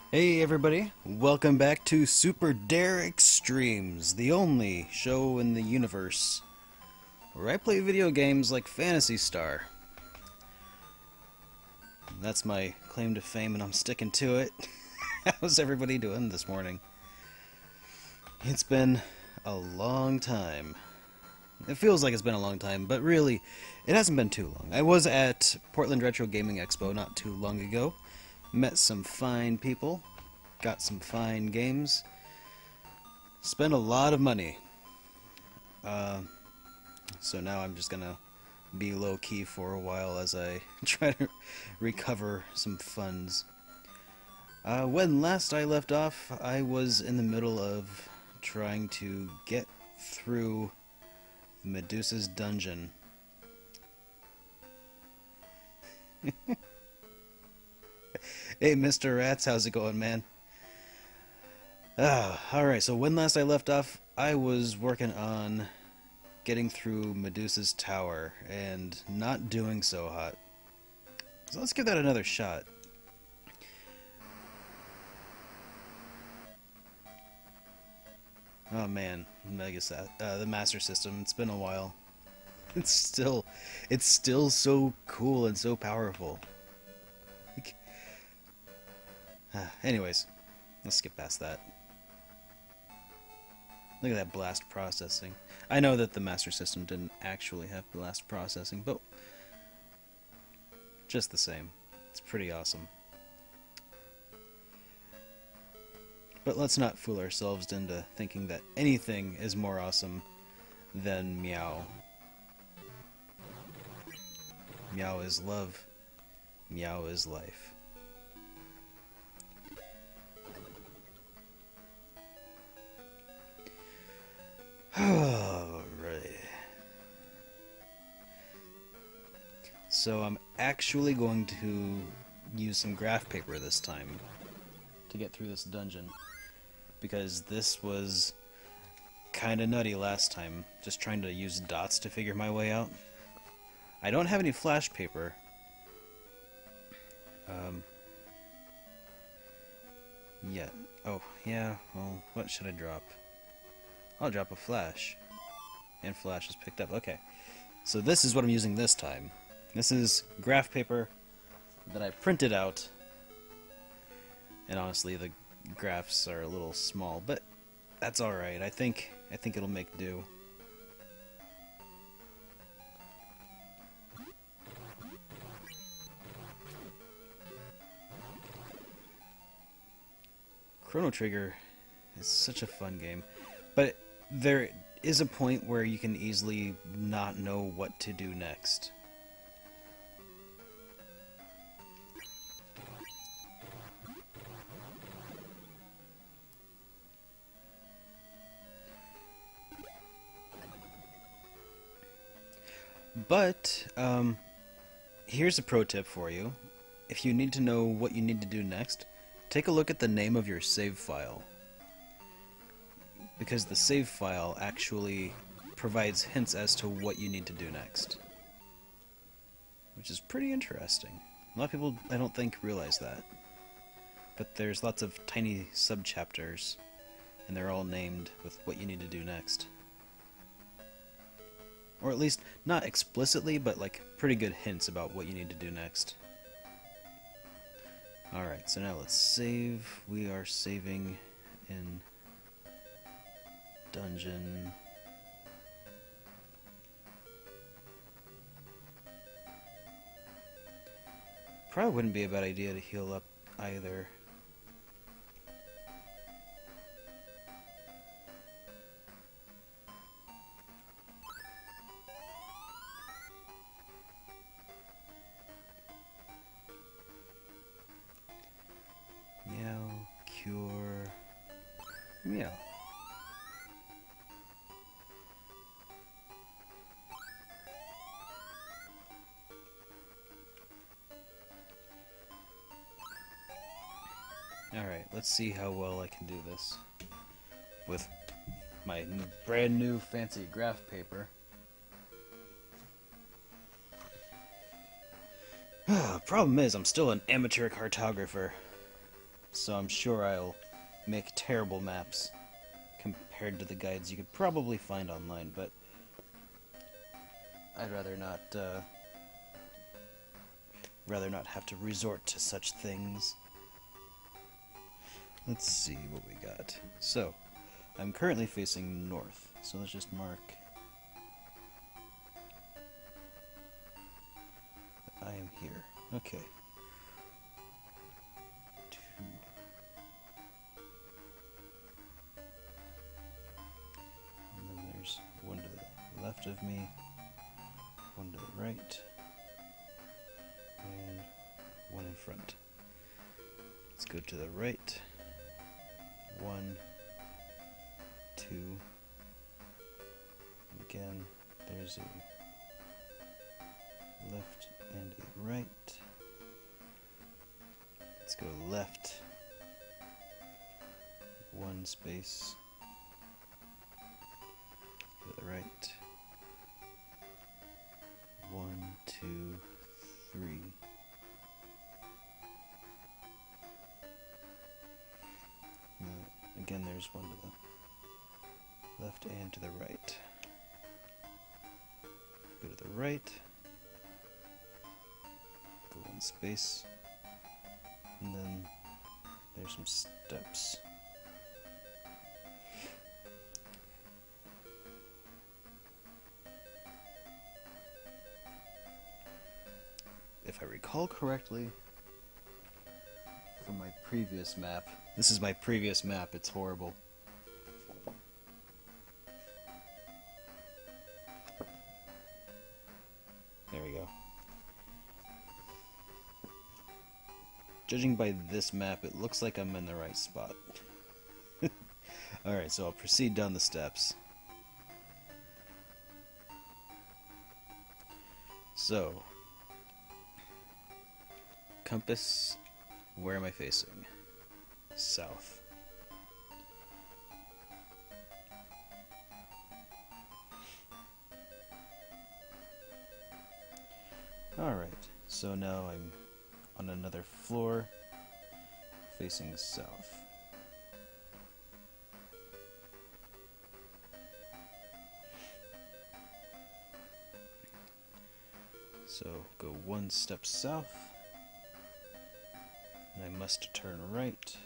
Hey everybody, welcome back to SuperDerek Streams, the only show in the universe where I play video games like Phantasy Star. That's my claim to fame and I'm sticking to it. How's everybody doing this morning? It's been a long time. It feels like it's been a long time, but really, it hasn't been too long. I was at Portland Retro Gaming Expo not too long ago. Met some fine people, got some fine games, spent a lot of money. So now I'm just gonna be low-key for a while as I try to recover some funds. When last I left off, I was in the middle of trying to get through Medusa's dungeon. Hey, Mr. Rats, how's it going, man? Alright, so when last I left off, I was working on getting through Medusa's tower, and not doing so hot. So let's give that another shot. Oh man, the Master System, it's been a while. It's still so cool and so powerful. Anyways, let's skip past that. Look at that blast processing. I know that the Master System didn't actually have blast processing, but just the same, it's pretty awesome. But let's not fool ourselves into thinking that anything is more awesome than Meow. Meow is love. Meow is life. Alright. So I'm actually going to use some graph paper this time to get through this dungeon, because this was kinda nutty last time, just trying to use dots to figure my way out. I don't have any flash paper. Yeah. Oh, yeah, well, what should I drop? I'll drop a flash. And flash is picked up. Okay. So this is what I'm using this time. This is graph paper that I printed out. And honestly, the graphs are a little small, but that's alright. I think it'll make do. Chrono Trigger is such a fun game. But there is a point where you can easily not know what to do next. But, here's a pro tip for you. If you need to know what you need to do next, take a look at the name of your save file. Because the save file actually provides hints as to what you need to do next. Which is pretty interesting. A lot of people, I don't think, realize that. But there's lots of tiny sub-chapters, and they're all named with what you need to do next. Or at least, not explicitly, but like pretty good hints about what you need to do next. Alright, so now let's save. We are saving in dungeon. Probably wouldn't be a bad idea to heal up either. Meow, cure, meow. Alright, let's see how well I can do this with my brand new fancy graph paper. Problem is, I'm still an amateur cartographer. so I'm sure I'll make terrible maps compared to the guides you could probably find online, but I'd rather not have to resort to such things. Let's see what we got. So, I'm currently facing north, so let's just mark that I am here. Okay. 2. And then there's one to the left of me, one to the right, and one in front. Let's go to the right. 1, 2. Again, there's a left and a right. Let's go left. 1 space. Go to the right. 1, 2, 3. Again, there's one to the left and to the right. Go to the right. Go 1 space. And then there's some steps. If I recall correctly, from my previous map, this is my previous map, it's horrible. There we go. Judging by this map, it looks like I'm in the right spot. Alright, so I'll proceed down the steps. So, compass, where am I facing? South. Alright, so now I'm on another floor facing south. So go 1 step south, and I must turn right.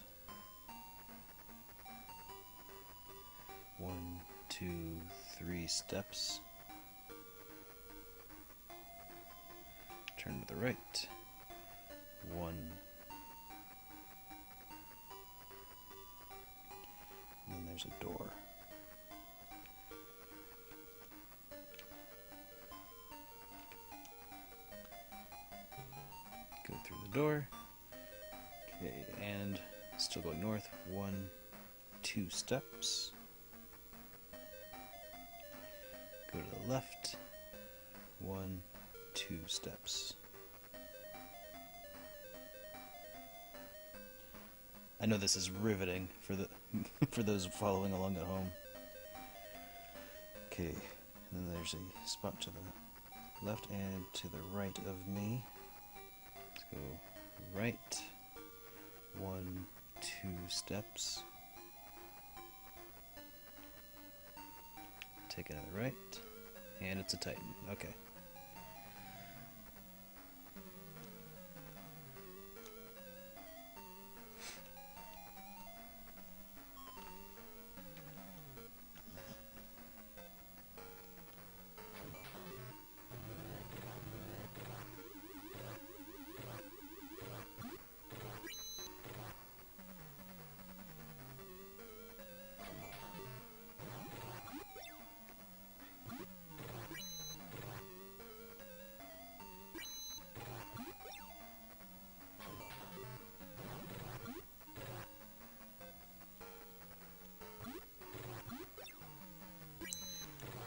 1, 2, 3 steps. Turn to the right. 1. And then there's a door. Go through the door. Okay, and still going north. 1, 2 steps. Go to the left. 1, 2 steps. I know this is riveting for the for those following along at home. Okay, and then there's a spot to the left and to the right of me. Let's go right. 1, 2 steps. Take another right, and it's a Titan. Okay.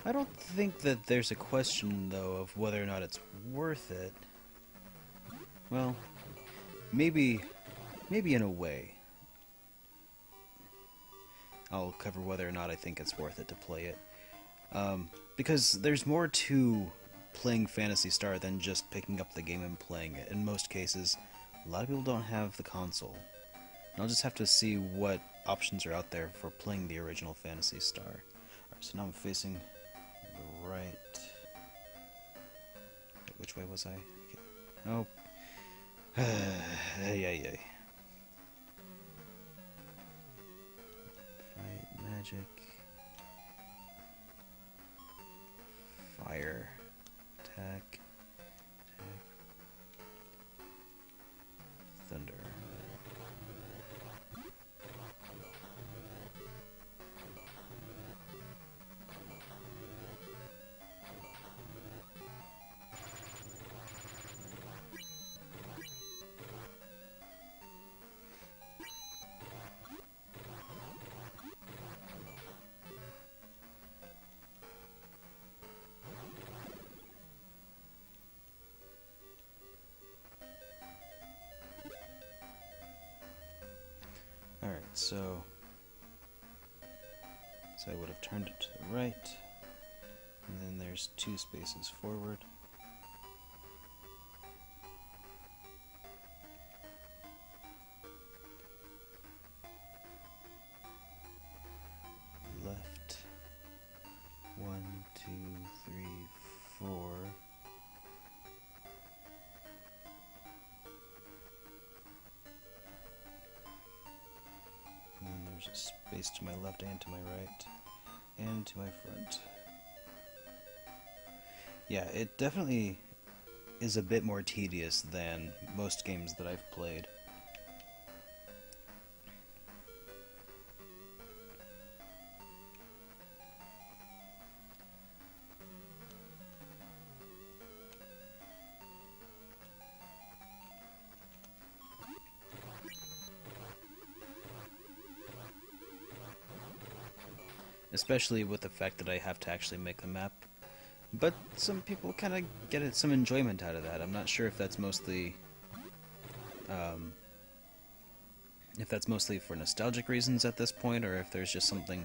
I don't think that there's a question, though, of whether or not it's worth it. Well, maybe in a way. I'll cover whether or not I think it's worth it to play it. Because there's more to playing Phantasy Star than just picking up the game and playing it. In most cases, a lot of people don't have the console. I'll just have to see what options are out there for playing the original Phantasy Star. Alright, so now I'm facing the right. Wait, which way was I? Okay. Oh. Ay. Fight, magic. Fire. Attack. Thunder. Alright, so I would have turned it to the right, and then there's 2 spaces forward. Left. 1, 2, 3, 4. And then there's a space to my left and to my right, and to my front. Yeah, it definitely is a bit more tedious than most games that I've played. Especially with the fact that I have to actually make the map. But some people kind of get some enjoyment out of that. I'm not sure if that's mostly for nostalgic reasons at this point, or if there's just something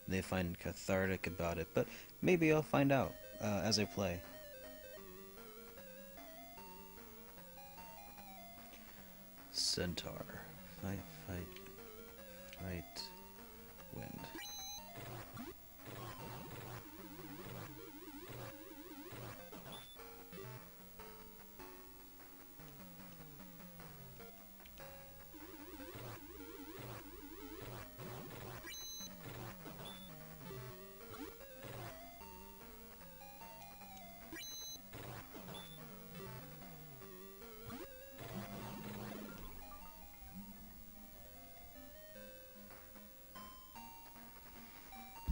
they find cathartic about it. But maybe I'll find out as I play. Centaur. Fight, wind.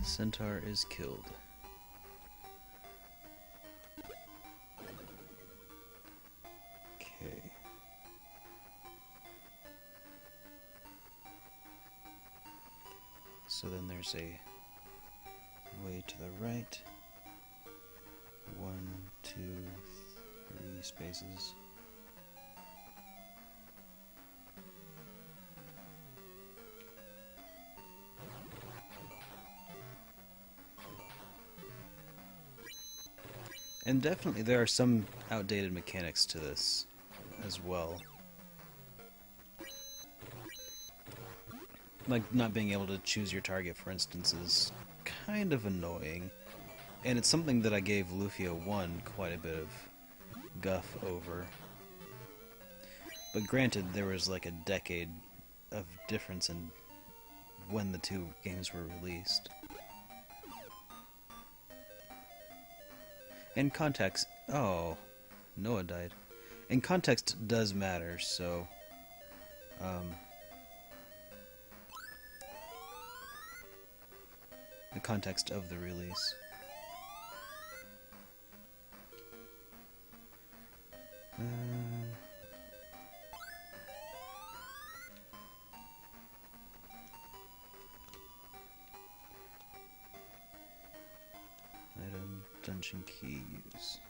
Centaur is killed. Okay. So then there's a way to the right. 1, 2, 3 spaces. And definitely there are some outdated mechanics to this as well. Like not being able to choose your target, for instance, is kind of annoying. And it's something that I gave Lufia 1 quite a bit of guff over. But granted, there was like a decade of difference in when the 2 games were released. And context... Oh, Noah died. And context does matter, so... the context of the release. Item, dungeon key use.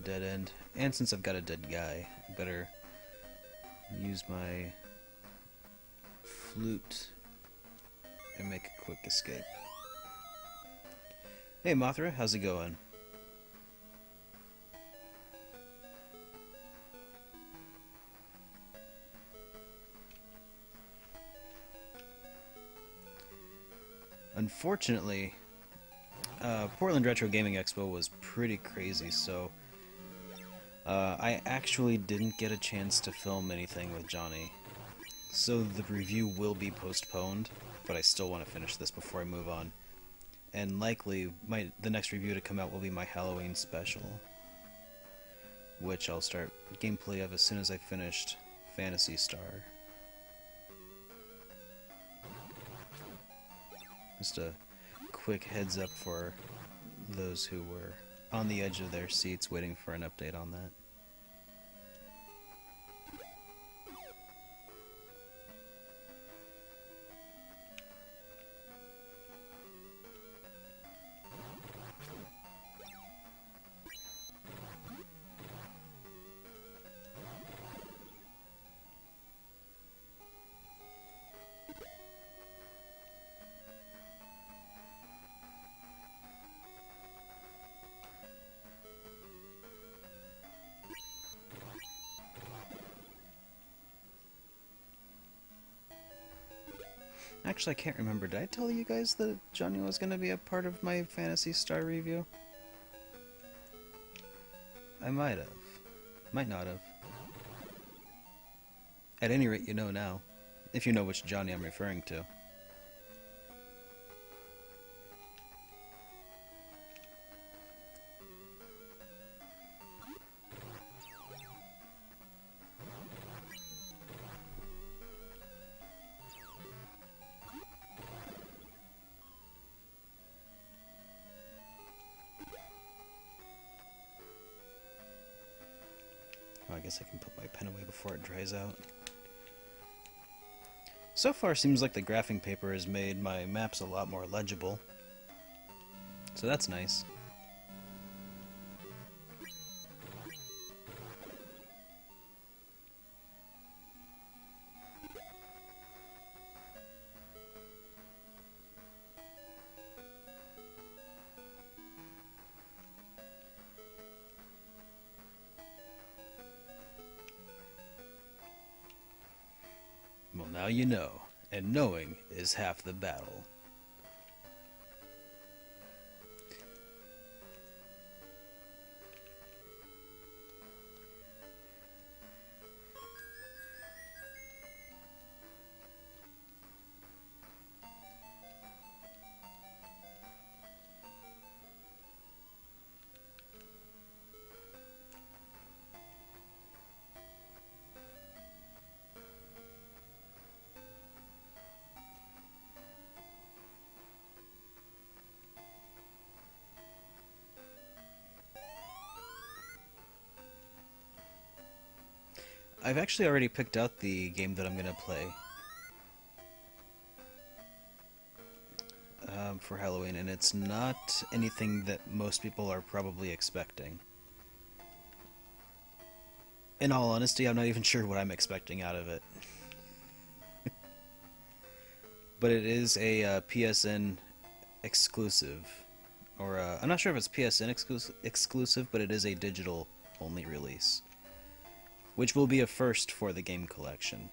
dead end. And since I've got a dead guy, I better use my flute and make a quick escape. Hey Mothra, how's it going? Unfortunately, Portland Retro Gaming Expo was pretty crazy, so I actually didn't get a chance to film anything with Johnny. So the review will be postponed, but I still want to finish this before I move on. And likely, the next review to come out will be my Halloween special, which I'll start gameplay of as soon as I finished Phantasy Star. Just a quick heads up for those who were on the edge of their seats waiting for an update on that. Actually, I can't remember. Did I tell you guys that Johnny was going to be a part of my Phantasy Star review? I might have. Might not have. At any rate, you know now. If you know which Johnny I'm referring to. I guess I can put my pen away before it dries out. So far, seems like the graphing paper has made my maps a lot more legible. So that's nice. Well, now you know, and knowing is half the battle. I've actually already picked out the game that I'm going to play for Halloween, and it's not anything that most people are probably expecting. In all honesty, I'm not even sure what I'm expecting out of it. But it is a PSN exclusive, or I'm not sure if it's PSN exclusive, but it is a digital-only release, which will be a first for the game collection.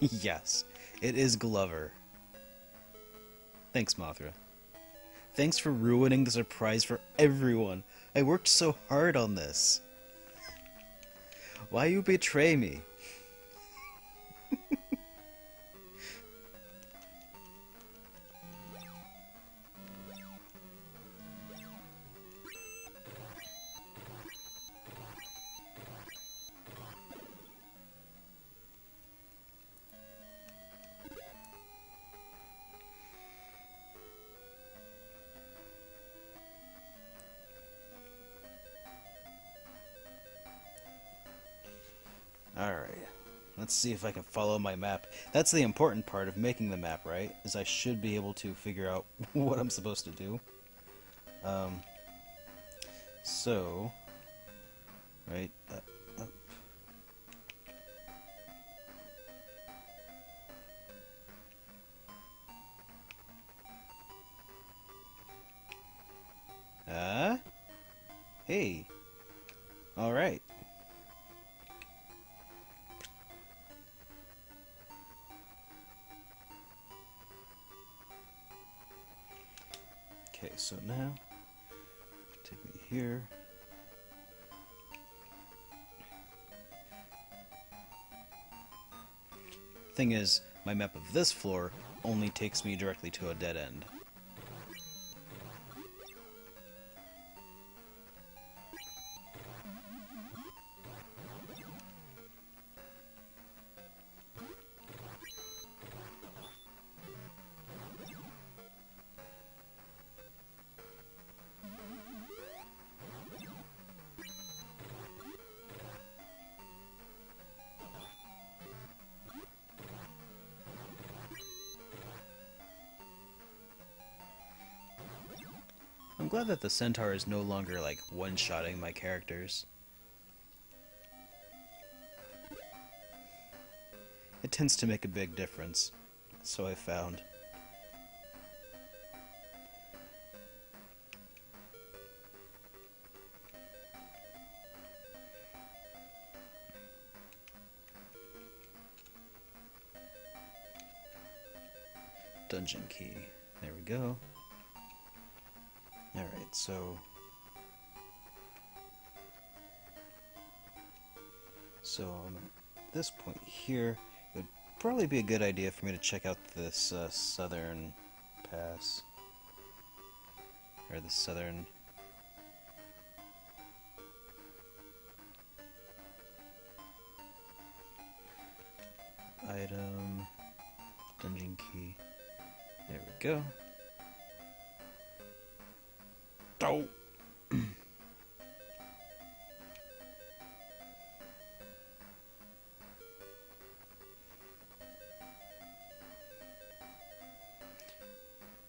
Yes, it is Glover. Thanks, Mothra. Thanks for ruining the surprise for everyone. I worked so hard on this. Why you betray me? Alright. let's see if I can follow my map. That's the important part of making the map, right? Is I should be able to figure out what I'm supposed to do. So, right, up. Hey. Alright. Okay, so now, take me here. Thing is, my map of this floor only takes me directly to a dead end. I'm glad that the centaur is no longer, like, one-shotting my characters. It tends to make a big difference, so I found. Dungeon key. There we go. Alright, so at this point here, it would probably be a good idea for me to check out this southern pass, or the southern item, dungeon key. There we go. Oh.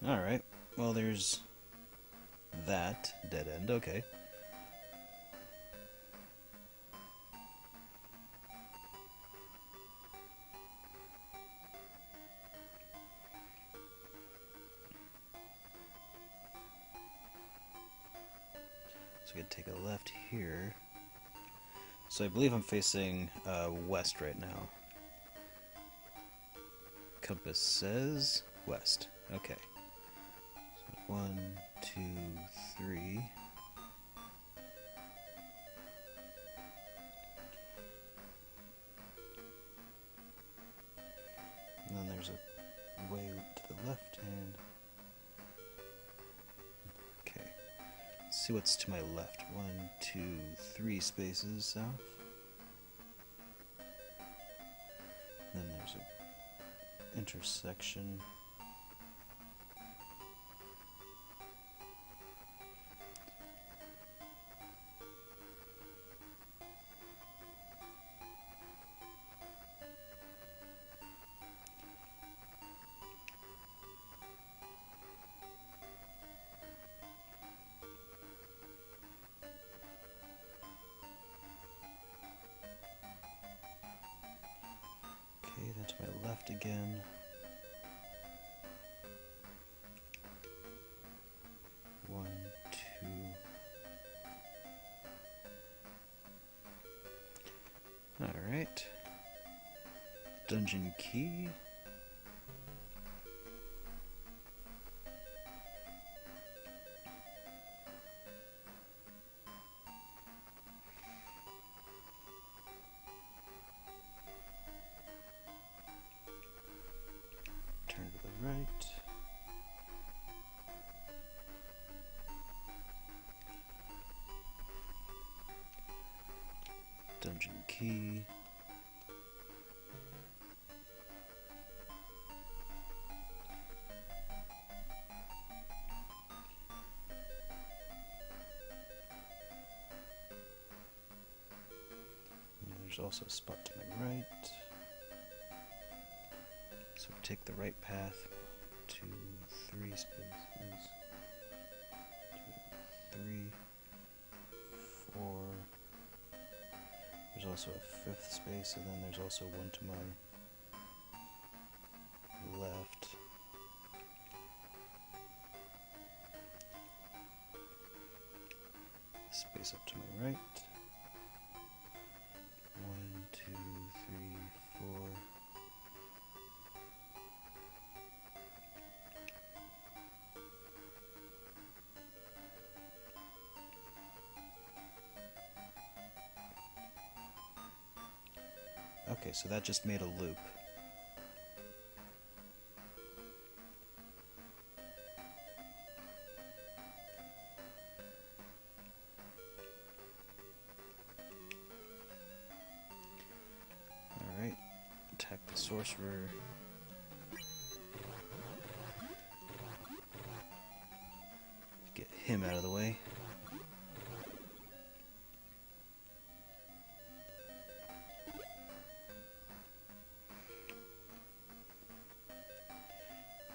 Alright, well there's that dead end, okay. So I'm going to take a left here. So I believe I'm facing west right now. Compass says west. Okay. So 1, 2, 3. And then there's a way to the left hand. Okay. Let's see what's to my left. 1, 2, 3 spaces south. And then there's a intersection. Okay, then to my left again. One, two. Alright. Dungeon key. Turn to the right. Dungeon key. And there's also a spot to my right. So take the right path. 2, 3 spaces. 2, 3, 4. There's also a 5th space, and then there's also one to my left. Space up to my right. 1, 2, 3, 4. Okay, so that just made a loop. Alright, attack the sorcerer. Get him out of the way.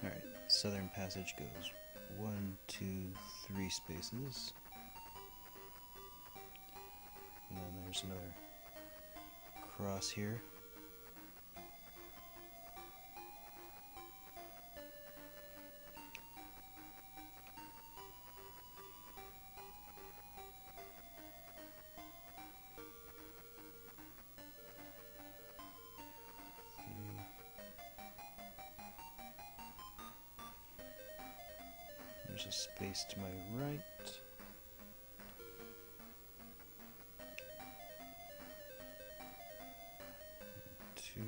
Alright, Southern Passage goes 1, 2, 3 spaces. And then there's another cross here. There's a space to my right. Two.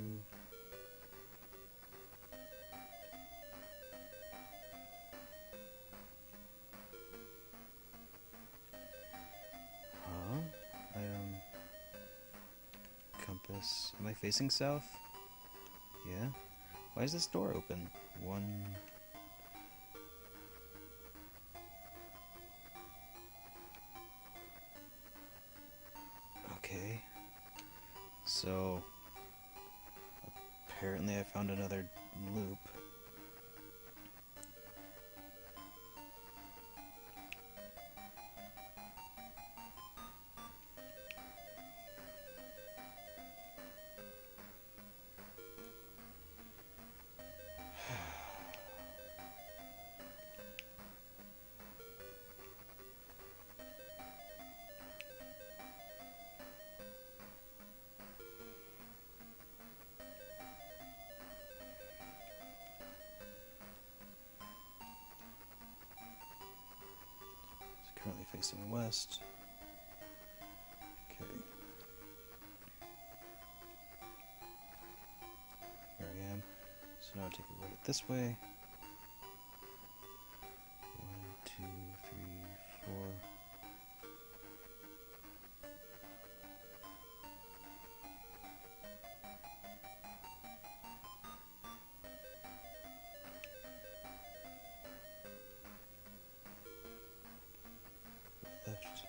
Compass. Am I facing south? Yeah. Why is this door open? 1. Okay. So apparently I found another loop. Currently facing west. Okay. Here I am. So now I take it right this way. 1, 2, 3, 4. Left.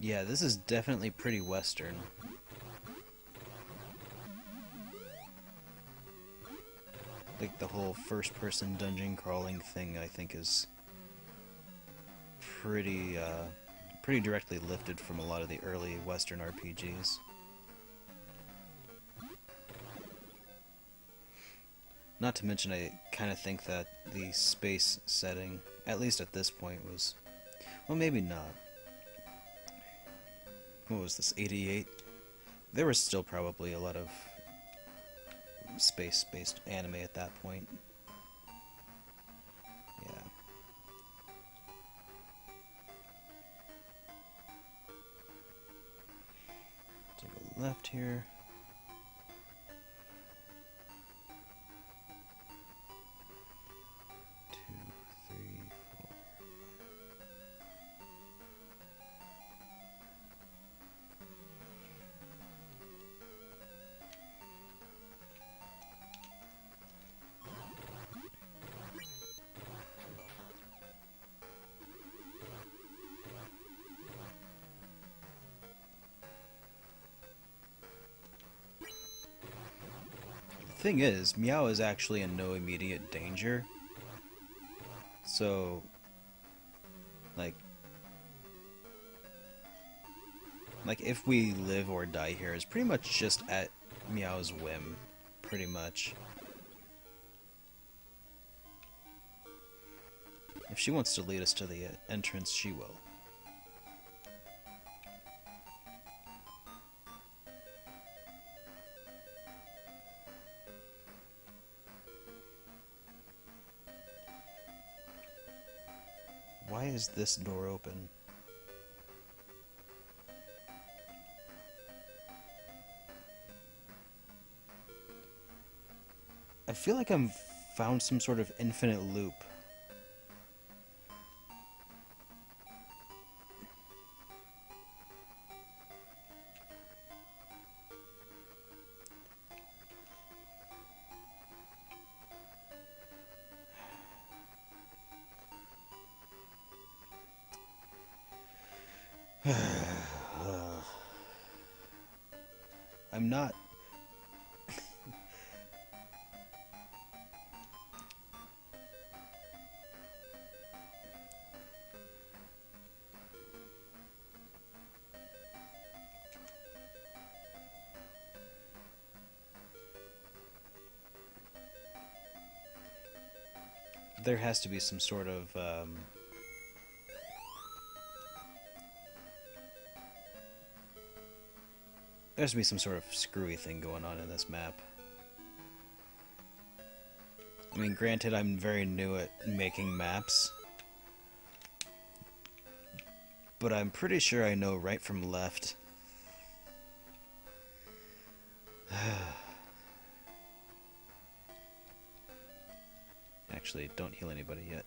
Yeah, this is definitely pretty Western. Like the whole first-person dungeon crawling thing, I think, is pretty directly lifted from a lot of the early Western RPGs. Not to mention, I kind of think that the space setting, at least at this point, was... Well, maybe not. What was this, 88? There was still probably a lot of space-based anime at that point. Yeah. Take a left here. thing is, Meow is actually in no immediate danger. So, like if we live or die here is pretty much just at Meow's whim, pretty much. If she wants to lead us to the entrance, she will. Why is this door open? I feel like I've found some sort of infinite loop. I'm not... There has to be some sort of, there has to be some sort of screwy thing going on in this map. I mean, granted, I'm very new at making maps, but I'm pretty sure I know right from left. Actually, don't heal anybody yet.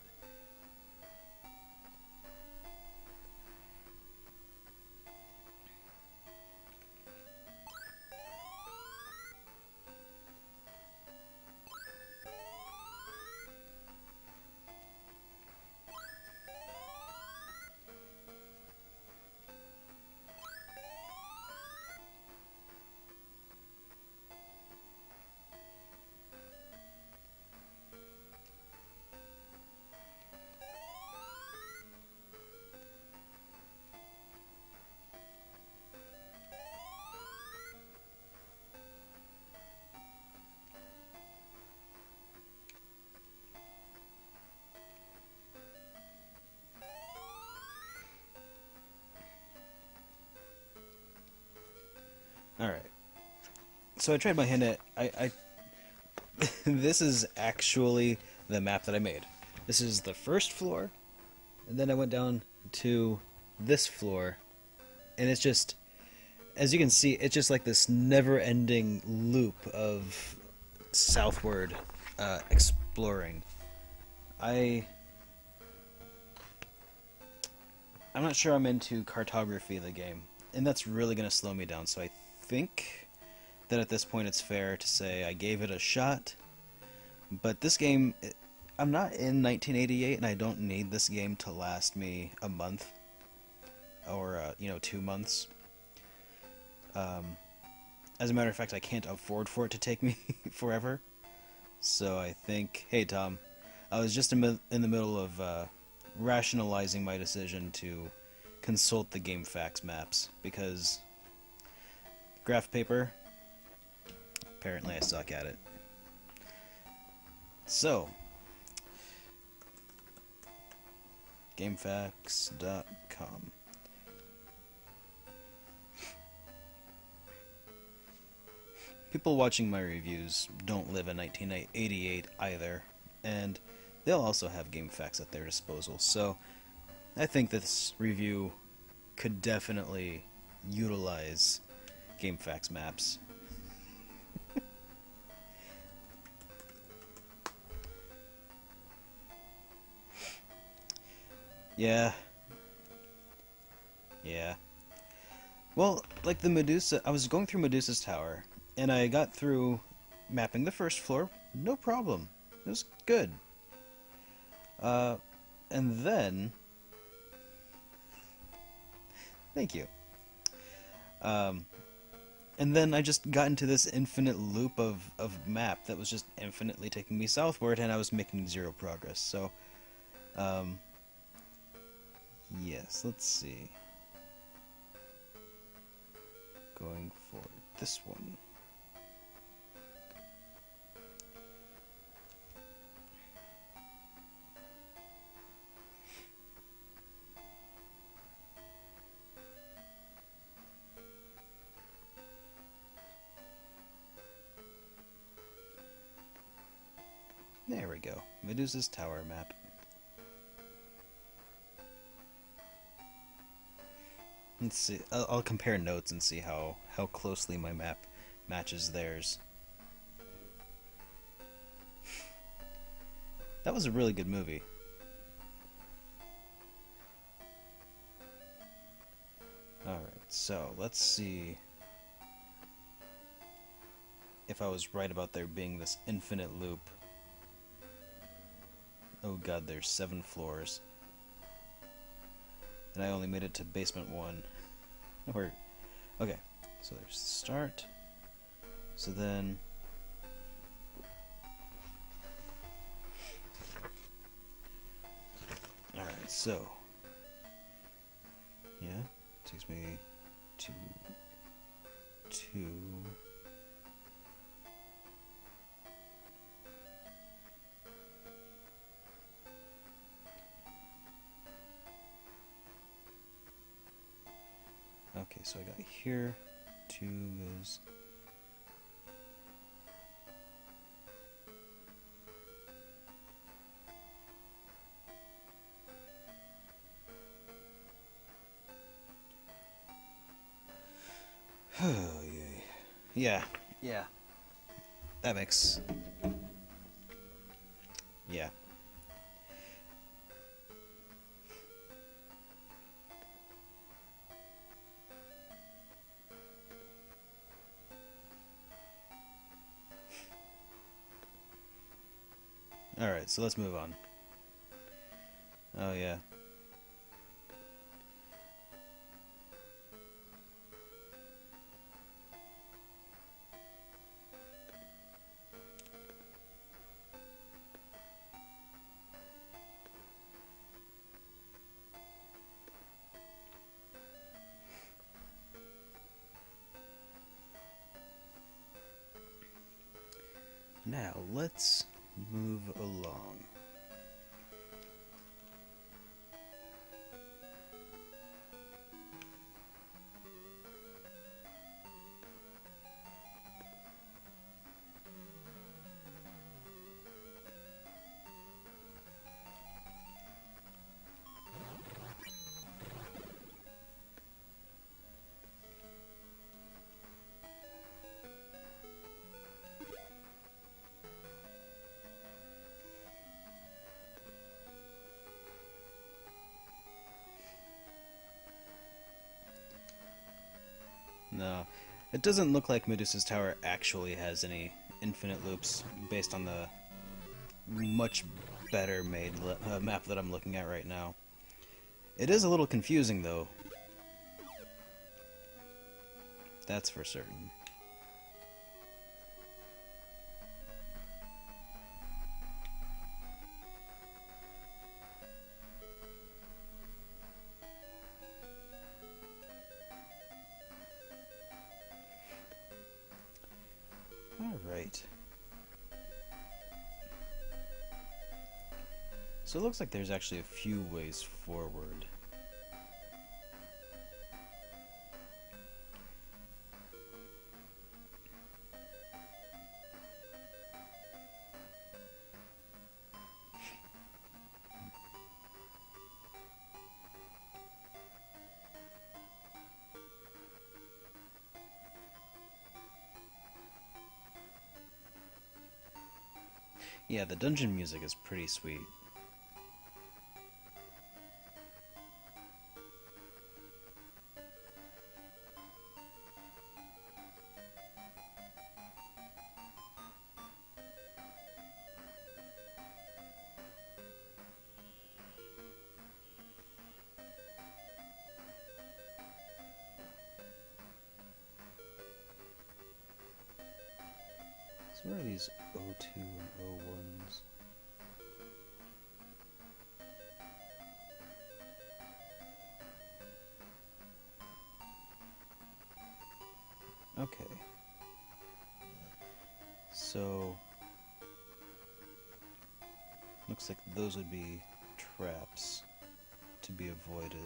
Alright. So I tried my hand at... I this is actually the map that I made. This is the first floor, and then I went down to this floor, and it's just... As you can see, it's just like this never-ending loop of southward exploring. I'm not sure I'm into cartography of the game, and that's really going to slow me down, so I think that at this point it's fair to say I gave it a shot, but this game, I'm not in 1988, and I don't need this game to last me a month, or, 2 months. As a matter of fact, I can't afford for it to take me forever, so I think, hey Tom, I was just in the middle of rationalizing my decision to consult the GameFAQs maps, because graph paper, apparently I suck at it. So, GameFAQs.com. People watching my reviews don't live in 1988 either, and they'll also have GameFAQs at their disposal, so I think this review could definitely utilize GameFAQs maps. Yeah. Well, like the Medusa, I was going through Medusa's tower, and I got through mapping the first floor, no problem. It was good. And then... Thank you. And then I just got into this infinite loop of map that was just infinitely taking me southward, and I was making zero progress. So, um, yes, let's see. Going for this one. There we go. Medusa's Tower map. Let's see. I'll compare notes and see how closely my map matches theirs. That was a really good movie. Alright, so let's see if I was right about there being this infinite loop. Oh god, there's 7 floors. And I only made it to basement 1. Okay, so there's the start. So then... Alright, so... Yeah, takes me to... 2... Okay, so I got here, 2 goes... Oh, yeah. Yeah. That makes... Yeah. Alright, so let's move on. Oh, yeah. Now, let's move along. No, it doesn't look like Medusa's Tower actually has any infinite loops based on the much better made map that I'm looking at right now. It is a little confusing though. That's for certain. Alright. So it looks like there's actually a few ways forward. Yeah, the dungeon music is pretty sweet. So what are these O2 and O1s? Okay. So looks like those would be traps to be avoided.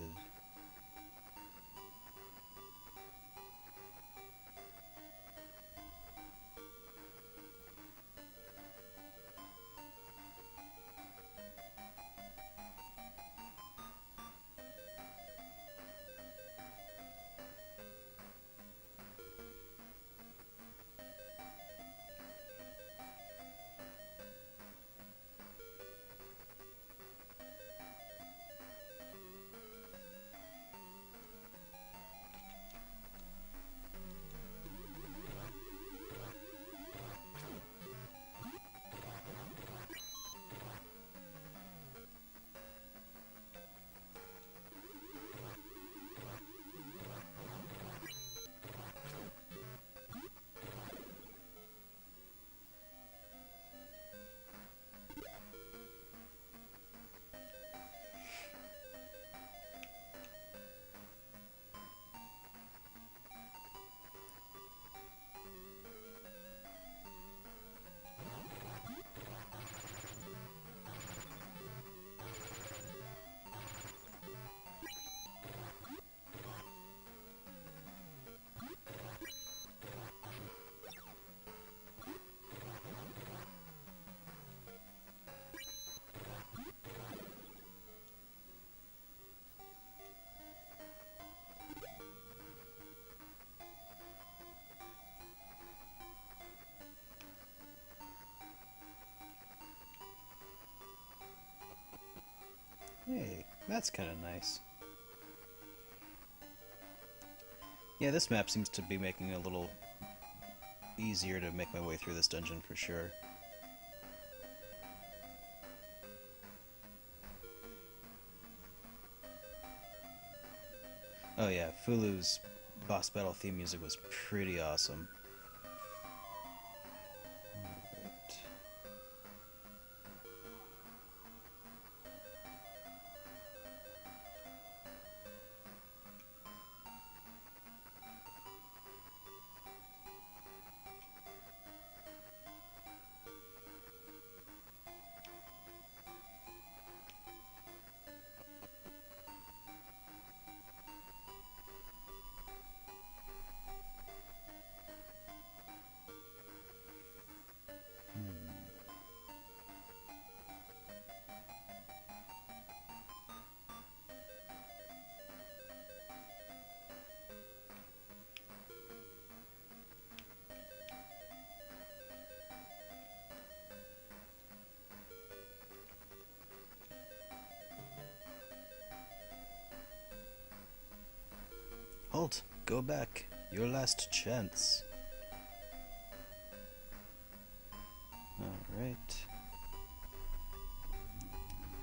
Hey, that's kind of nice. Yeah, this map seems to be making it a little easier to make my way through this dungeon for sure. Oh yeah, Fulu's boss battle theme music was pretty awesome. Alright. Halt! Go back! Your last chance! Alright.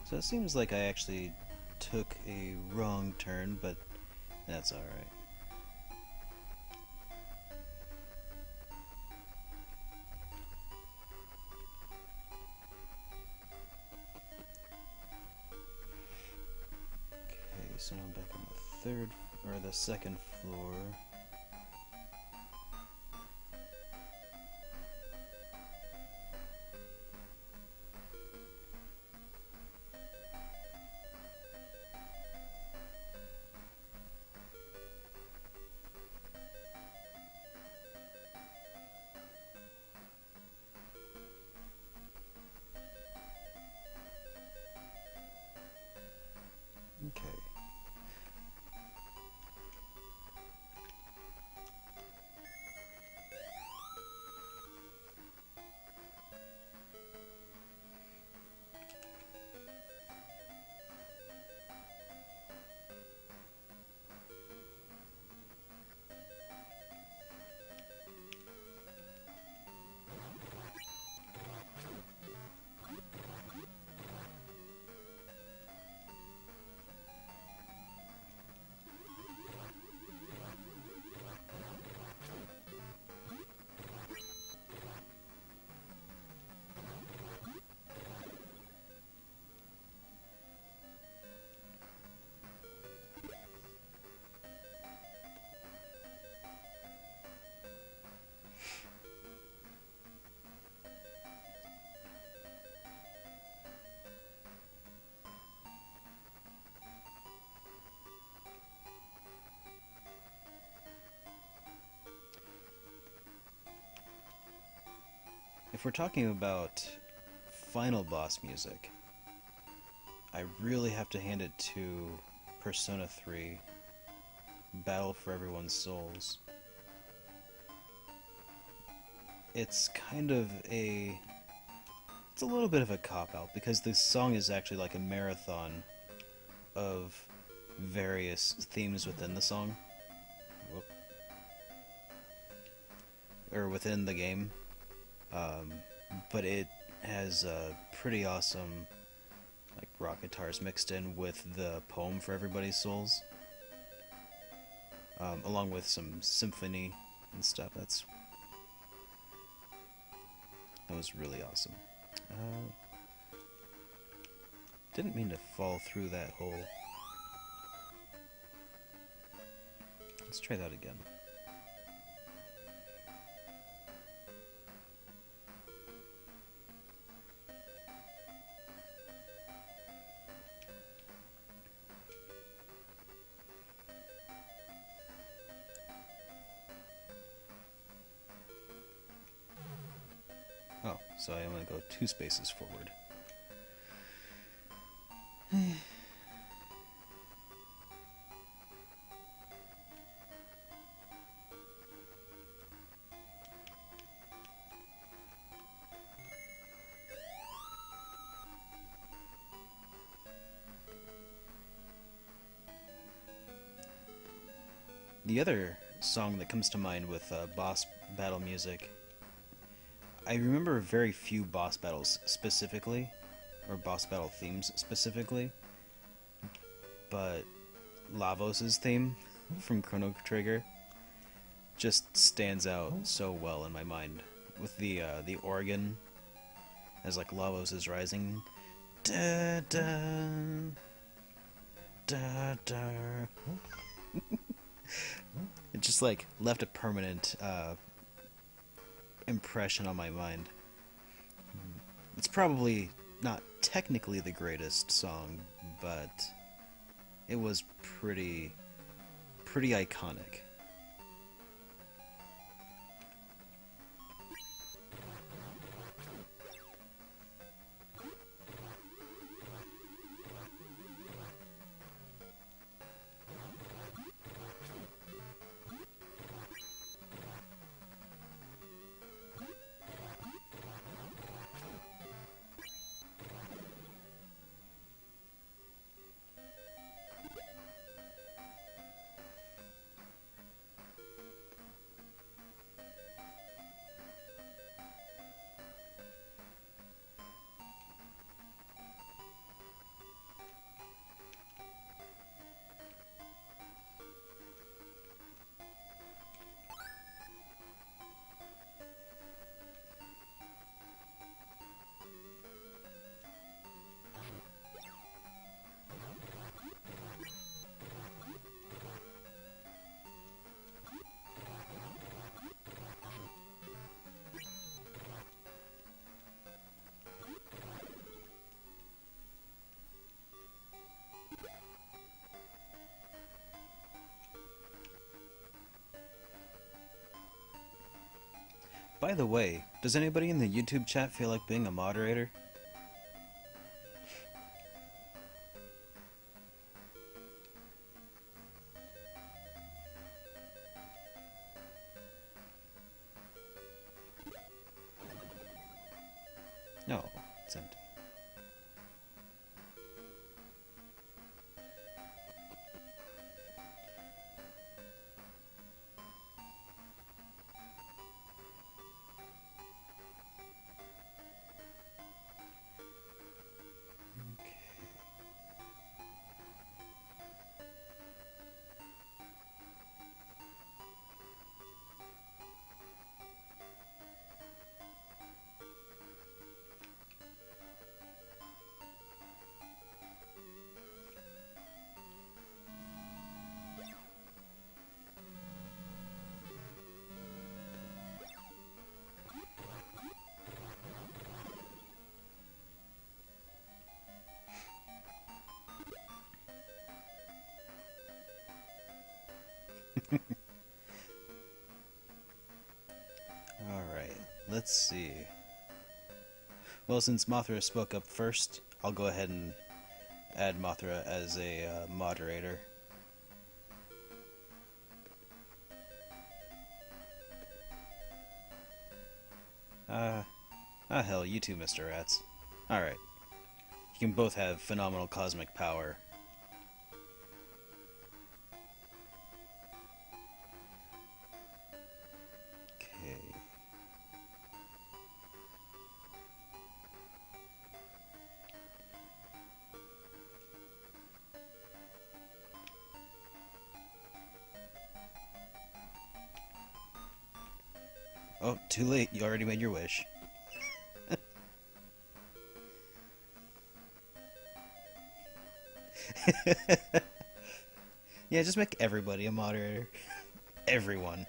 So it seems like I actually took a wrong turn, but that's alright. Okay, so now I'm back on the third, or the second floor. Okay. if we're talking about final boss music, I really have to hand it to Persona 3, Battle for Everyone's Souls. It's kind of a... It's a little bit of a cop-out, because this song is actually like a marathon of various themes within the song. Whoop. Or within the game. But it has pretty awesome like rock guitars mixed in with the poem for Everybody's Souls. Along with some symphony and stuff. That was really awesome. Didn't mean to fall through that hole. Let's try that again. Oh, so I want to go 2 spaces forward. The other song that comes to mind with boss battle music, I remember very few boss battles specifically, or boss battle themes specifically, but Lavos' theme from Chrono Trigger just stands out so well in my mind, with the organ as like Lavos is rising. Da da da da. It just like left a permanent impression on my mind. It's probably not technically the greatest song, but it was pretty iconic. By the way, does anybody in the YouTube chat feel like being a moderator? No, it's empty. Alright, let's see. Well, since Mothra spoke up first, I'll go ahead and add Mothra as a moderator. Hell, you too, Mr. Rats. Alright. You can both have phenomenal cosmic power. Okay. Oh, too late. You already made your wish. Yeah, just make everybody a moderator. Everyone.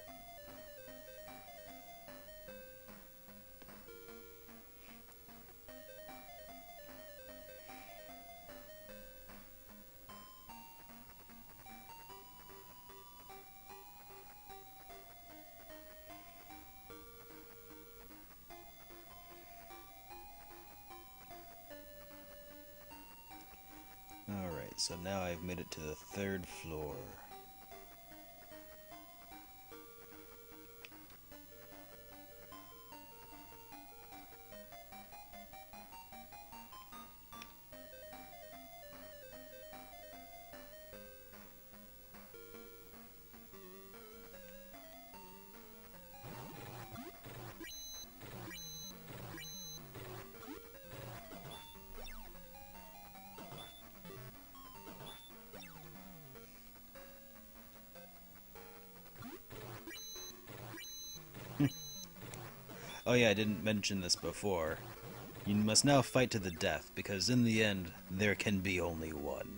Alright, so now I've made it to the 3rd floor. Oh yeah, I didn't mention this before. You must now fight to the death, because in the end, there can be only one.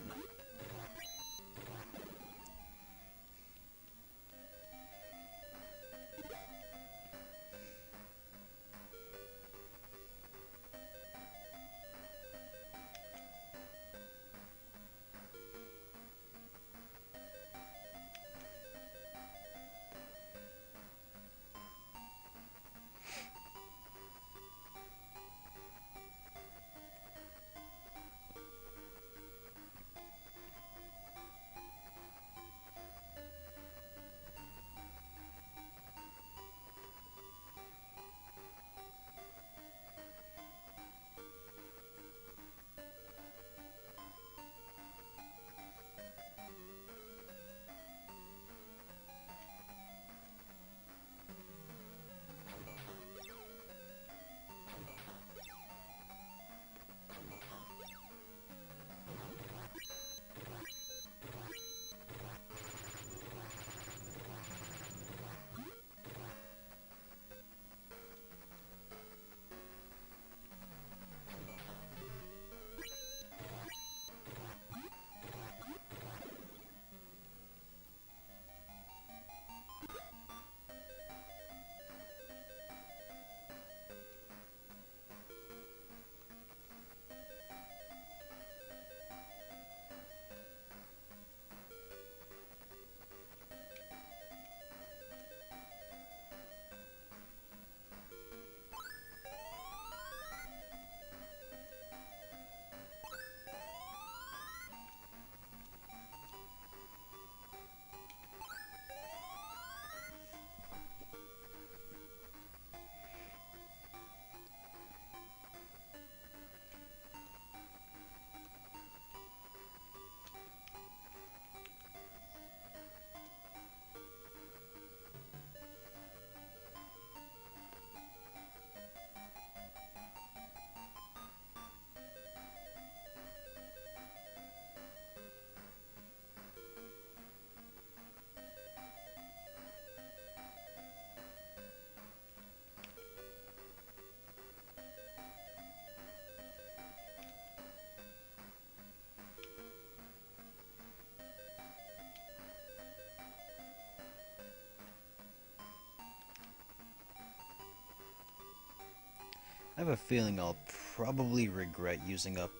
I have a feeling I'll probably regret using up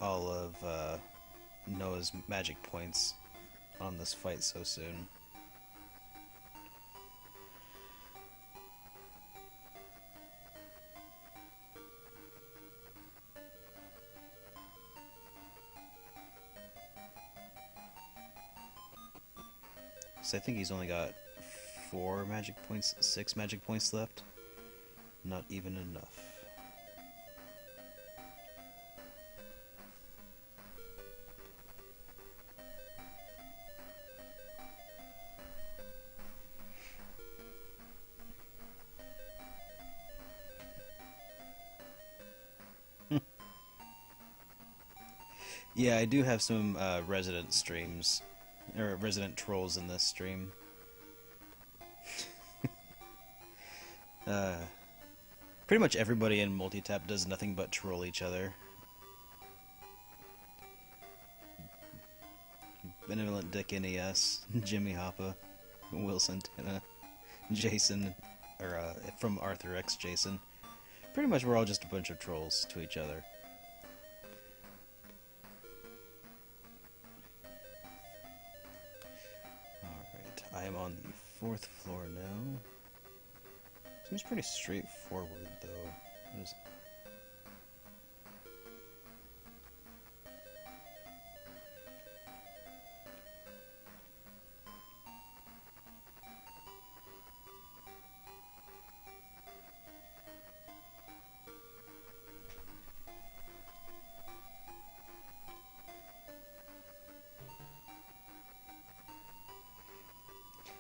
all of Noah's magic points on this fight so soon. So I think he's only got 4 magic points, 6 magic points left. Not even enough. Yeah, I do have some resident streams, or resident trolls in this stream. Pretty much everybody in multi-tap does nothing but troll each other. Benevolent Dick NES, Jimmy Hoppa, Will Santana, Jason, or from Arthur X Jason. Pretty much we're all just a bunch of trolls to each other. Alright, I am on the 4th floor now. Seems pretty straightforward though. What is it?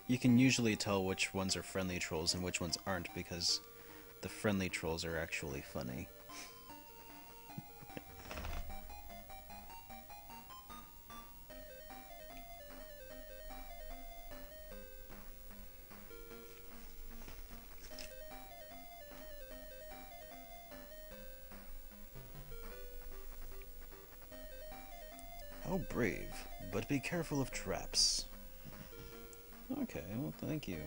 You can usually tell which ones are friendly trolls and which ones aren't because the friendly trolls are actually funny. How brave, but be careful of traps. Okay, well, thank you.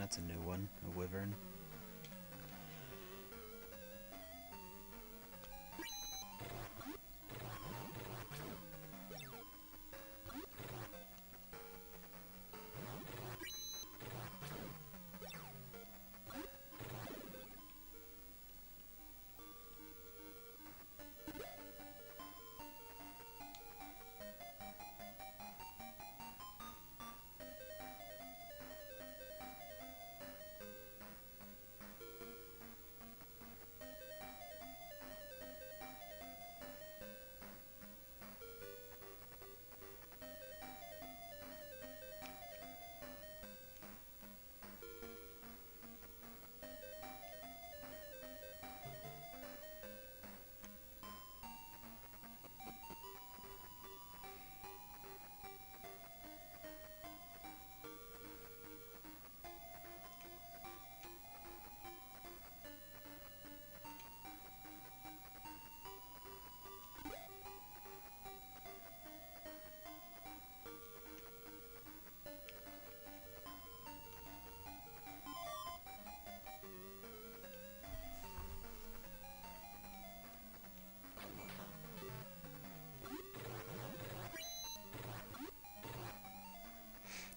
That's a new one, a wyvern.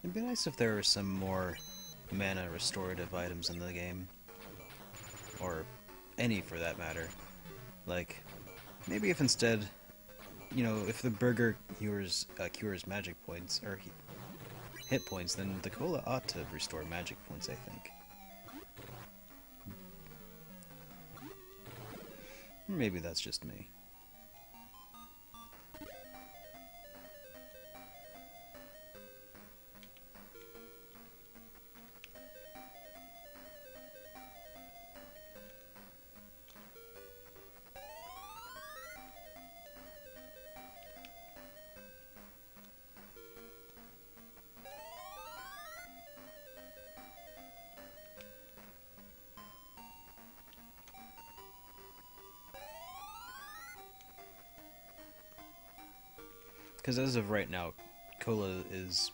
It'd be nice if there were some more mana restorative items in the game. Or any for that matter. Like, maybe if instead, you know, if the burger cures magic points, or hit points, then the cola ought to restore magic points, I think. Maybe that's just me. Because as of right now, cola is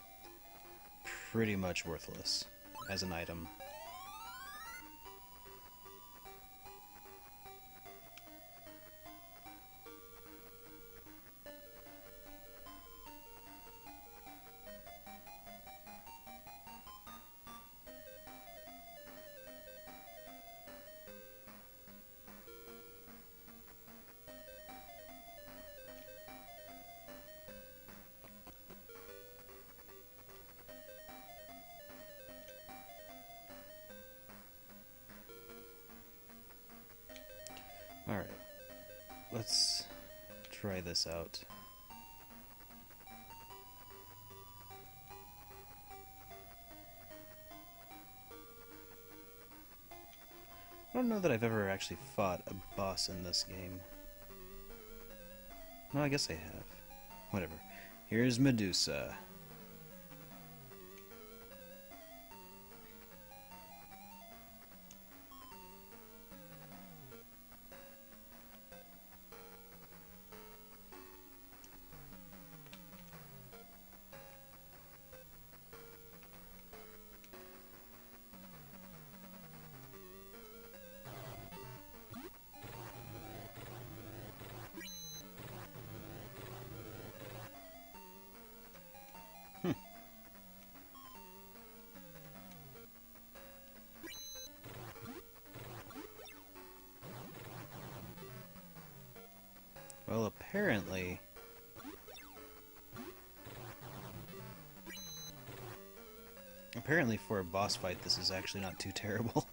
pretty much worthless as an item. Alright, let's try this out. I don't know that I've ever actually fought a boss in this game. No, I guess I have. Whatever. Here's Medusa. Well, apparently for a boss fight, this is actually not too terrible.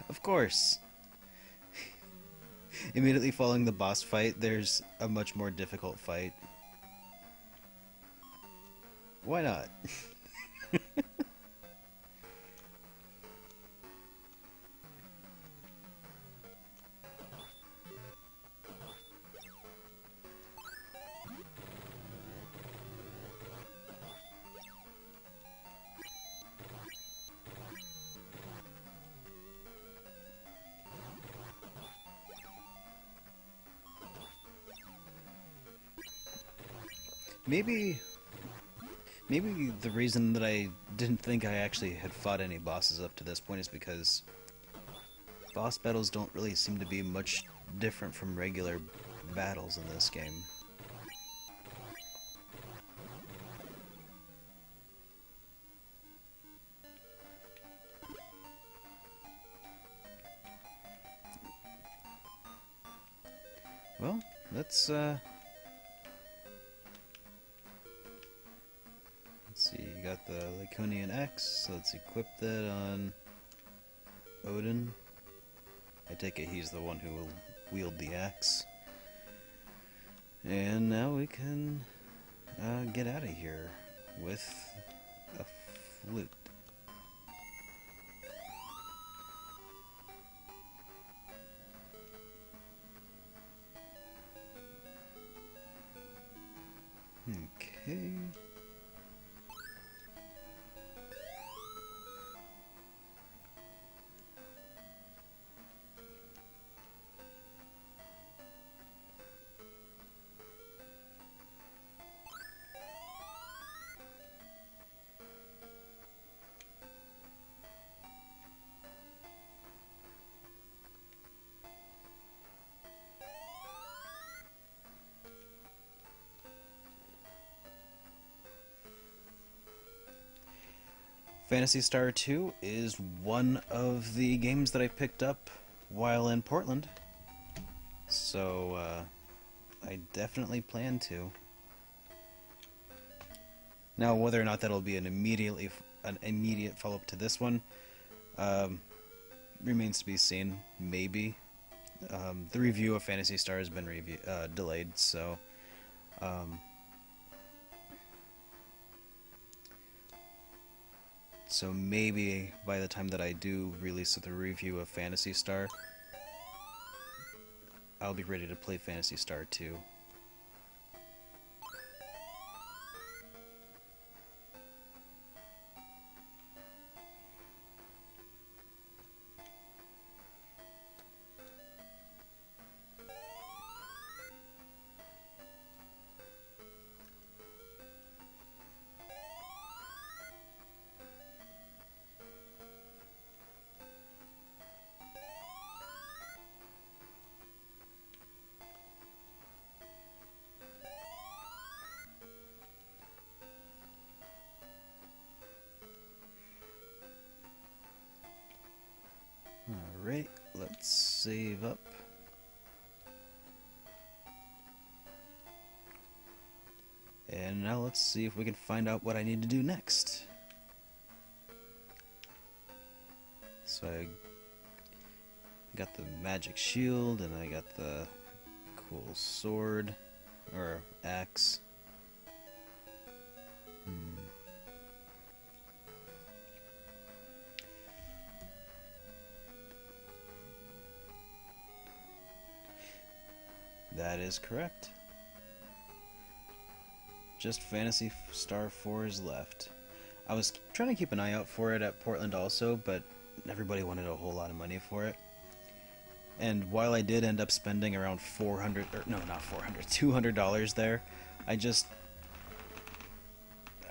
Of course. Immediately following the boss fight, there's a much more difficult fight. Why not? Maybe the reason that I didn't think I actually had fought any bosses up to this point is because boss battles don't really seem to be much different from regular battles in this game. Well, let's see, you got the Laconian X, so let's equip that on Odin. I take it he's the one who will wield the axe. And now we can get out of here with a flute. Okay. Phantasy Star 2 is one of the games that I picked up while in Portland, so I definitely plan to. Now, whether or not that'll be an immediate follow-up to this one remains to be seen. Maybe. The review of Phantasy Star has been delayed, so so maybe by the time that I do release the review of Phantasy Star, I'll be ready to play Phantasy Star 2. Alright, let's save up. And now let's see if we can find out what I need to do next. So I got the magic shield, and I got the cool sword, or axe. That is correct. Just Phantasy Star 4 is left. I was trying to keep an eye out for it at Portland also, but everybody wanted a whole lot of money for it. And while I did end up spending around $200 there,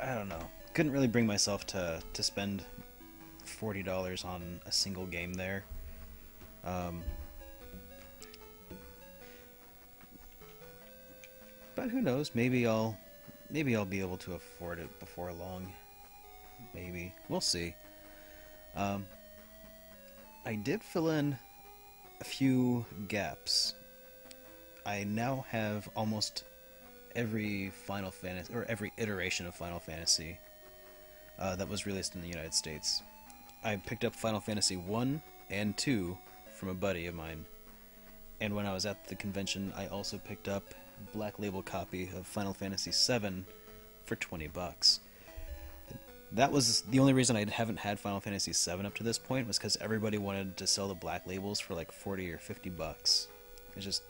I don't know, couldn't really bring myself to spend $40 on a single game there. But who knows? Maybe I'll be able to afford it before long. Maybe. We'll see. I did fill in a few gaps. I now have almost every Final Fantasy, or every iteration of Final Fantasy that was released in the United States. I picked up Final Fantasy 1 and 2 from a buddy of mine. And when I was at the convention, I also picked up Black Label copy of Final Fantasy VII for $20. That was the only reason I haven't had Final Fantasy VII up to this point, was because everybody wanted to sell the Black Labels for like $40 or $50. It's just,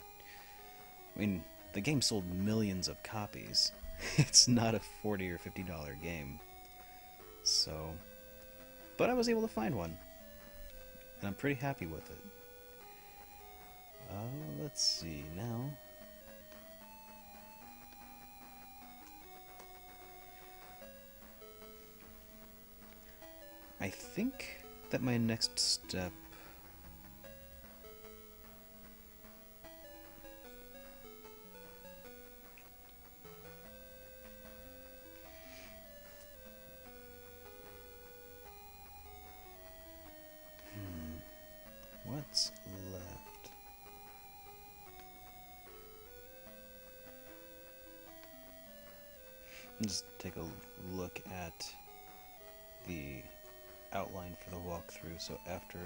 I mean, the game sold millions of copies. It's not a $40 or $50 game. So, but I was able to find one, and I'm pretty happy with it. Let's see now. think that my next step... What's left? Just take a look at the outline for the walkthrough. So after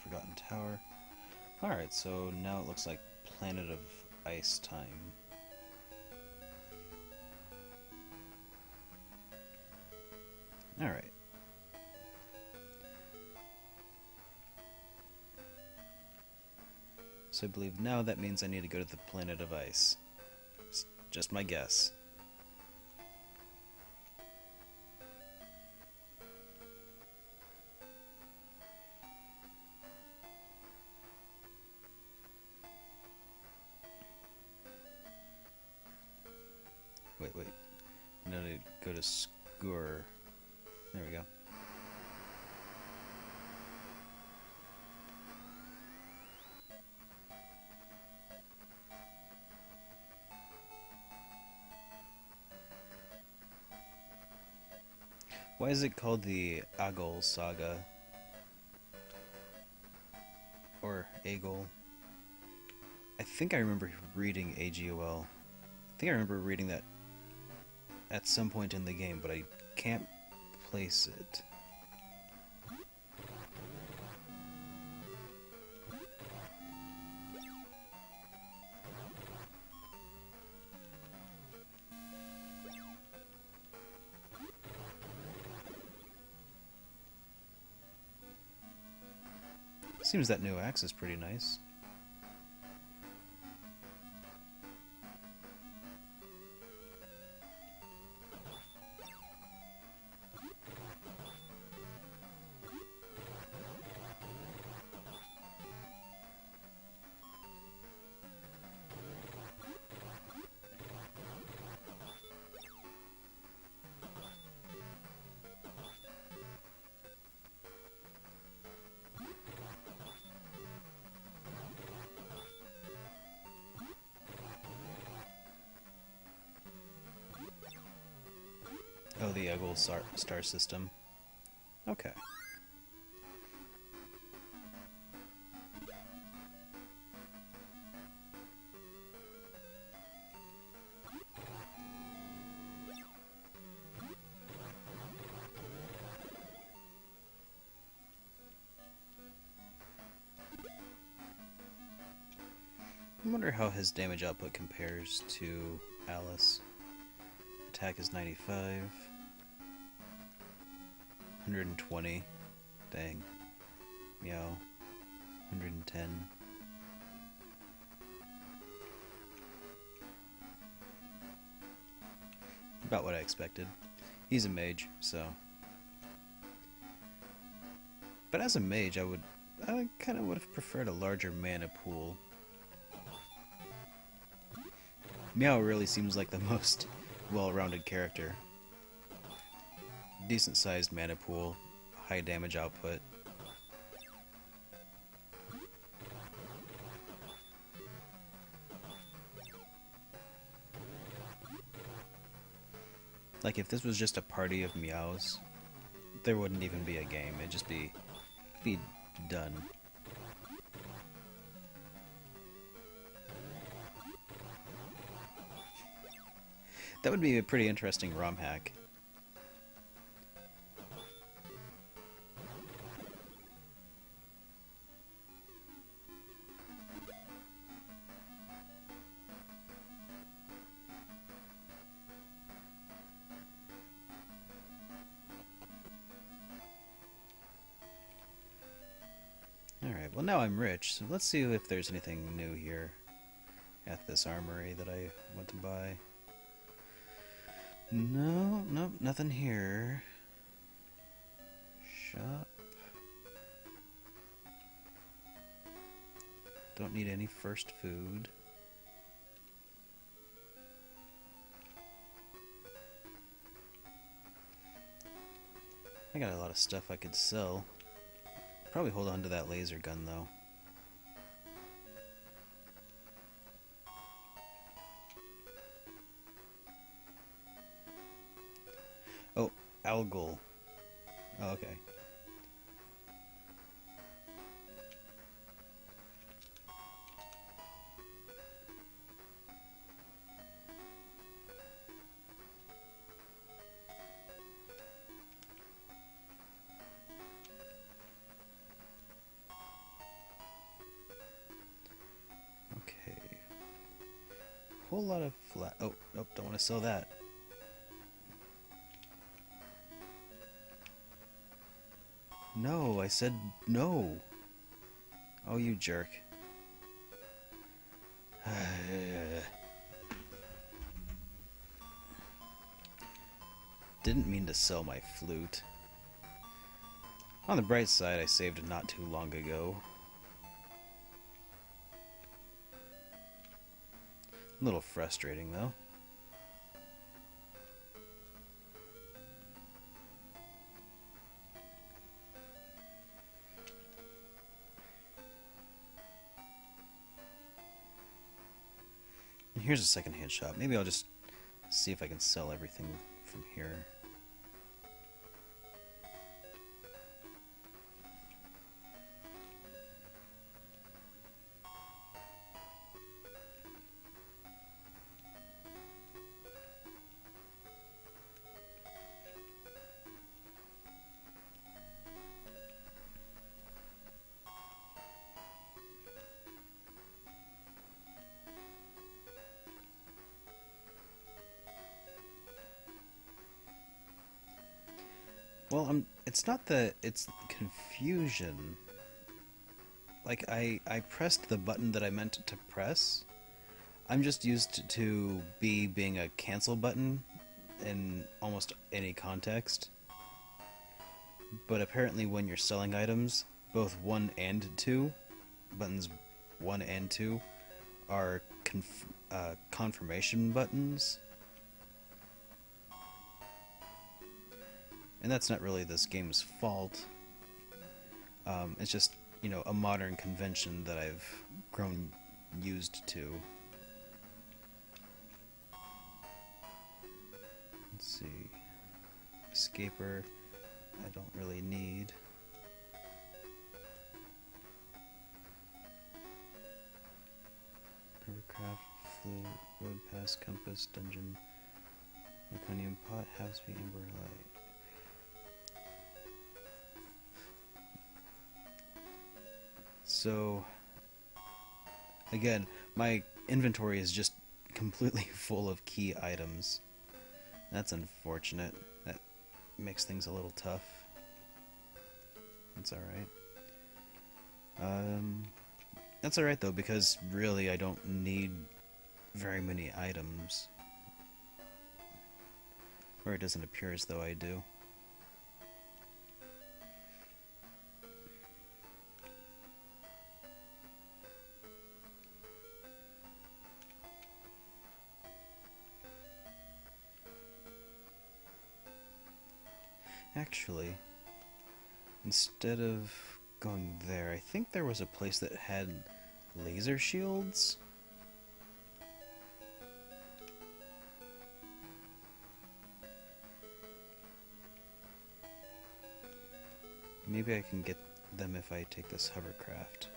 Forgotten Tower. Alright, so now it looks like Planet of Ice time. Alright. So I believe now that means I need to go to the Planet of Ice. It's just my guess. Wait. Now to go to Skur. There we go. Why is it called the Agol Saga? Or Agol? I think I remember reading AGOL. I think I remember reading that at some point in the game, but I can't place it. Seems that new axe is pretty nice. Oh, the Eggle star system. Okay. I wonder how his damage output compares to Alice. Attack is 95. 120. Dang. Meow. 110. About what I expected. He's a mage, so. But as a mage, I kind of would have preferred a larger mana pool. Meow really seems like the most well-rounded character. Decent sized mana pool, high damage output. Like if this was just a party of meows, there wouldn't even be a game, it'd just be done. That would be a pretty interesting ROM hack. Alright, well now I'm rich, so let's see if there's anything new here at this armory that I want to buy. No, nope, nothing here. Shop. Don't need any first food. I got a lot of stuff I could sell. Probably hold on to that laser gun though. Oh, algal. Oh, okay. Okay. Whole lot of flat. Oh, nope, don't want to sell that. No, I said no. Oh, you jerk. Didn't mean to sell my flute. On the bright side, I saved not too long ago. A little frustrating, though. Here's a secondhand shop. Maybe I'll just see if I can sell everything from here. Well, it's not that it's confusion. Like, I pressed the button that I meant to press. I'm just used to B being a cancel button in almost any context. But apparently when you're selling items, both 1 and 2, buttons 1 and 2, are confirmation buttons. And that's not really this game's fault. It's just, you know, a modern convention that I've grown used to. Let's see. Escaper, I don't really need. Hovercraft, flute, road pass, compass, dungeon, Iconium pot, half-speed, amber light. So, again, my inventory is just completely full of key items. That's unfortunate. That makes things a little tough. That's alright. That's alright though, because really I don't need very many items. Or it doesn't appear as though I do. Actually, instead of going there, I think there was a place that had laser shields. Maybe I can get them if I take this hovercraft.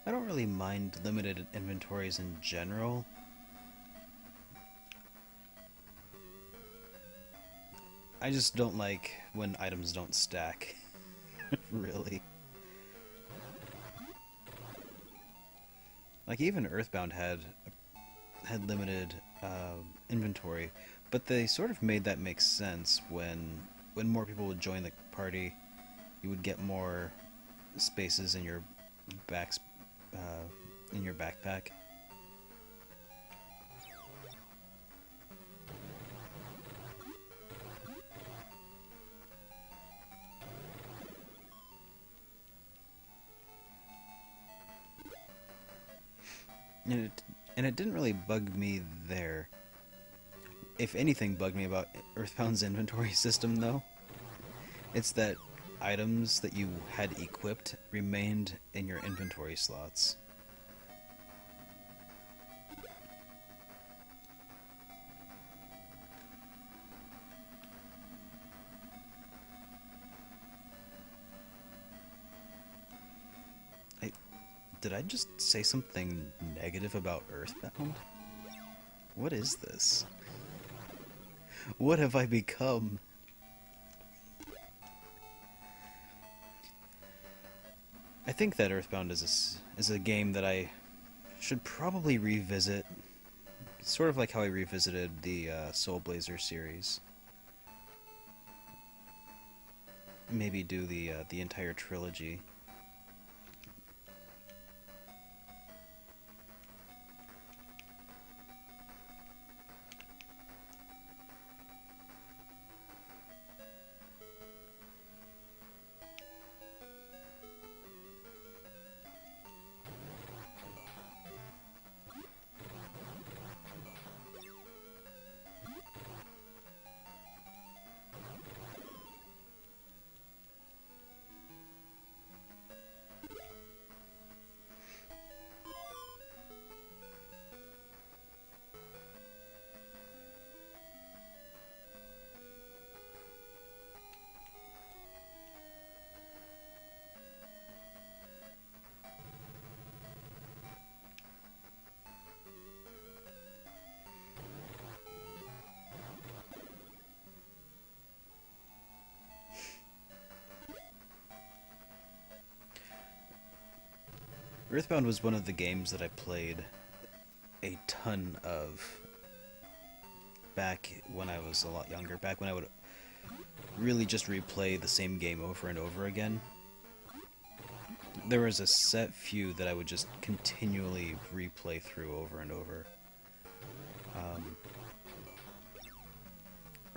I don't really mind limited inventories in general. I just don't like when items don't stack. Really. Like even Earthbound had limited inventory, but they sort of made that make sense when more people would join the party. You would get more spaces in your backs in your backpack. And it didn't really bug me there. If anything bugged me about Earthbound's inventory system, though, it's that items that you had equipped remained in your inventory slots. Did I just say something negative about Earthbound? What is this? What have I become? I think that Earthbound is a game that I should probably revisit. It's sort of like how I revisited the Soul Blazer series. Maybe do the entire trilogy. Earthbound was one of the games that I played a ton of back when I was a lot younger, back when I would really just replay the same game over and over again. There was a set few that I would just continually replay through over and over.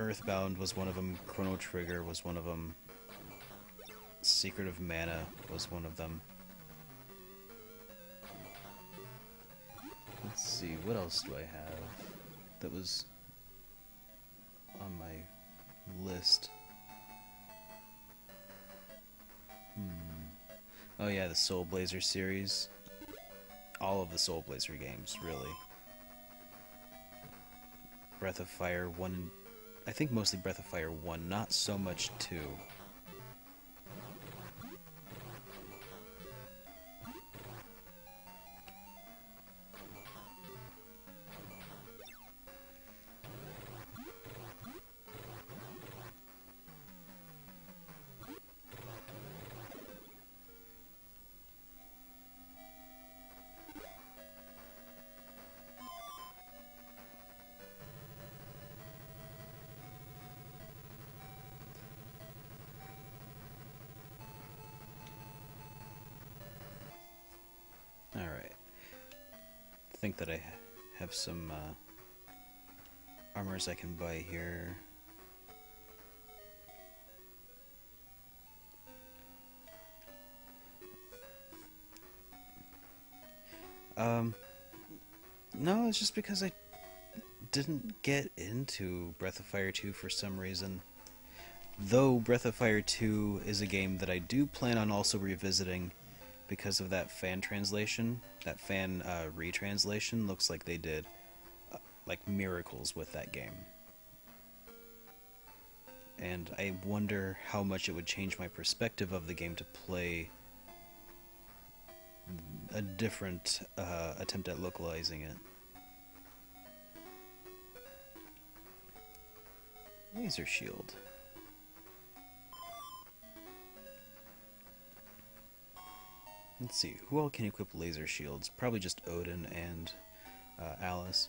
Earthbound was one of them, Chrono Trigger was one of them, Secret of Mana was one of them. Let's see, what else do I have that was on my list? Oh yeah, the Soul Blazer series. All of the Soul Blazer games, really. Breath of Fire 1, I think mostly Breath of Fire 1, not so much 2. Alright. I think that I have some armors I can buy here. No, it's just because I didn't get into Breath of Fire 2 for some reason. Though Breath of Fire 2 is a game that I do plan on also revisiting because of that fan translation, that fan retranslation. Looks like they did like miracles with that game. And I wonder how much it would change my perspective of the game to play a different attempt at localizing it. Laser shield. Let's see, who all can equip laser shields? Probably just Odin and Alice.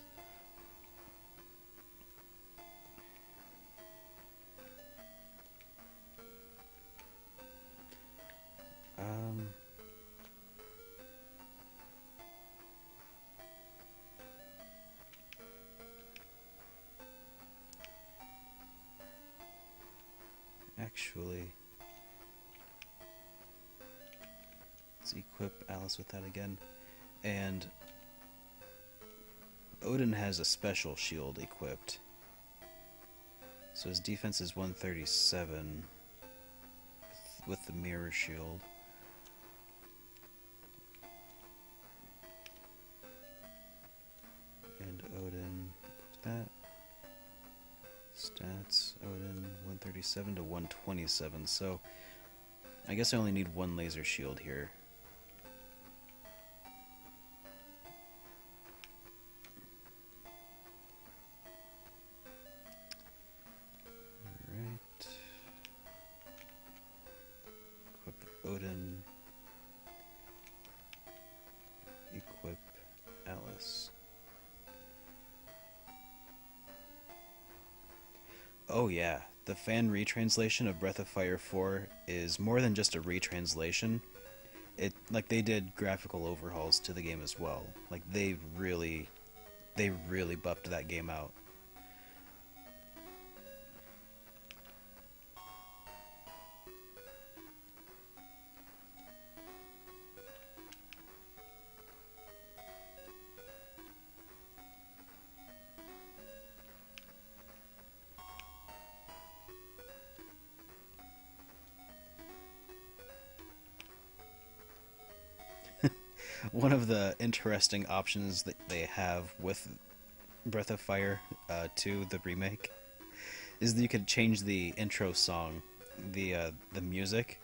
Um, actually, let's equip Alice with that again. And Odin has a special shield equipped. So his defense is 137 with the mirror shield. And Odin, equip that. Stats, Odin, 137 to 127. So I guess I only need one laser shield here. Alright. Equip Odin. Equip Alice. Oh yeah, the fan retranslation of Breath of Fire 4 is more than just a retranslation. They did graphical overhauls to the game as well. Like they really buffed that game out. One of the interesting options that they have with Breath of Fire 2, the remake, is that you could change the intro song, the music,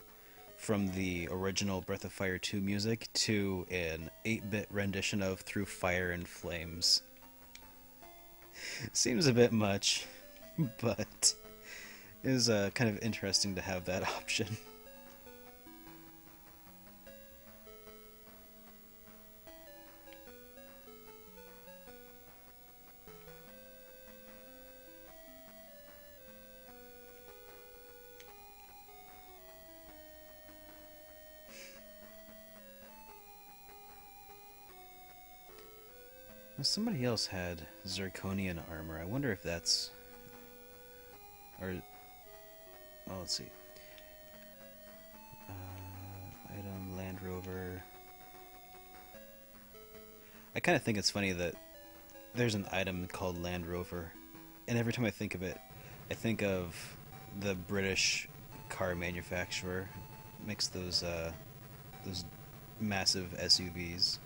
from the original Breath of Fire 2 music to an 8-bit rendition of Through Fire and Flames. Seems a bit much, but it was kind of interesting to have that option. Somebody else had zirconian armor. I wonder if that's... Or... Oh, let's see. Item, Land Rover... I kind of think it's funny that there's an item called Land Rover, and every time I think of it, I think of the British car manufacturer. Makes those massive SUVs.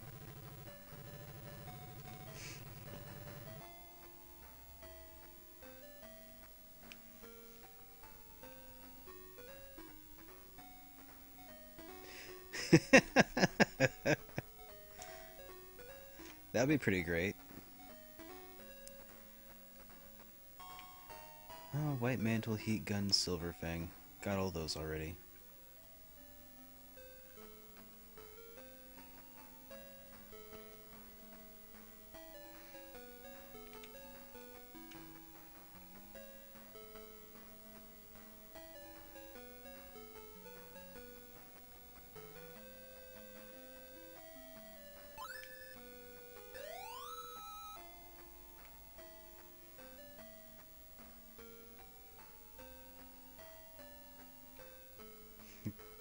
That'd be pretty great. Oh, White Mantle, Heat Gun, Silver Fang. Got all those already.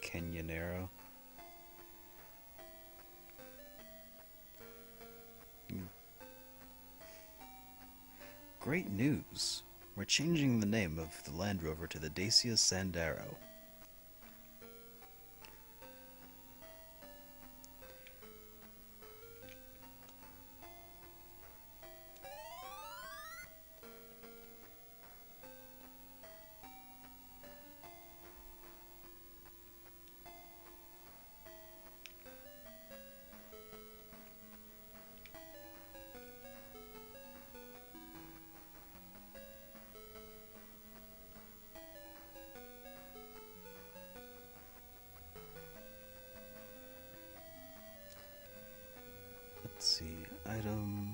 Canyonero. Great news! We're changing the name of the Land Rover to the Dacia Sandero. Let's see. Item.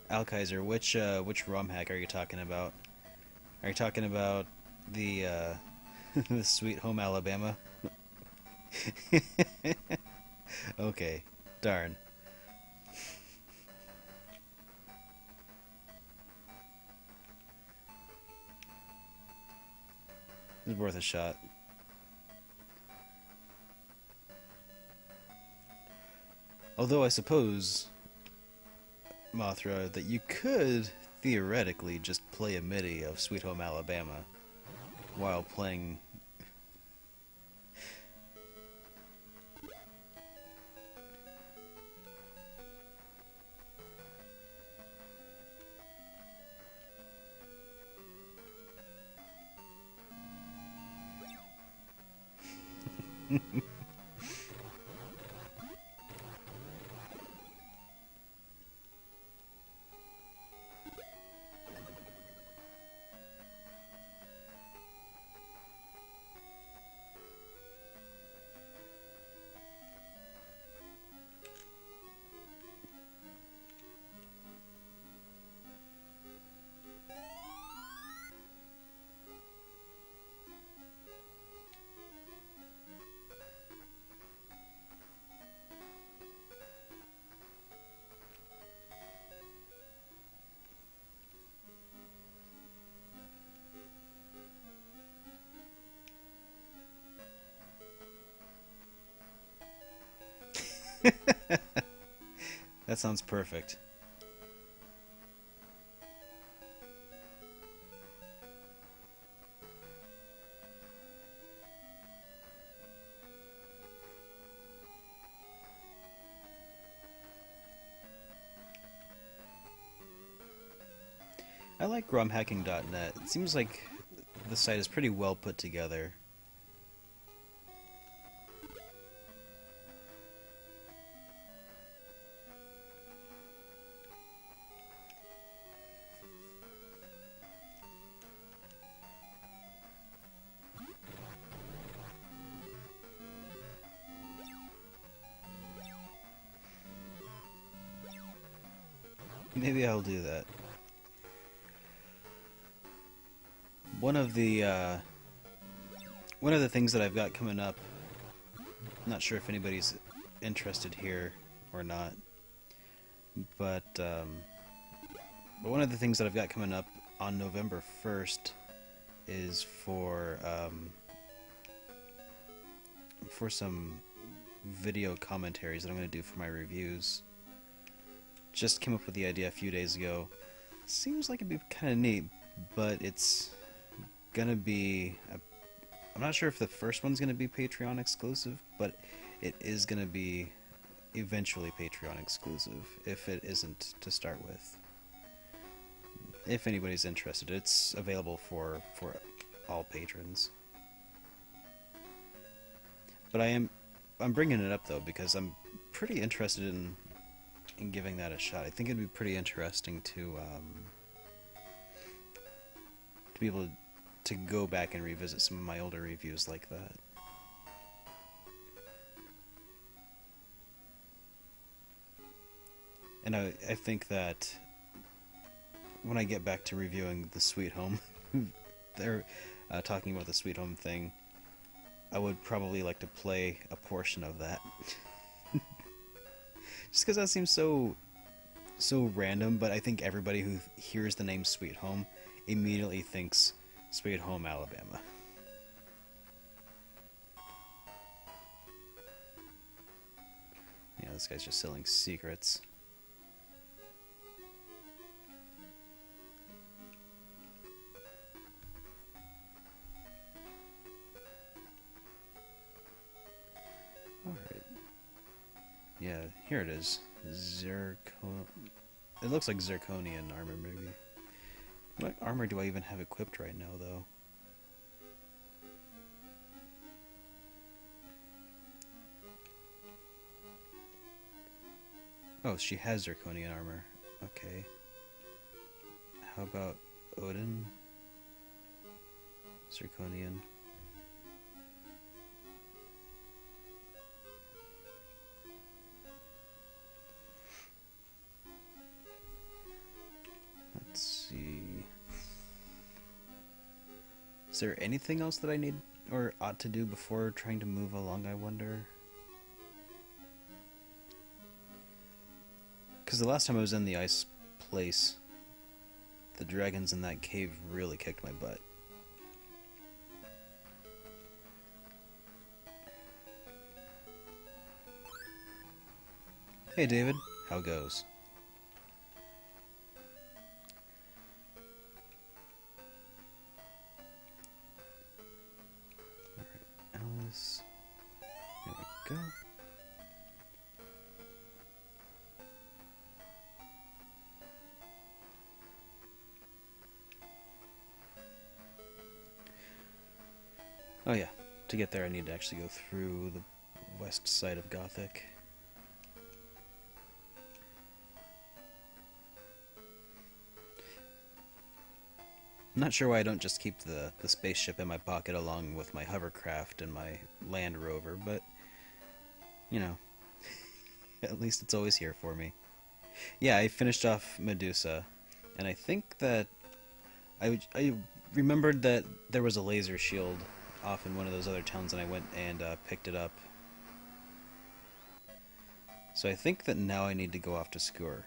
Alkaiser, which ROM hack are you talking about? Are you talking about the the Sweet Home Alabama? Okay, darn. It's worth a shot. Although I suppose, Mothra, that you could theoretically just play a MIDI of Sweet Home Alabama while playing. That sounds perfect. I like romhacking.net. It seems like the site is pretty well put together. Maybe I'll do that. One of the things that I've got coming up, not sure if anybody's interested here or not, but one of the things that I've got coming up on November 1st is for some video commentaries that I'm going to do for my reviews. Just came up with the idea a few days ago. Seems like it'd be kind of neat, but it's gonna be... I'm not sure if the first one's gonna be Patreon exclusive, but it is gonna be eventually Patreon exclusive, if it isn't to start with. If anybody's interested, it's available for all patrons. But I'm bringing it up though because I'm pretty interested in giving that a shot. I think it'd be pretty interesting to be able to go back and revisit some of my older reviews like that. And I think that when I get back to reviewing the Sweet Home, they're talking about the Sweet Home thing, I would probably like to play a portion of that. Just because that seems so random, but I think everybody who hears the name Sweet Home immediately thinks Sweet Home Alabama. Yeah, this guy's just selling secrets. Alright. Yeah, here it is. It looks like Zirconian armor, maybe. What armor do I even have equipped right now, though? Oh, she has Draconian armor. Okay. How about Odin? Zirconian. Let's see. Is there anything else that I need or ought to do before trying to move along, I wonder? Because the last time I was in the ice place, the dragons in that cave really kicked my butt. Hey David, how goes? Alright, Alice. There we go. Oh yeah, to get there I need to actually go through the west side of Gothic. I'm not sure why I don't just keep the spaceship in my pocket along with my hovercraft and my Land Rover, but, you know, at least it's always here for me. Yeah, I finished off Medusa, and I think that I remembered that there was a laser shield off in one of those other towns, and I went and picked it up. So I think that now I need to go off to Skur.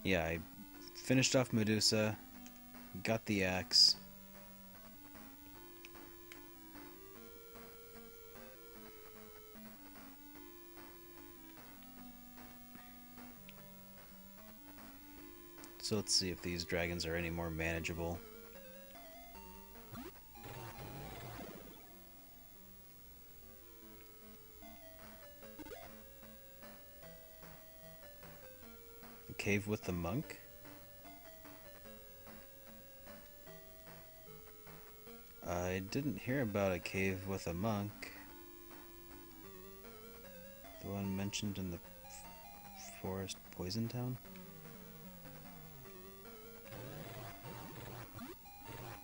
Yeah, I finished off Medusa, got the axe. So let's see if these dragons are any more manageable. The cave with the monk? I didn't hear about a cave with a monk. The one mentioned in the forest poison town?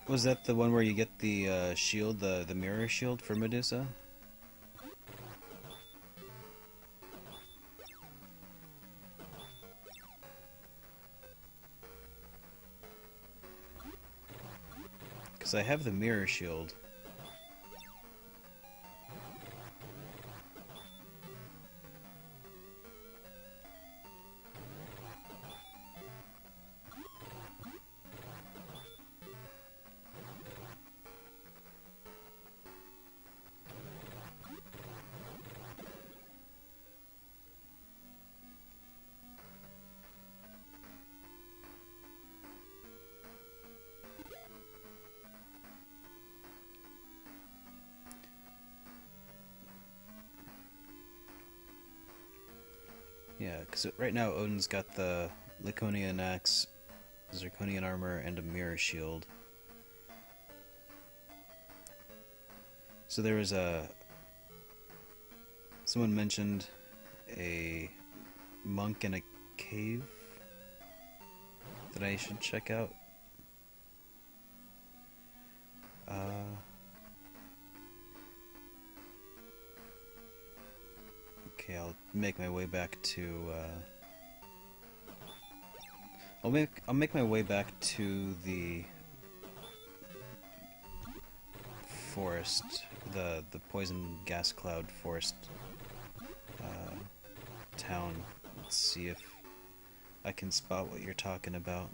Was that the one where you get the shield, the mirror shield for Medusa? Because I have the mirror shield. Yeah, because right now Odin's got the Laconian axe, Zirconian armor, and a mirror shield. So there was someone mentioned a monk in a cave that I should check out. Okay, I'll make my way back to. I'll make my way back to the forest, the poison gas cloud forest town. Let's see if I can spot what you're talking about.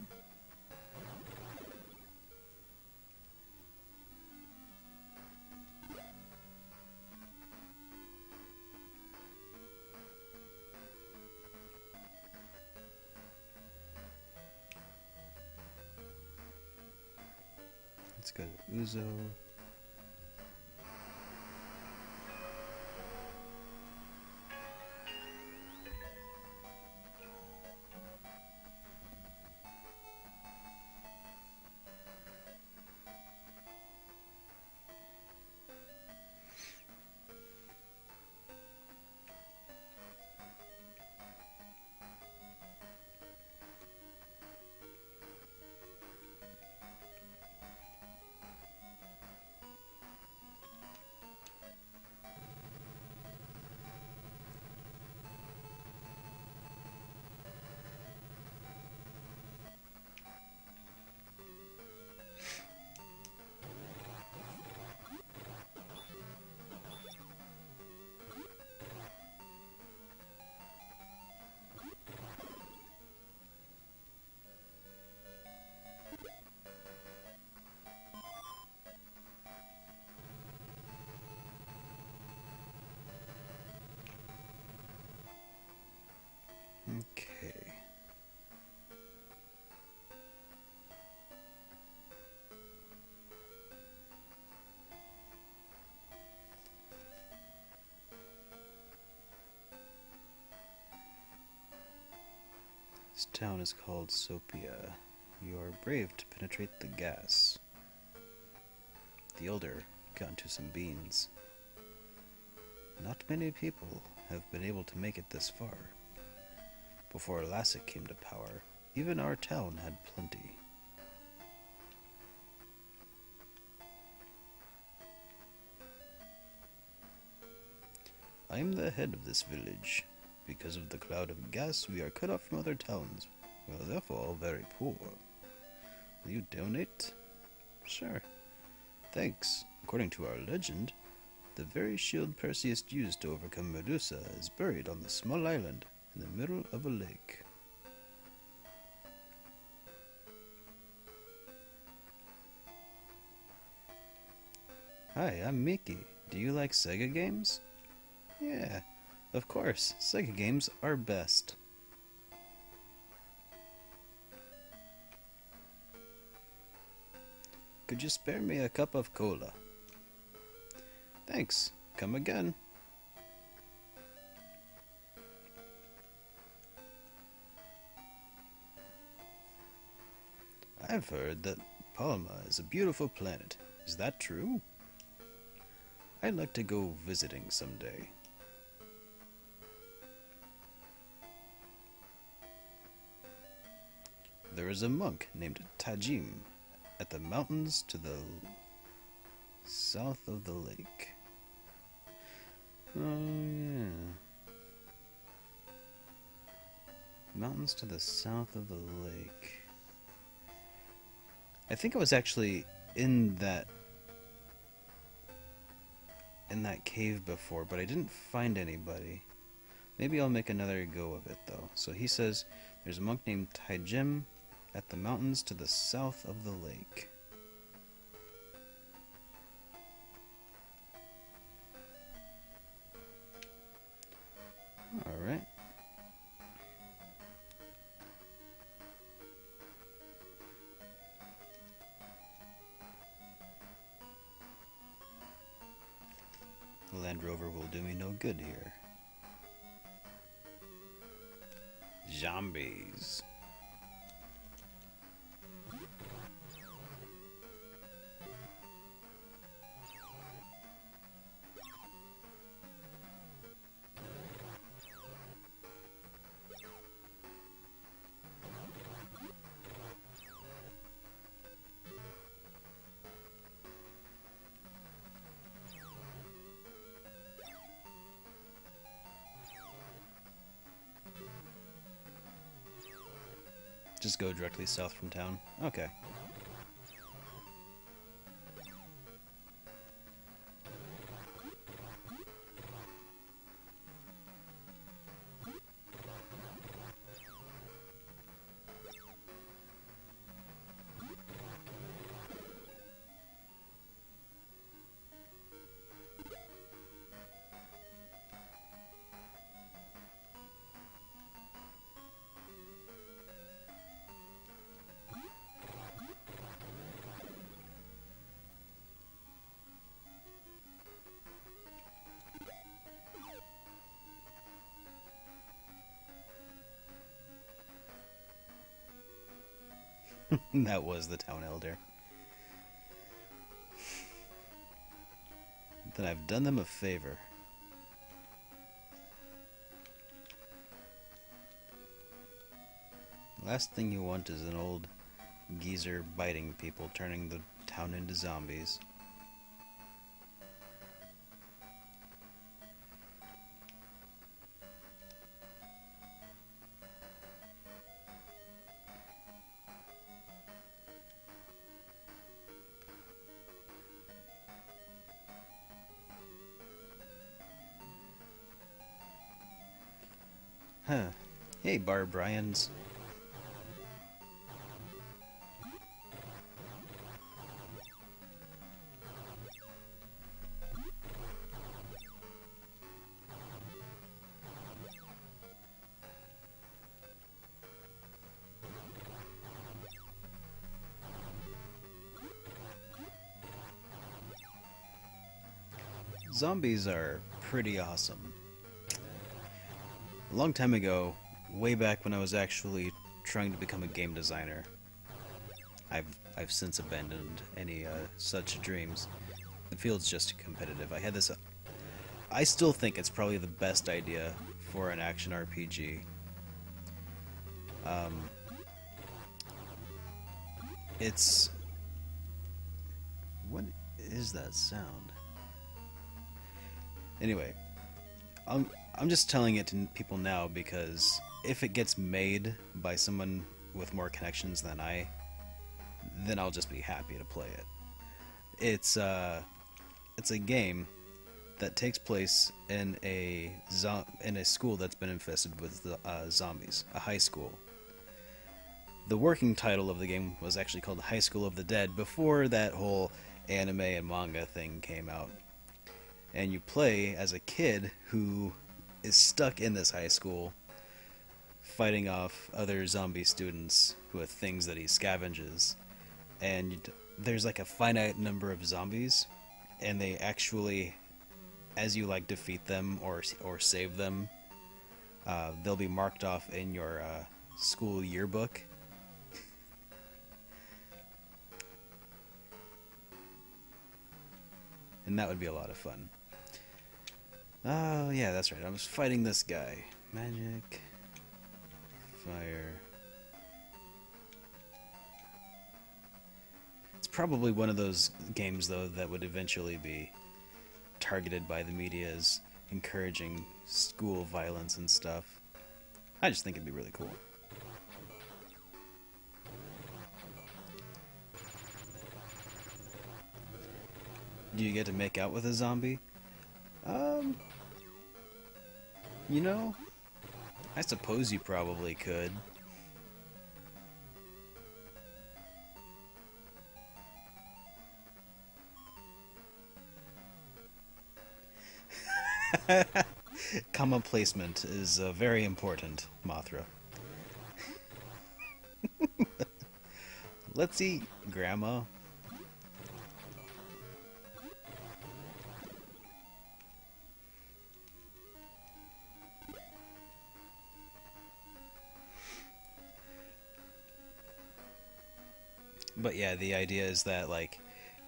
Let's go to Uzo. Okay. This town is called Sopia. You are brave to penetrate the gas. The elder got into some beans. Not many people have been able to make it this far. Before Lassic came to power, even our town had plenty. I am the head of this village. Because of the cloud of gas, we are cut off from other towns. We are therefore all very poor. Will you donate? Sure. Thanks. According to our legend, the very shield Perseus used to overcome Medusa is buried on the small island in the middle of a lake. Hi, I'm Mickey. Do you like Sega games? Yeah, of course. Sega games are best. Could you spare me a cup of cola? Thanks. Come again. I've heard that Palma is a beautiful planet. Is that true? I'd like to go visiting someday. There is a monk named Tajim at the mountains to the south of the lake. Oh, yeah. Mountains to the south of the lake. I think I was actually in that cave before, but I didn't find anybody. Maybe I'll make another go of it, though. So he says there's a monk named Taijim at the mountains to the south of the lake. Alright. The Land Rover will do me no good here. Zombies. Just go directly south from town. Okay. That was the town elder. Then I've done them a favor. Last thing you want is an old geezer biting people, turning the town into zombies. Huh. Hey, Barbarians. Zombies are pretty awesome. A long time ago, way back when I was actually trying to become a game designer, I've since abandoned any such dreams. The field's just too competitive. I had this. I still think it's probably the best idea for an action RPG. It's... What is that sound? Anyway, I'm just telling it to people now because if it gets made by someone with more connections than I, then I'll just be happy to play it. It's a game that takes place in a school that's been infested with zombies, a high school. The working title of the game was actually called High School of the Dead before that whole anime and manga thing came out. And you play as a kid who is stuck in this high school fighting off other zombie students with things that he scavenges. And there's like a finite number of zombies, and they actually, as you like defeat them or save them, they'll be marked off in your school yearbook. And that would be a lot of fun. Oh, yeah, that's right. I was fighting this guy. Magic. Fire. It's probably one of those games, though, that would eventually be targeted by the media as encouraging school violence and stuff. I just think it'd be really cool. Do you get to make out with a zombie? You know, I suppose you probably could. Comma placement is very important, Mothra. Let's eat, Grandma. But yeah, the idea is that, like,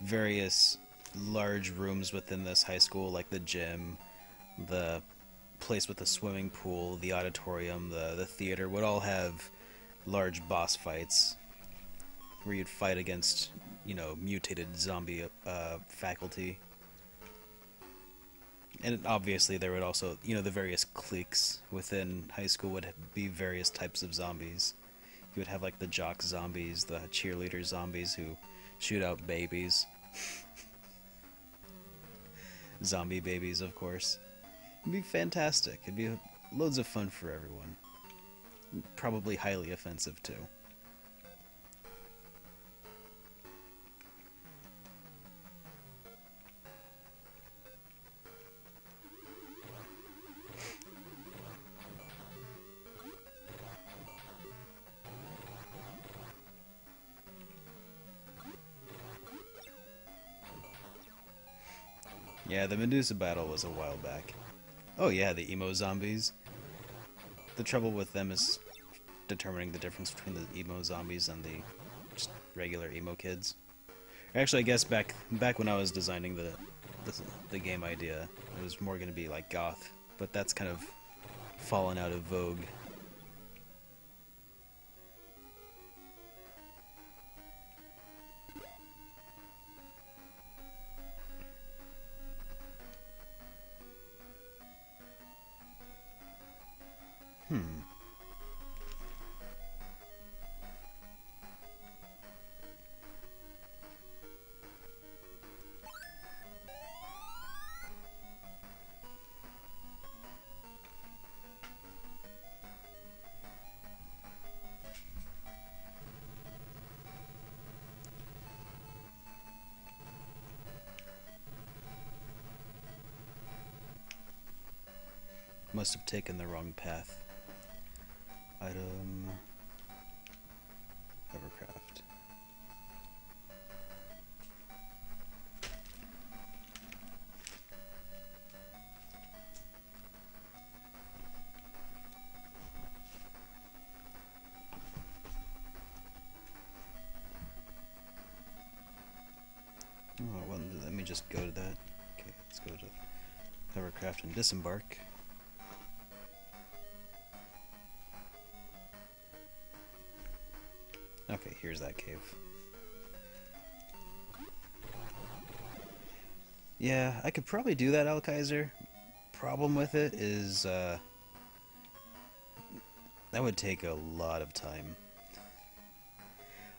various large rooms within this high school, like the gym, the place with the swimming pool, the auditorium, the theater, would all have large boss fights where you'd fight against, you know, mutated zombie faculty. And obviously there would also, you know, the various cliques within high school would be various types of zombies. You would have, like, the jock zombies, the cheerleader zombies who shoot out babies. Zombie babies, of course. It'd be fantastic. It'd be loads of fun for everyone. Probably highly offensive, too. Yeah, the Medusa battle was a while back. Oh yeah, the emo zombies. The trouble with them is determining the difference between the emo zombies and the just regular emo kids. Actually, I guess back when I was designing the game idea, it was more going to be like goth, but that's kind of fallen out of vogue. Must have taken the wrong path. Item... Hovercraft. just go to that. Okay, let's go to hovercraft and disembark. Okay, here's that cave. Yeah, I could probably do that, Alkaiser. Problem with it is, that would take a lot of time.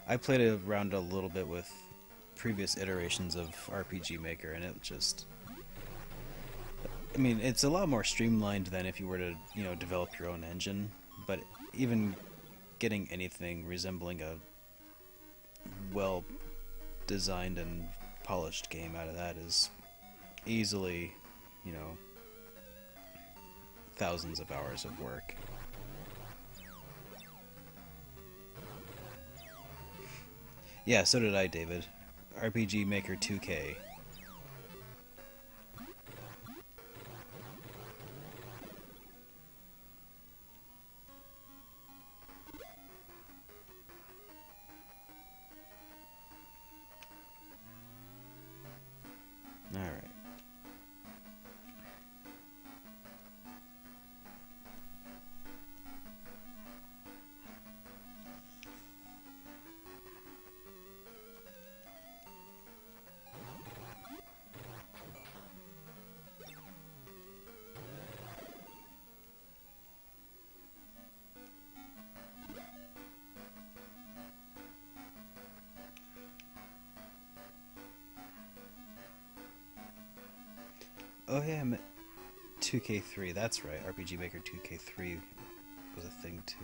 I played around a little bit with previous iterations of RPG Maker, and it just... I mean, it's a lot more streamlined than if you were to, you know, develop your own engine, but even getting anything resembling a well-designed and polished game out of that is easily, you know, thousands of hours of work. Yeah, so did I, David. RPG Maker 2K. Alright. Oh yeah, I'm at 2K3, that's right. RPG Maker 2K3 was a thing too.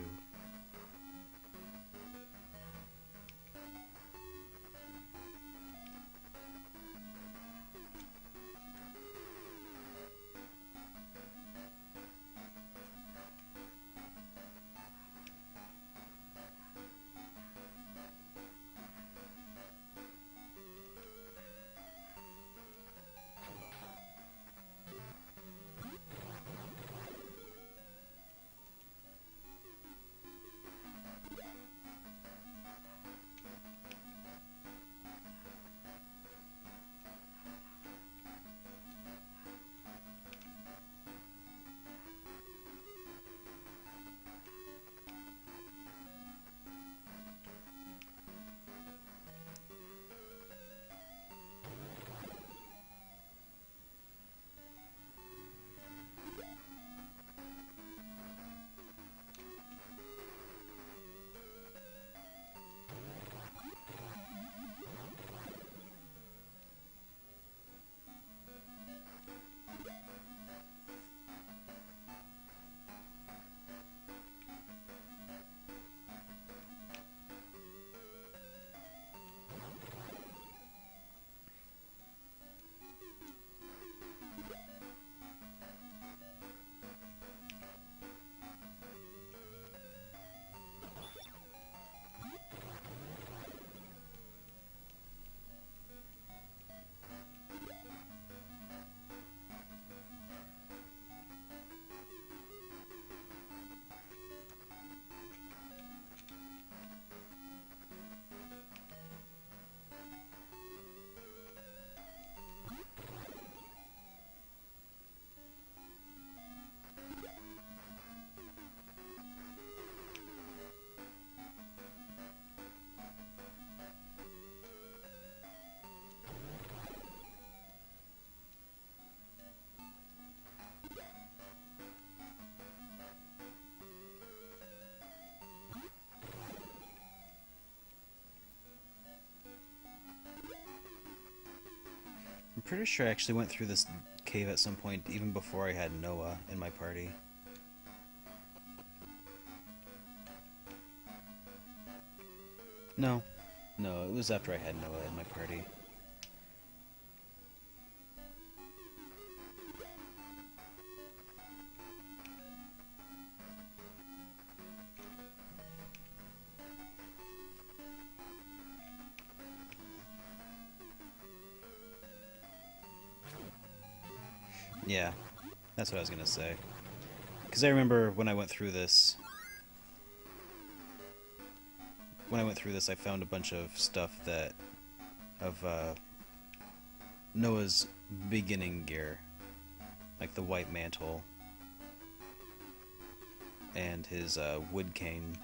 I'm pretty sure I actually went through this cave at some point, even before I had Noah in my party. No. No, it was after I had Noah in my party. Yeah, that's what I was gonna say. Because I remember when I went through this... I found a bunch of stuff that... Noah's beginning gear, like the white mantle and his wood cane.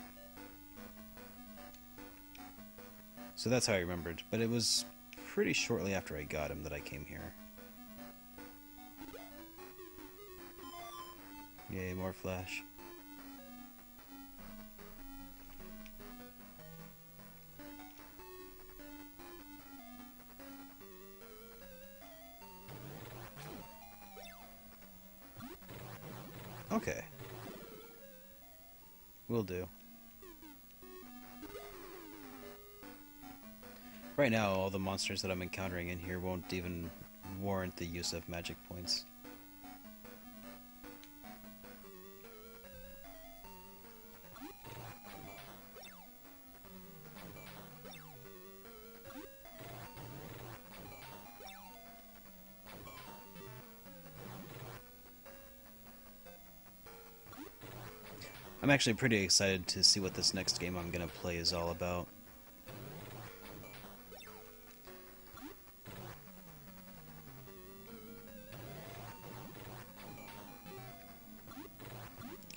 So that's how I remembered, but it was pretty shortly after I got him that I came here. Yay, more flash. Okay. Will do. Right now, all the monsters that I'm encountering in here won't even warrant the use of magic points. I'm actually pretty excited to see what this next game I'm going to play is all about.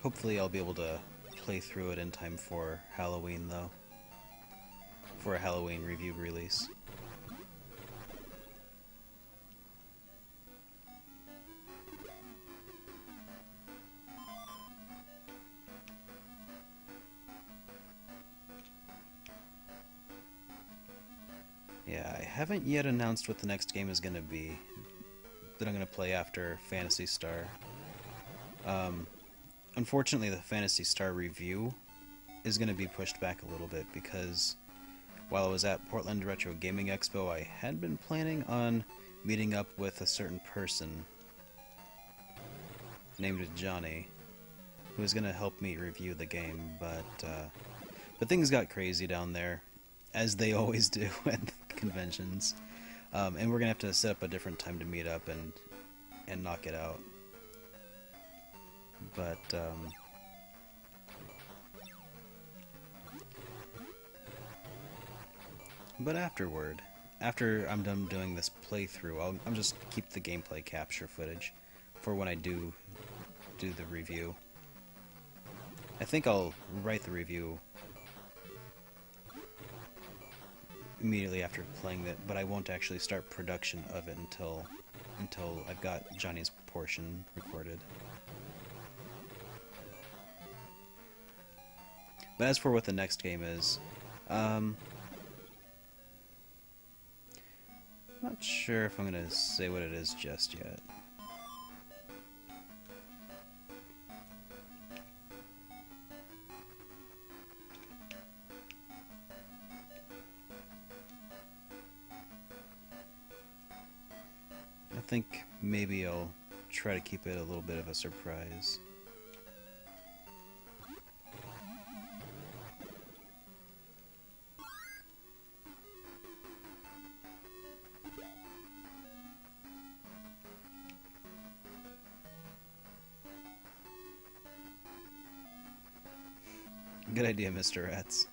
Hopefully I'll be able to play through it in time for Halloween, though. For a Halloween review release. Yeah, I haven't yet announced what the next game is going to be that I'm going to play after Phantasy Star. Unfortunately, the Phantasy Star review is going to be pushed back a little bit because while I was at Portland Retro Gaming Expo, I had been planning on meeting up with a certain person named Johnny, who was going to help me review the game, but things got crazy down there, as they always do at conventions, and we're gonna have to set up a different time to meet up and knock it out. But after I'm done doing this playthrough, I'll just keep the gameplay capture footage for when I do the review. I think I'll write the review immediately after playing it, but I won't actually start production of it until I've got Johnny's portion recorded. But as for what the next game is, not sure if I'm gonna say what it is just yet. I think maybe I'll try to keep it a little bit of a surprise. Good idea, Mr. Rats.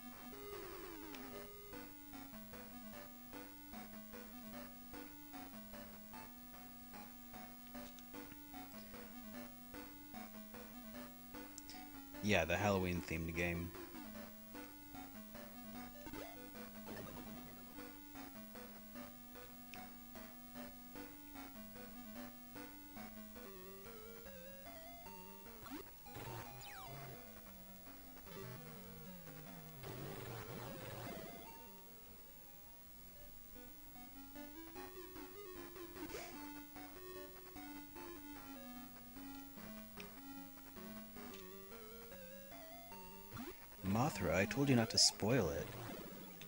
Yeah, the Halloween-themed game. Mothra, I told you not to spoil it.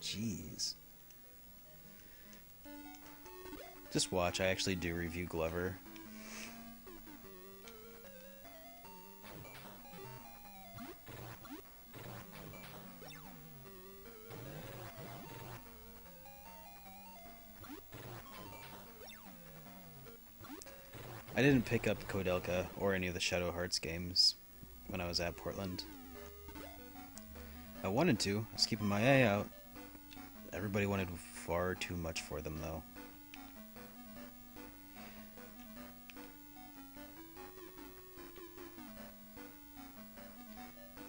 Jeez. Just watch, I actually do review Glover. I didn't pick up Kodelka or any of the Shadow Hearts games when I was at Portland. I wanted to. I was keeping my eye out. Everybody wanted far too much for them, though.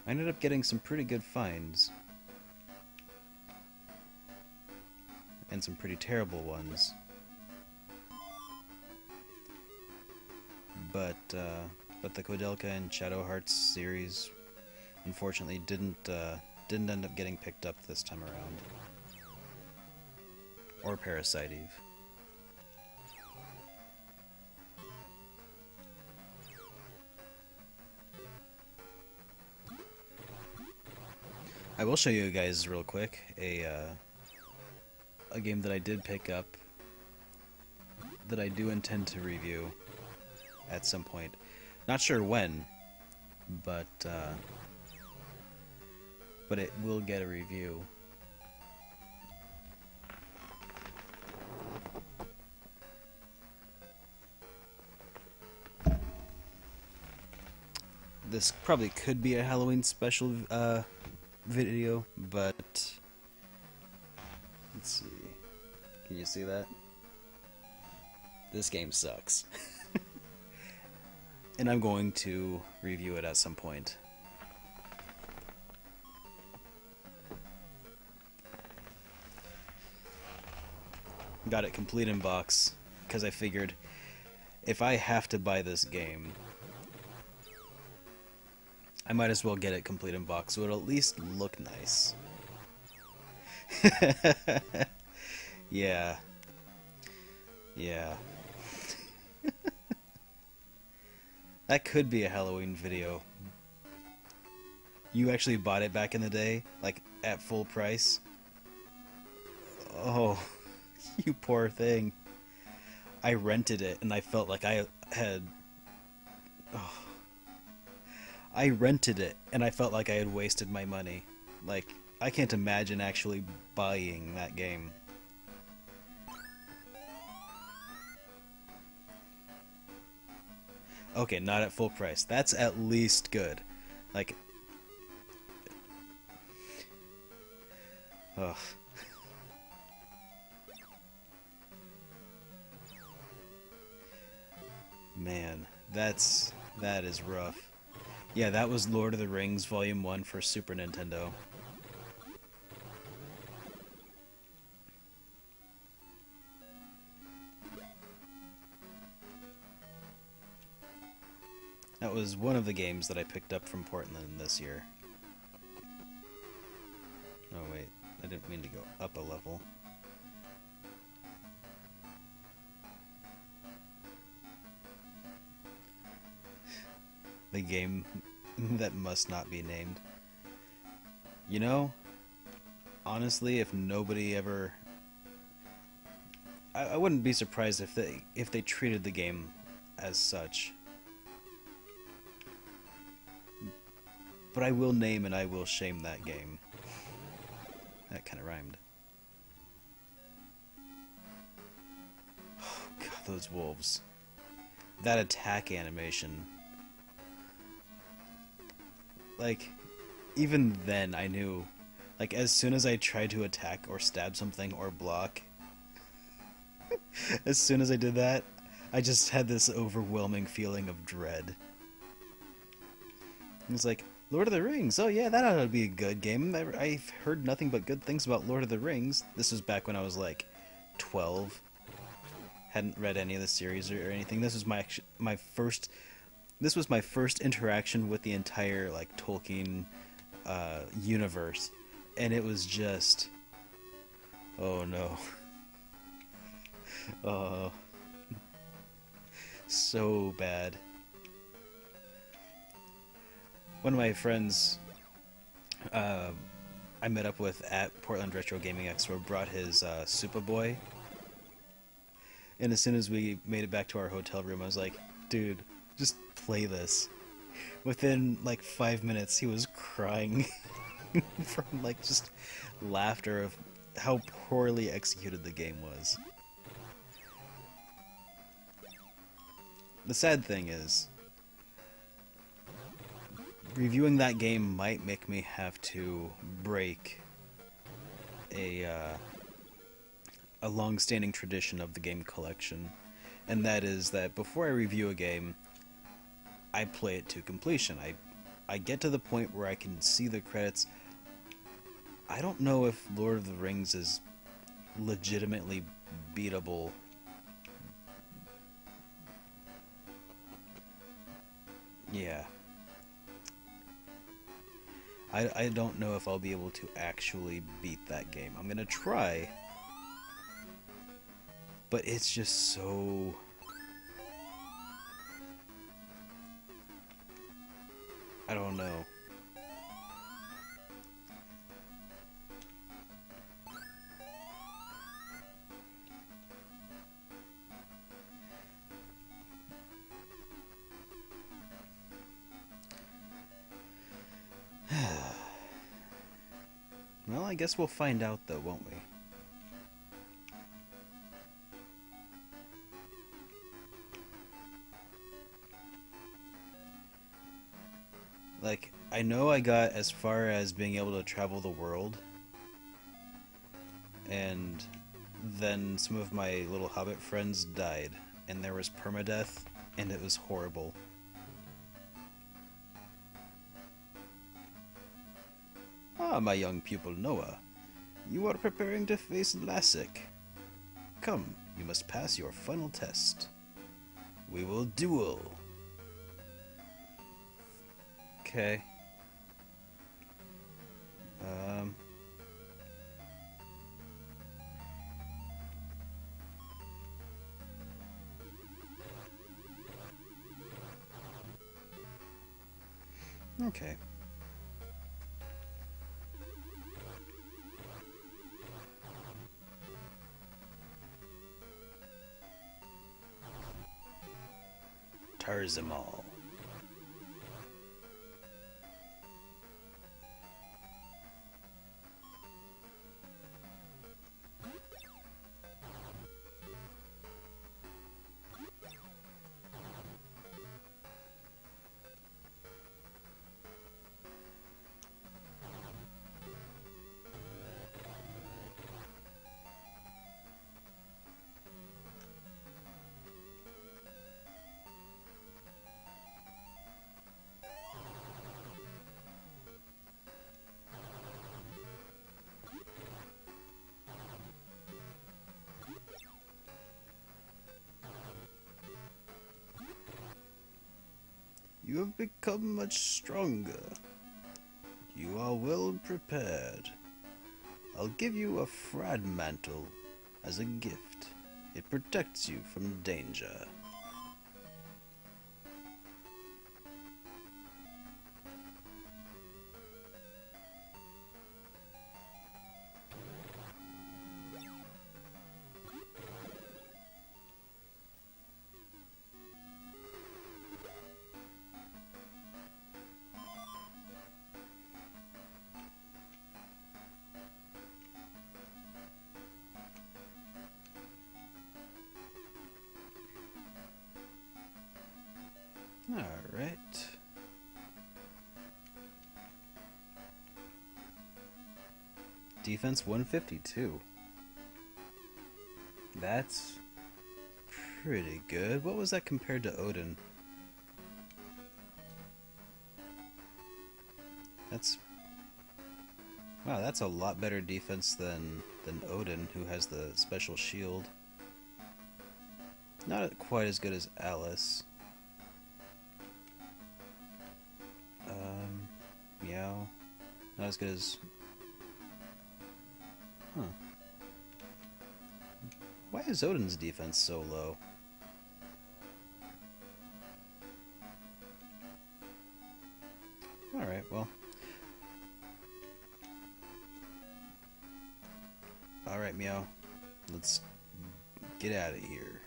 I ended up getting some pretty good finds. And some pretty terrible ones. But the Kodelka and Shadow Hearts series, unfortunately, didn't end up getting picked up this time around. Or Parasite Eve. I will show you guys real quick a game that I did pick up that I do intend to review at some point. Not sure when, but it will get a review. This probably could be a Halloween special video, but let's see. Can you see that? This game sucks. And I'm going to review it at some point. Got it complete in box because I figured if I have to buy this game, I might as well get it complete in box so it'll at least look nice. Yeah. Yeah. That could be a Halloween video. You actually bought it back in the day, like at full price? Oh, you poor thing. I rented it and I felt like I had... Oh. I rented it and I felt like I had wasted my money. Like, I can't imagine actually buying that game. Okay, not at full price. That's at least good. Like... Ugh. Man, that is rough. Yeah, that was Lord of the Rings Volume 1 for Super Nintendo. That was one of the games that I picked up from Portland this year. Oh wait, I didn't mean to go up a level. The game that must not be named. You know, honestly, if nobody ever... I wouldn't be surprised if they treated the game as such. But I will name and I will shame that game. That kind of rhymed. Oh god, those wolves. That attack animation. Like, even then I knew, like, as soon as I tried to attack or stab something or block, as soon as I did that, I just had this overwhelming feeling of dread. It was like, Lord of the Rings, oh yeah, that ought to be a good game. I've heard nothing but good things about Lord of the Rings. This was back when I was like 12. Hadn't read any of the series or anything. This was my first interaction with the entire like Tolkien universe, and it was just, oh no, oh, so bad. One of my friends I met up with at Portland Retro Gaming Expo brought his Superboy, and as soon as we made it back to our hotel room, I was like, dude, just play this. Within like 5 minutes, he was crying from like just laughter of how poorly executed the game was. The sad thing is, reviewing that game might make me have to break a long-standing tradition of the game collection, and that is that before I review a game, I play it to completion. I get to the point where I can see the credits. I don't know if Lord of the Rings is legitimately beatable. Yeah. I don't know if I'll be able to actually beat that game. I'm gonna try, but it's just so... I don't know. Well, I guess we'll find out though, won't we? Like, I know I got as far as being able to travel the world, and then some of my little hobbit friends died, and there was permadeath, and it was horrible. Ah, my young pupil Noah, you are preparing to face Lassic. Come, you must pass your final test. We will duel. Okay. Okay. Tarzamal. You have become much stronger. You are well prepared. I'll give you a Frad Mantle as a gift. It protects you from danger. Alright. Defense 152. That's pretty good. What was that compared to Odin? That's... Wow, that's a lot better defense than Odin, who has the special shield. Not quite as good as Alice. Meow. Not as good as... Huh. Why is Odin's defense so low? Alright, well. Alright, Meow. Let's get out of here.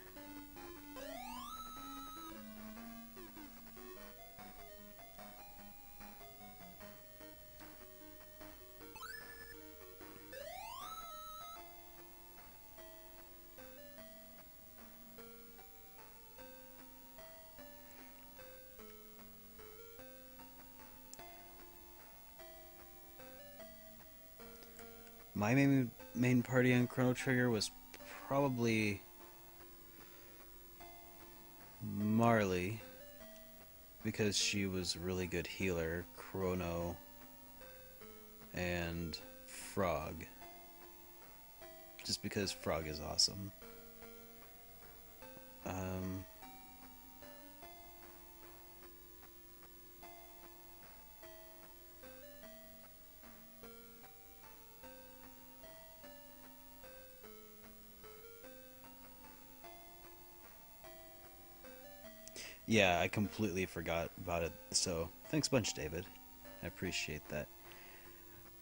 My main party on Chrono Trigger was probably Marley, because she was a really good healer, Chrono and Frog. Just because Frog is awesome. Yeah, I completely forgot about it. So, thanks a bunch, David. I appreciate that.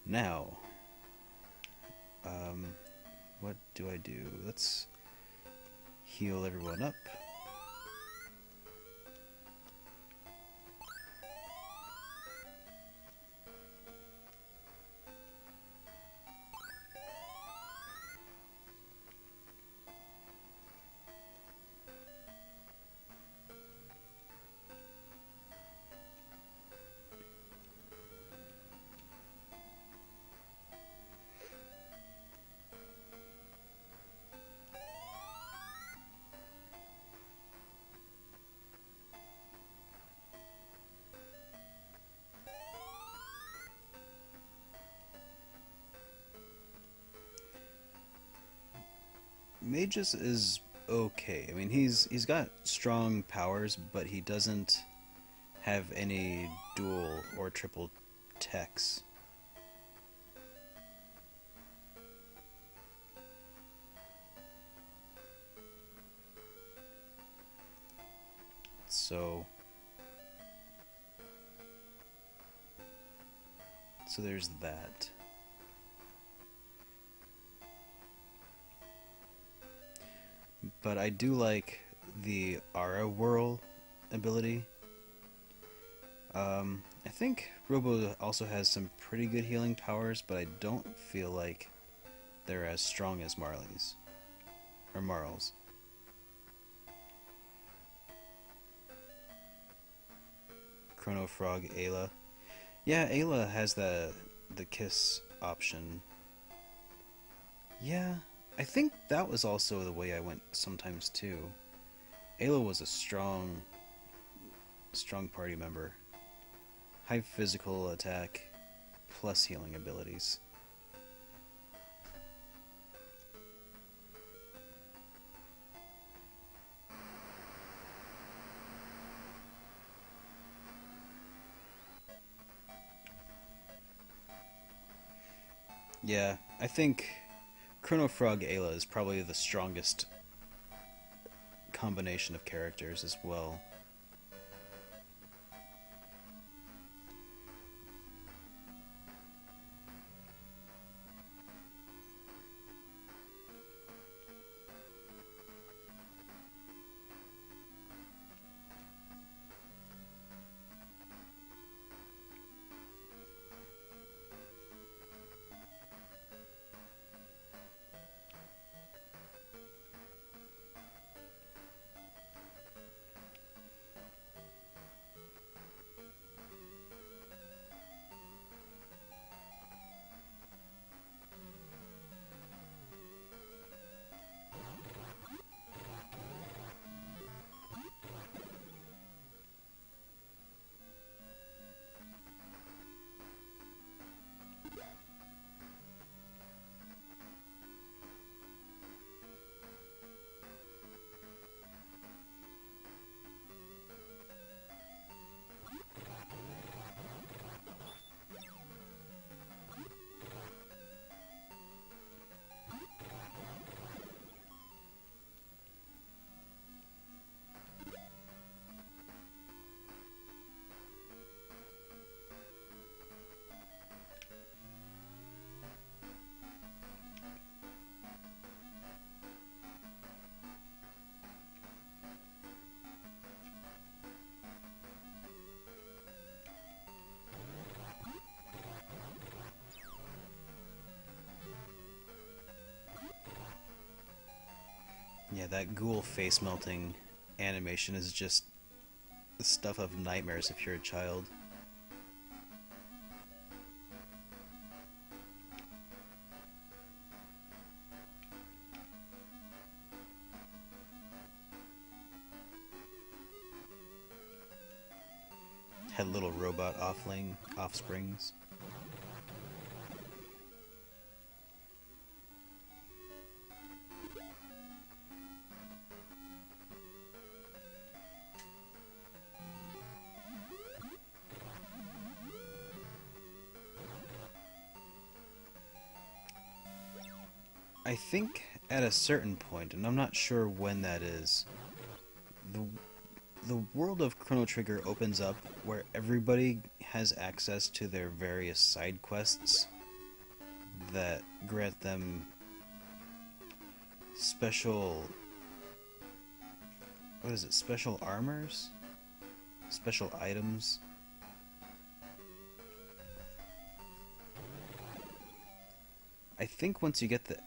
Now, um, what do I do? Let's heal everyone up. Magus is okay. I mean, he's got strong powers, but he doesn't have any dual or triple techs. So there's that. But I do like the Aura Whirl ability. I think Robo also has some pretty good healing powers, but I don't feel like they're as strong as Marley's. Or Marl's. Chrono Frog, Ayla. Yeah, Ayla has the kiss option. Yeah, I think that was also the way I went sometimes too. Ayla was a strong party member. High physical attack plus healing abilities. Yeah, I think Chrono Frog Ayla is probably the strongest combination of characters as well. Yeah, that ghoul face melting animation is just the stuff of nightmares if you're a child. little robot offsprings. I think at a certain point, and I'm not sure when that is, the world of Chrono Trigger opens up where everybody has access to their various side quests that grant them special... what is it? Special armors? Special items? I think once you get the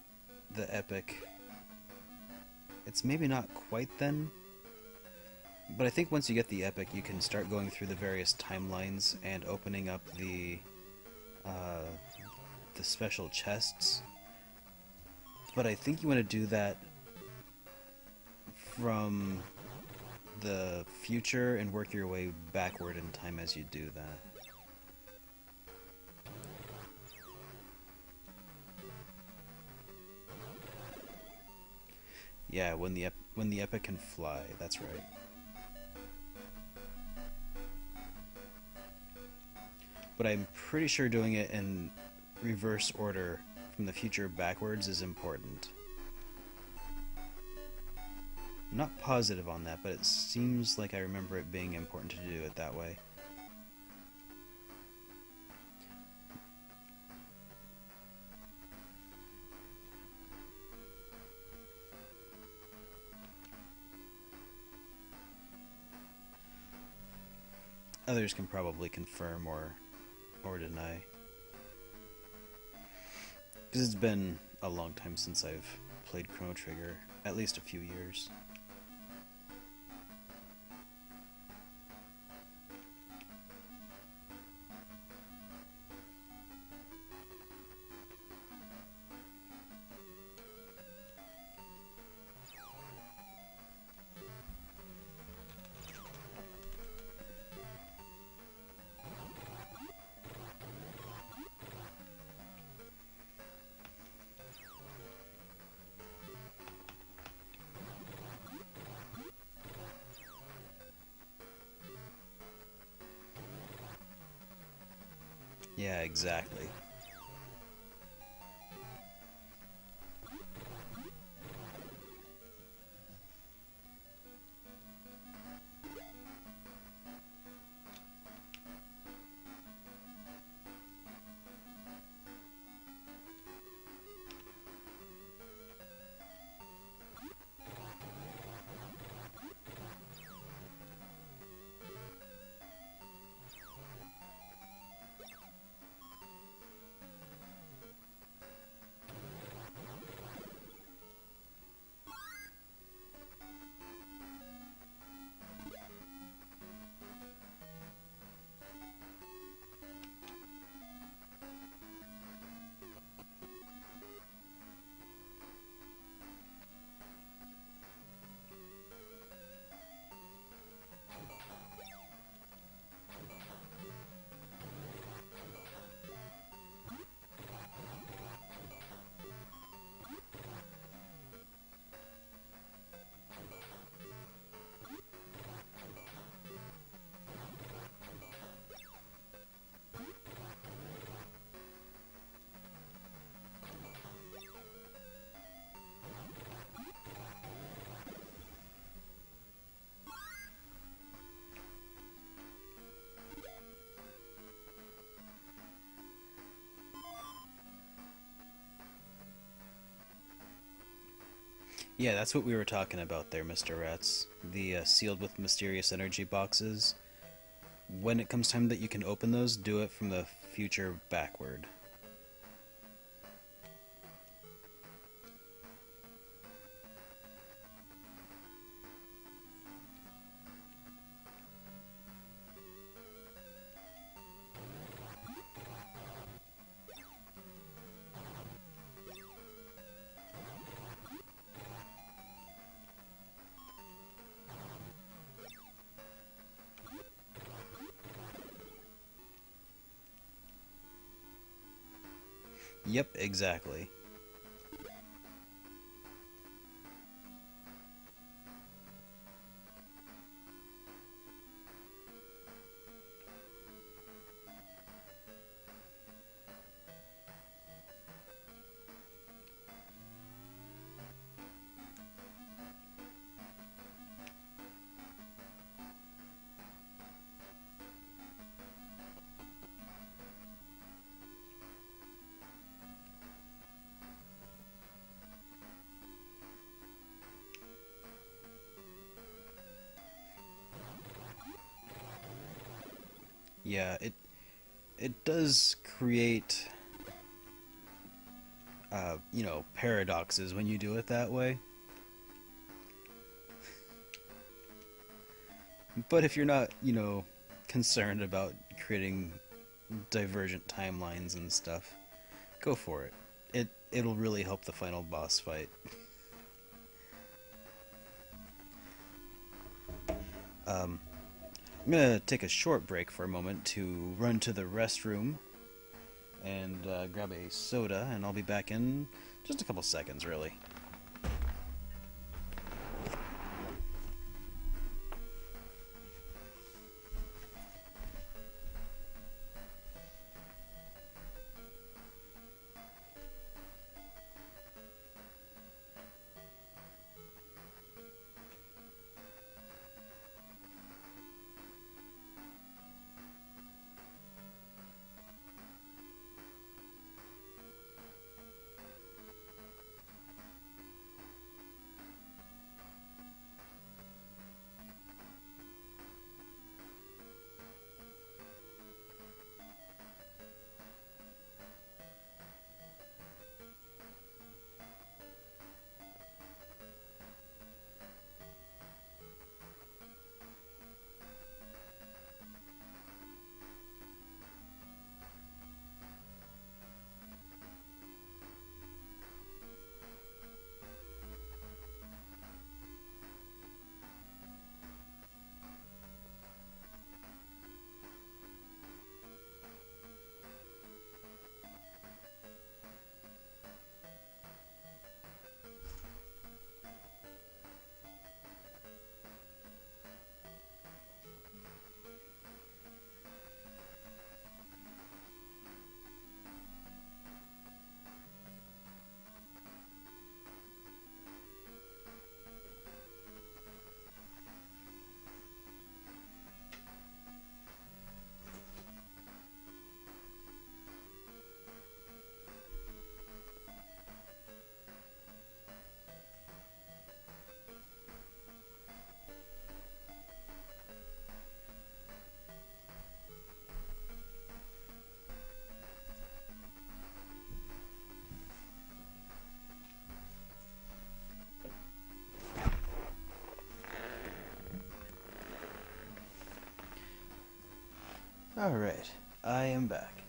epic, it's maybe not quite then, but I think once you get the epic, you can start going through the various timelines and opening up the special chests. But I think you want to do that from the future and work your way backward in time as you do that. Yeah, when the epic can fly, that's right. But I'm pretty sure doing it in reverse order from the future backwards is important. I'm not positive on that, but it seems like I remember it being important to do it that way. Others can probably confirm or deny. Because it's been a long time since I've played Chrono Trigger, at least a few years. Yeah, exactly. Yeah, that's what we were talking about there, Mr. Rats. The sealed with mysterious energy boxes. When it comes time that you can open those, do it from the future backward. Yep, exactly. Yeah, it does create paradoxes when you do it that way. But if you're not, concerned about creating divergent timelines and stuff, go for it. It'll really help the final boss fight. I'm gonna take a short break for a moment to run to the restroom and grab a soda, and I'll be back in just a couple seconds, really. Alright, I am back.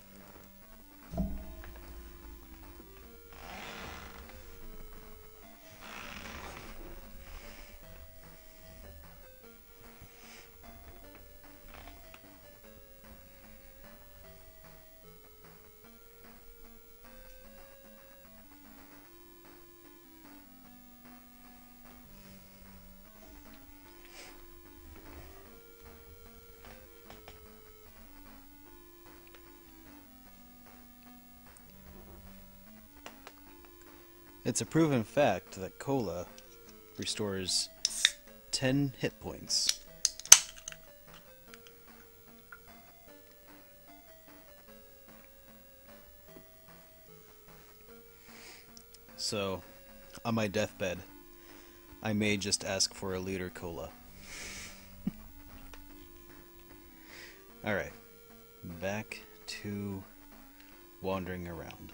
It's a proven fact that cola restores 10 hit points. So, on my deathbed, I may just ask for a liter cola. Alright, back to wandering around.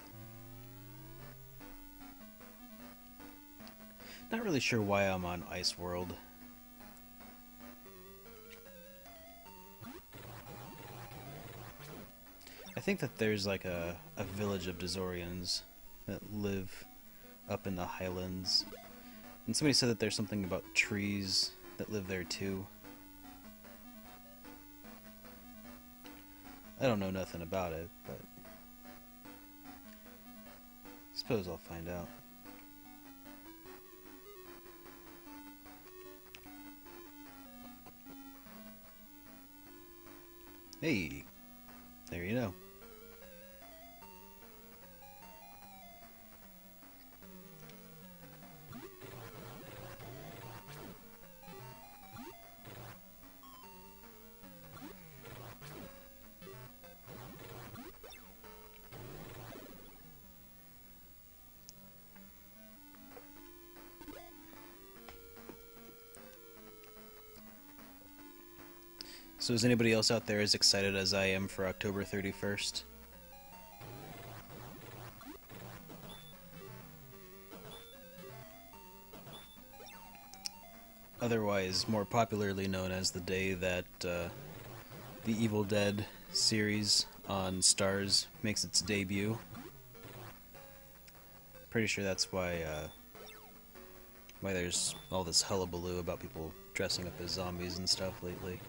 Not really sure why I'm on Ice World. I think that there's like a village of Dozorians that live up in the highlands. And somebody said that there's something about trees that live there too. I don't know nothing about it, but suppose I'll find out. Hey, there you go. So is anybody else out there as excited as I am for October 31st? Otherwise more popularly known as the day that the Evil Dead series on Starz makes its debut. Pretty sure that's why there's all this hullabaloo about people dressing up as zombies and stuff lately.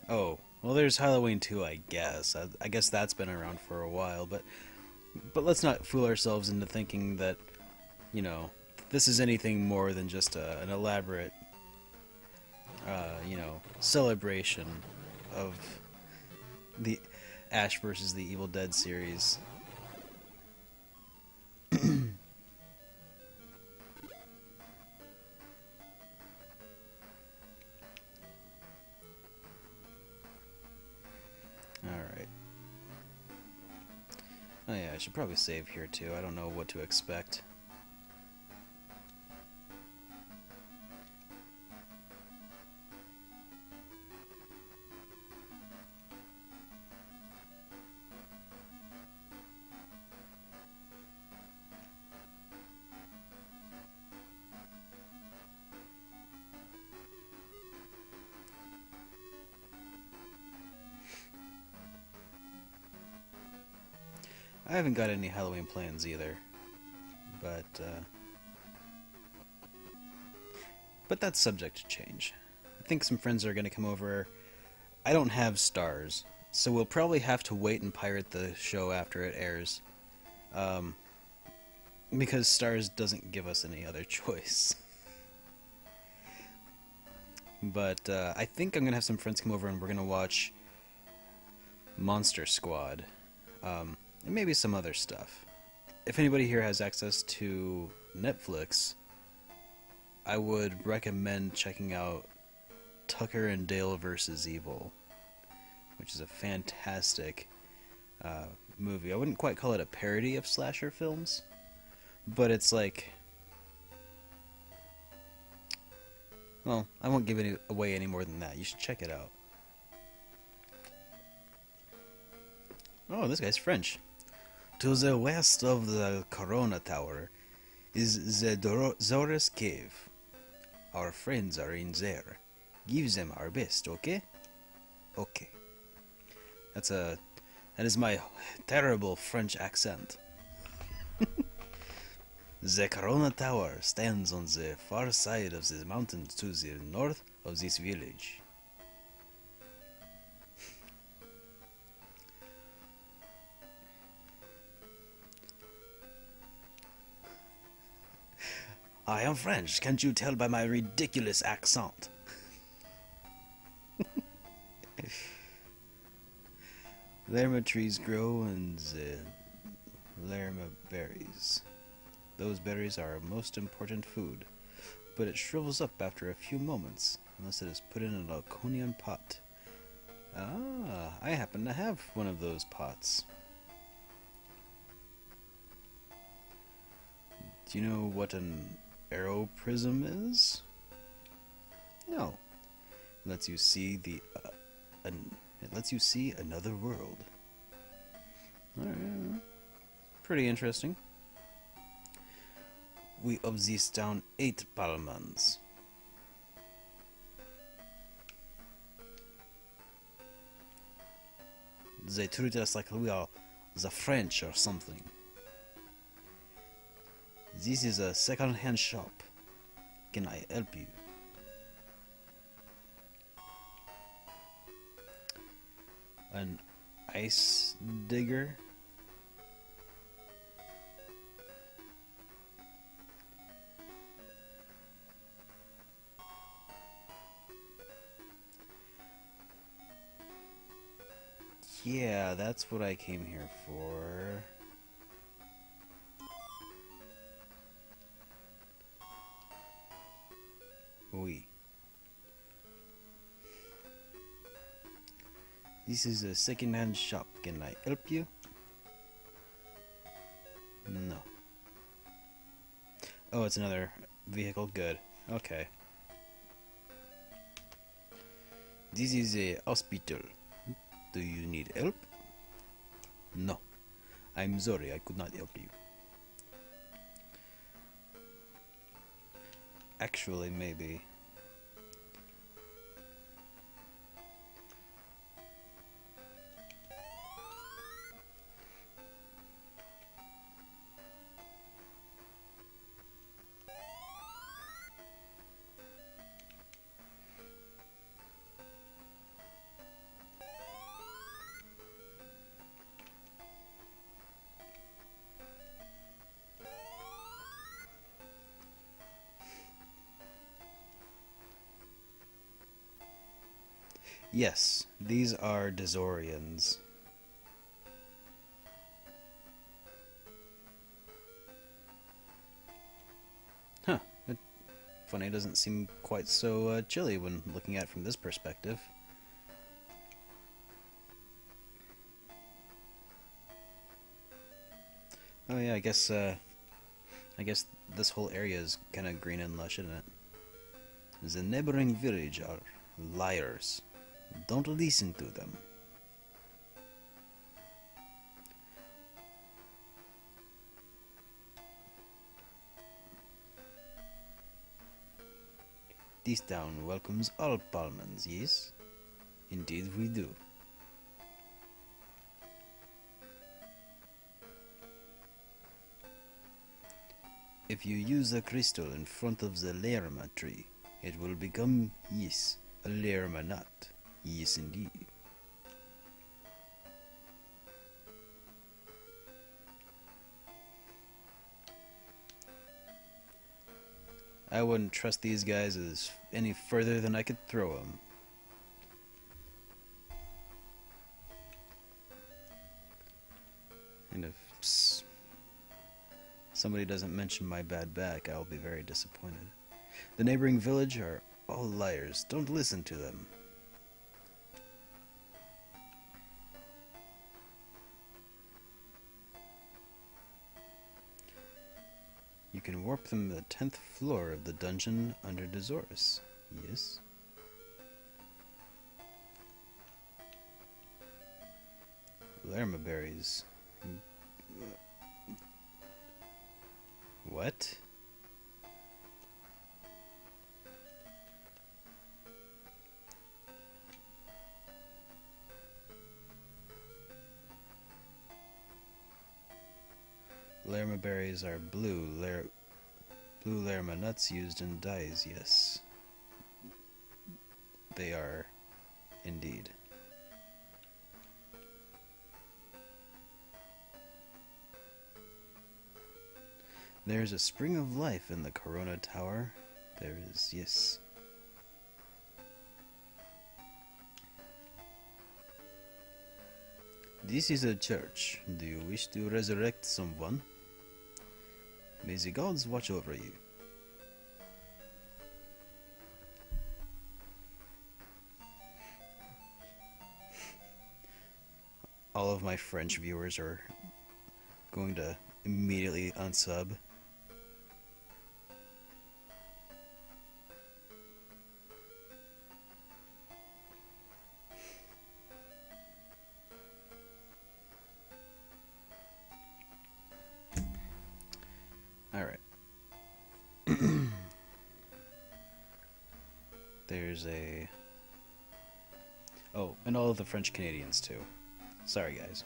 Oh, well, there's Halloween 2, I guess. I guess that's been around for a while, but let's not fool ourselves into thinking that, you know, this is anything more than just an elaborate, you know, celebration of the Ash versus the Evil Dead series. Alright. Oh yeah, I should probably save here too. I don't know what to expect. I haven't got any Halloween plans either, but that's subject to change. I think some friends are going to come over. I don't have Starz, so we'll probably have to wait and pirate the show after it airs, because Starz doesn't give us any other choice. But I think I'm going to have some friends come over and we're going to watch Monster Squad. And maybe some other stuff. If anybody here has access to Netflix, I would recommend checking out Tucker and Dale vs. Evil, which is a fantastic movie. I wouldn't quite call it a parody of slasher films, but it's like... Well, I won't give it away any more than that. You should check it out. Oh, this guy's French. To the west of the Corona Tower is the Zorus Cave. Our friends are in there. Give them our best, okay? Okay. That is my terrible French accent. The Corona Tower stands on the far side of the mountains to the north of this village. I am French, can't you tell by my ridiculous accent? Lerma trees grow in the Lerma berries. Those berries are our most important food, but it shrivels up after a few moments, unless it is put in a Laconian pot. Ah, I happen to have one of those pots. Do you know what an arrow prism is? No. It lets you see it lets you see another world. Alright. Pretty interesting. We of this down 8 palmans. They treat us like we are the French or something. This is a second-hand shop. Can I help you? ice digger. Yeah, that's what I came here for. Oui. This is a second-hand shop. Can I help you? No. Oh, it's another vehicle. Good. Okay. This is a hospital. Do you need help? No. I'm sorry, I could not help you. Actually, maybe. Yes, these are Dazorians. Huh. Funny, it doesn't seem quite so chilly when looking at it from this perspective. Oh yeah, I guess this whole area is kind of green and lush, isn't it? The neighboring village are liars. Don't listen to them. This town welcomes all Palmans, yes? Indeed we do. If you use a crystal in front of the Lerma tree, it will become, yes, a Lerma nut. Yes, indeed. I wouldn't trust these guys as any further than I could throw them. And if somebody doesn't mention my bad back, I'll be very disappointed. The neighboring village are all liars. Don't listen to them. You can warp them to the 10th floor of the dungeon under Dazorus. Yes? Lerma berries. What? Lerma berries are blue. Blue Lerma nuts used in dyes, yes. They are, indeed. There's a spring of life in the Corona Tower. There is, yes. This is a church. Do you wish to resurrect someone? May the gods watch over you. All of my French viewers are going to immediately unsub. Alright. There's a... Oh, and all of the French Canadians too. Sorry guys.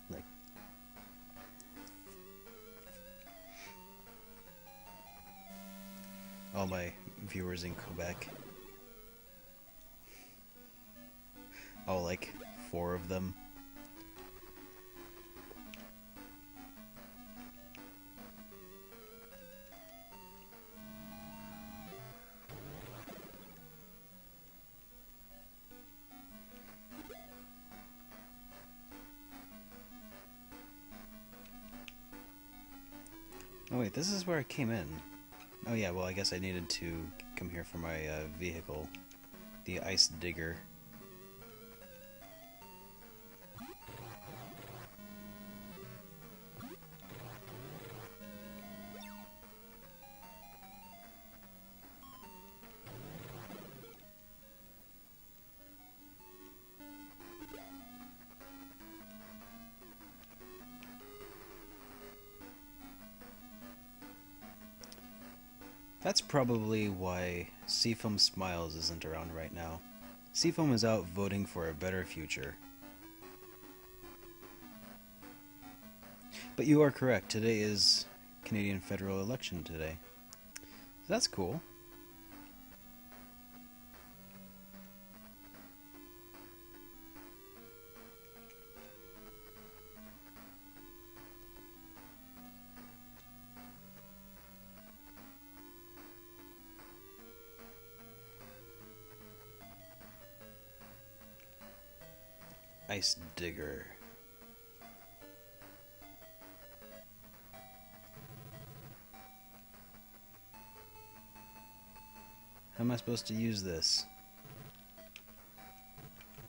Like... all my viewers in Quebec. All like 4 of them. Oh wait, this is where I came in. Oh yeah, well I guess I needed to come here for my vehicle. The ice digger. That's probably why Seafoam Smiles isn't around right now. Seafoam is out voting for a better future. But you are correct, today is Canadian federal election today. So that's cool. Ice digger. How am I supposed to use this?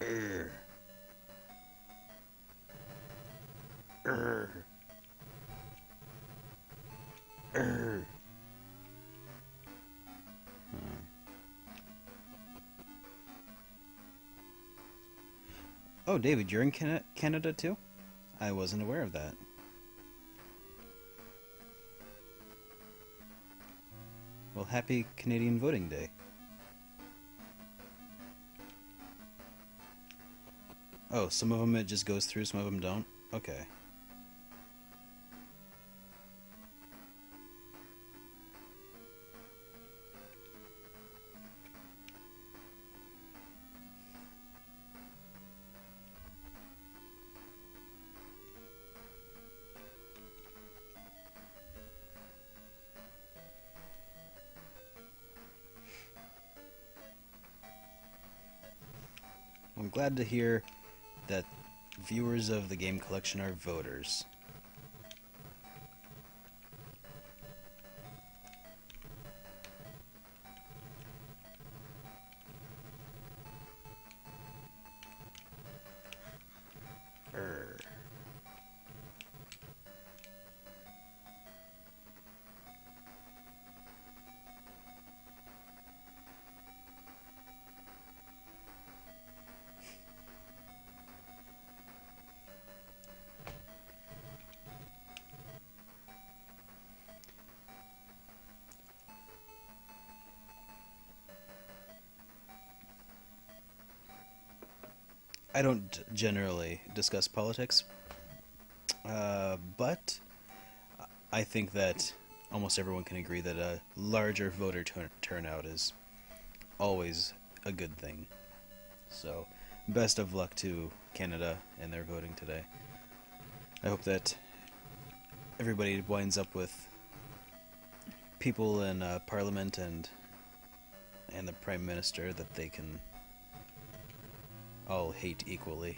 Urgh. Urgh. Urgh. Oh, David, you're in Canada too? I wasn't aware of that. Well, happy Canadian Voting Day. Oh, some of them it just goes through, some of them don't? Okay. I'm glad to hear that viewers of the game collection are voters. I don't generally discuss politics, but I think that almost everyone can agree that a larger voter turnout is always a good thing. So, best of luck to Canada and their voting today. I hope that everybody winds up with people in Parliament and the Prime Minister that they can all hate equally.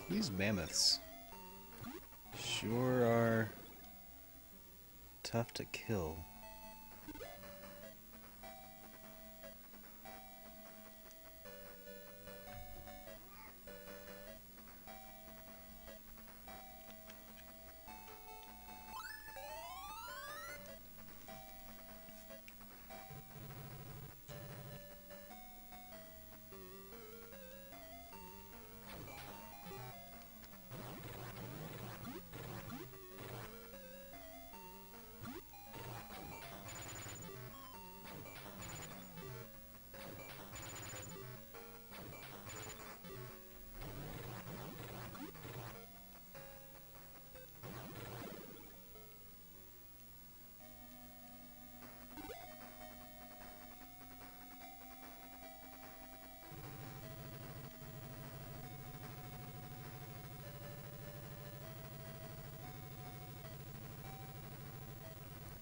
These mammoths sure are tough to kill.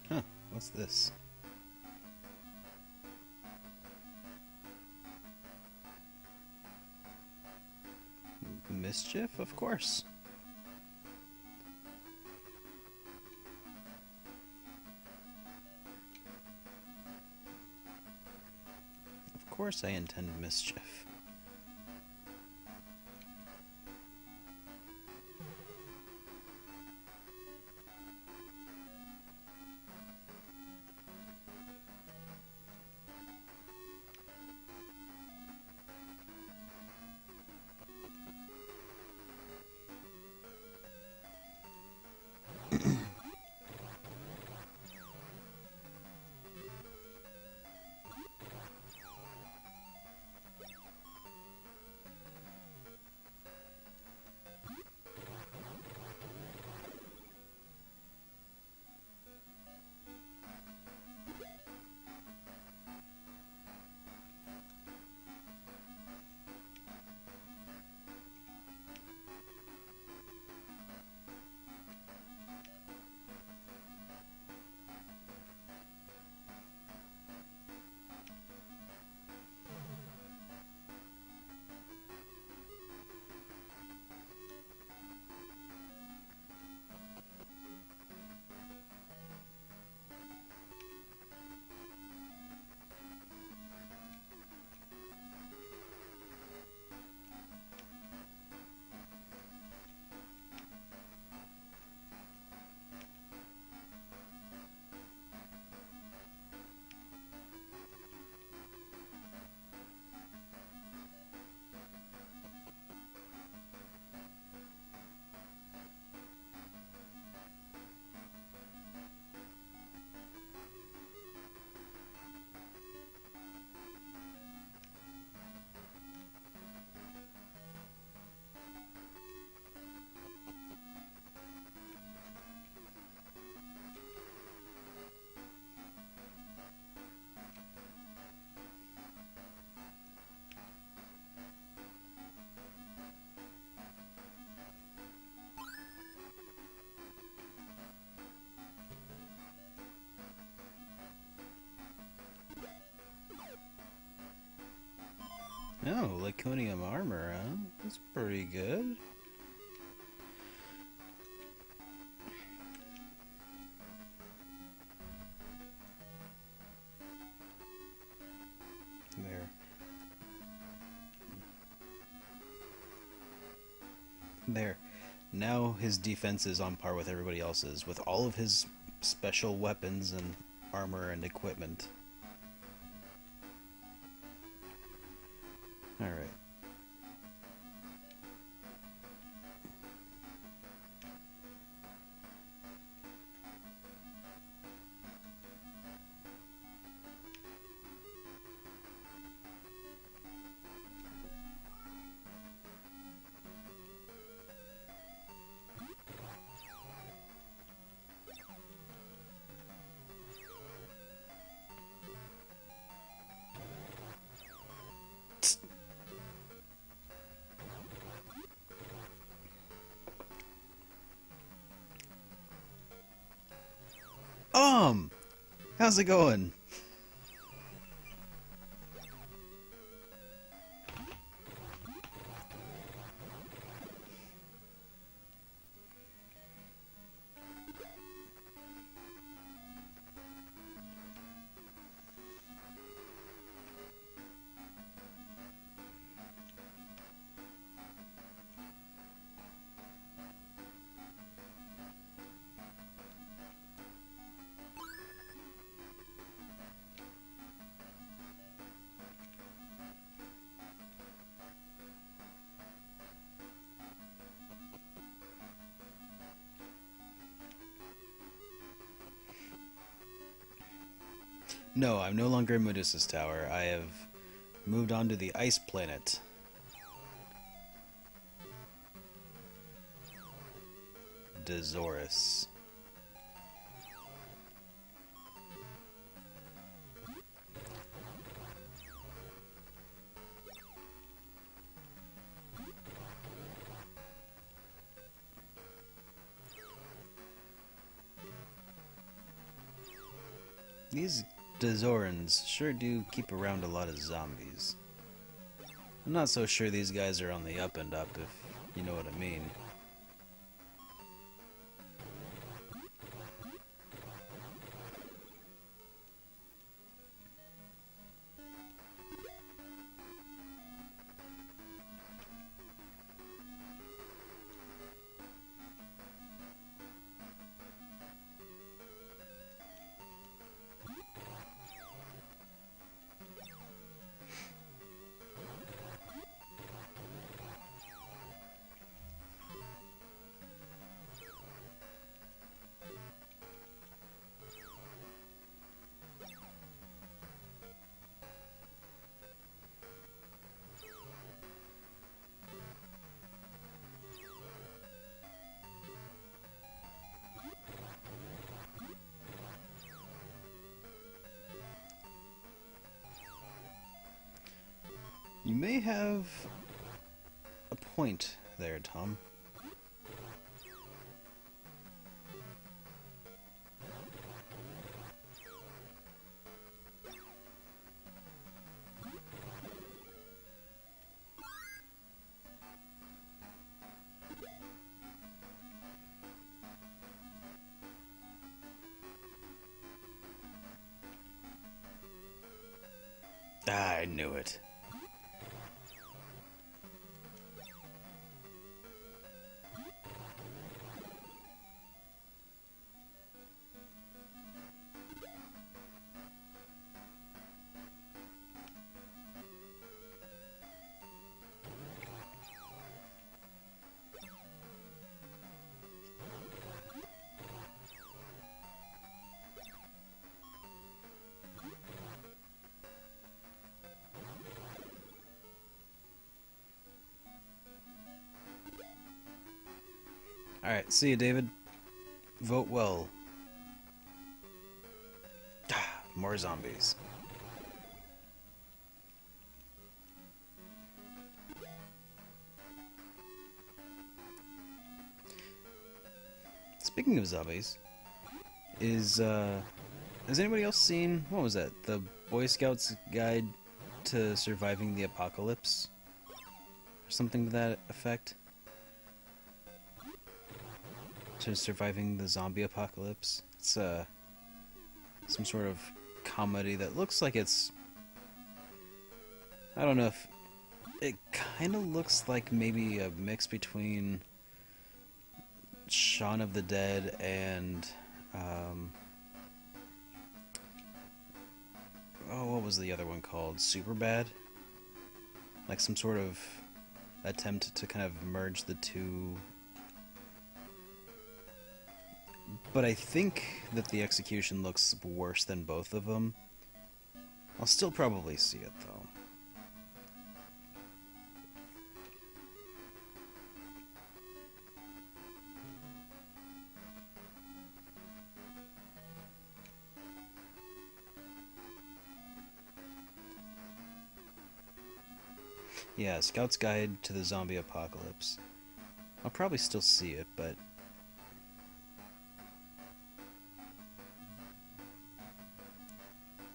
Huh, what's this? Mischief, of course. Of course I intend mischief. Oh, Laconium armor, huh? That's pretty good. There. There. Now his defense is on par with everybody else's, with all of his special weapons and armor and equipment. Alright. How's it going? No, I'm no longer in Medusa's tower. I have moved on to the ice planet. Dezoris. These Dezorans sure do keep around a lot of zombies. I'm not so sure these guys are on the up and up, if you know what I mean. You may have a point there, Tom. Ah, I knew it. Alright, see you, David. Vote well. Ah, more zombies. Speaking of zombies, has anybody else seen, what was that? The Boy Scouts Guide to Surviving the Apocalypse? Or something to that effect? To surviving the zombie apocalypse. It's some sort of comedy that looks like it's, I don't know if it kind of looks like maybe a mix between Shaun of the Dead and oh, what was the other one called? Superbad? Like some sort of attempt to kind of merge the two. But I think that the execution looks worse than both of them. I'll still probably see it, though. Yeah, Scout's Guide to the Zombie Apocalypse. I'll probably still see it, but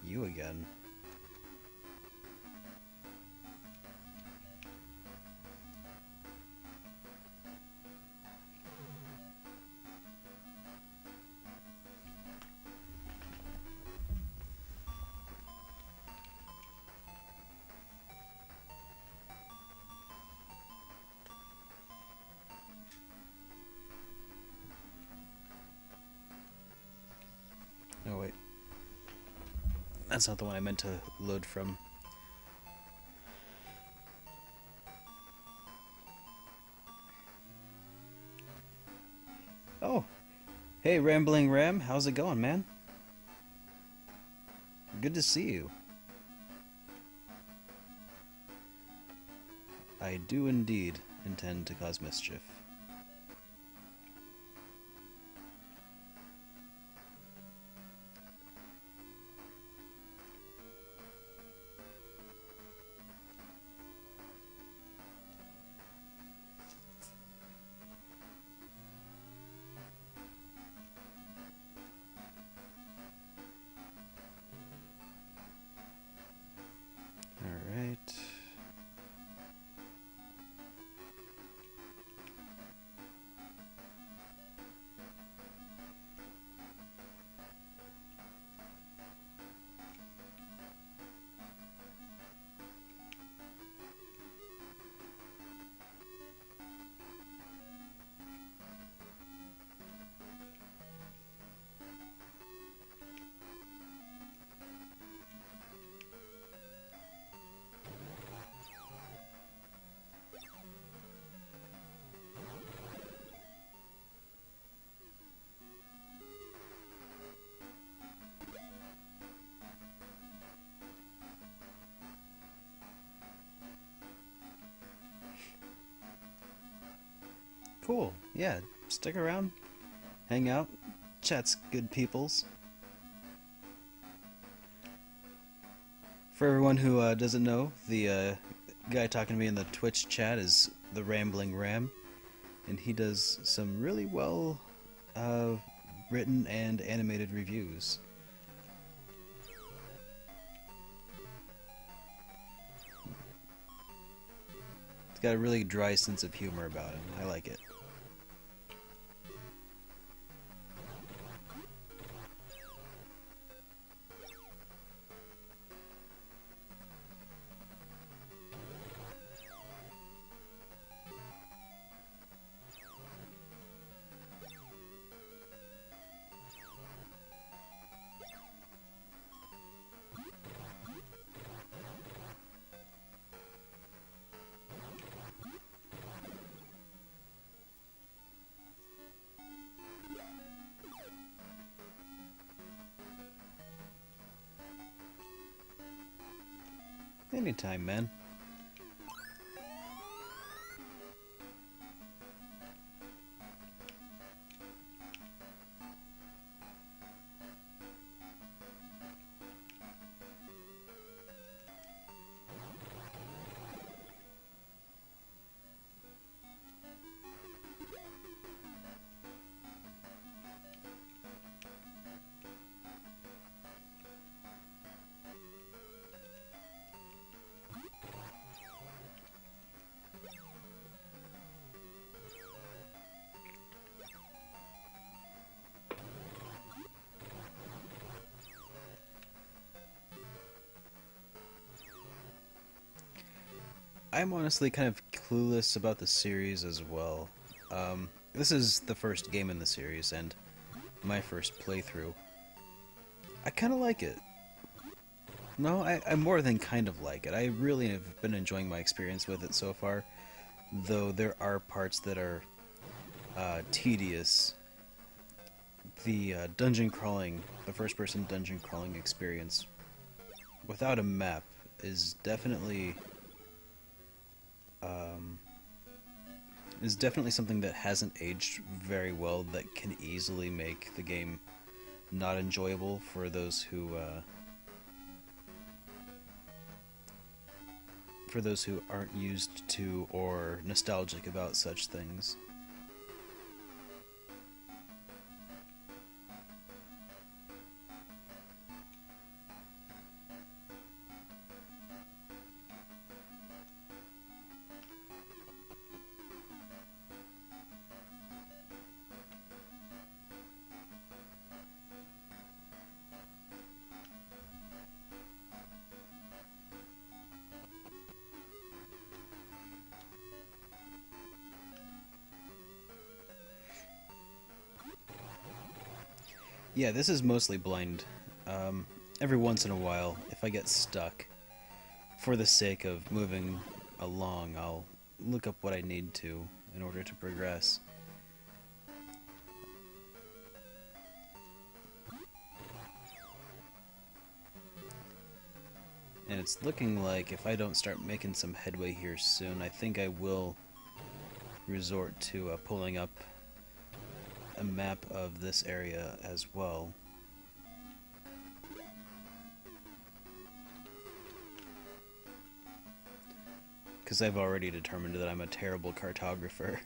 you again. Oh wait. That's not the one I meant to load from. Oh, hey Rambling Ram, how's it going, man? Good to see you. I do indeed intend to cause mischief. Alright. Cool. Yeah, stick around, hang out, chat's good peoples. For everyone who doesn't know, the guy talking to me in the Twitch chat is the Rambling Ram, and he does some really well written and animated reviews. He's got a really dry sense of humor about him. I like it. Anytime, man. I'm honestly kind of clueless about the series as well. This is the first game in the series and my first playthrough. I kind of like it. No, I more than kind of like it. I really have been enjoying my experience with it so far, though there are parts that are tedious. The dungeon crawling, the first-person dungeon crawling experience without a map is definitely something that hasn't aged very well, that can easily make the game not enjoyable for those who aren't used to or nostalgic about such things. Yeah, this is mostly blind. Every once in a while, if I get stuck, for the sake of moving along, I'll look up what I need to in order to progress. And it's looking like if I don't start making some headway here soon, I think I will resort to pulling up a map of this area as well. Because I've already determined that I'm a terrible cartographer.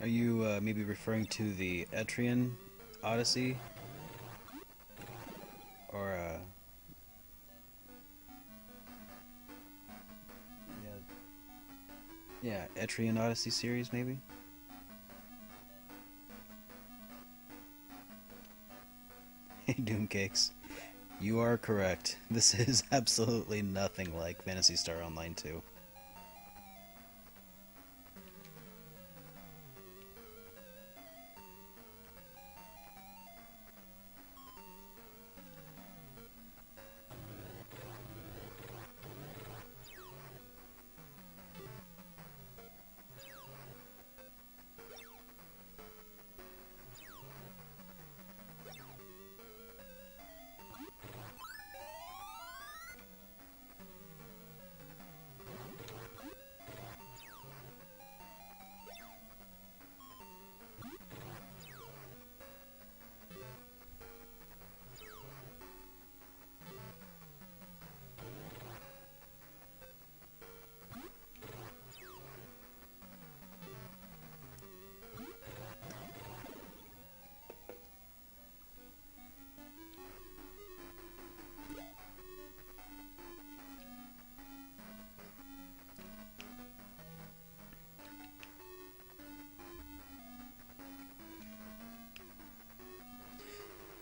Are you maybe referring to the Etrian Odyssey? Or, yeah, Etrian Odyssey series, maybe? Hey, Doomcakes. You are correct. This is absolutely nothing like Phantasy Star Online 2.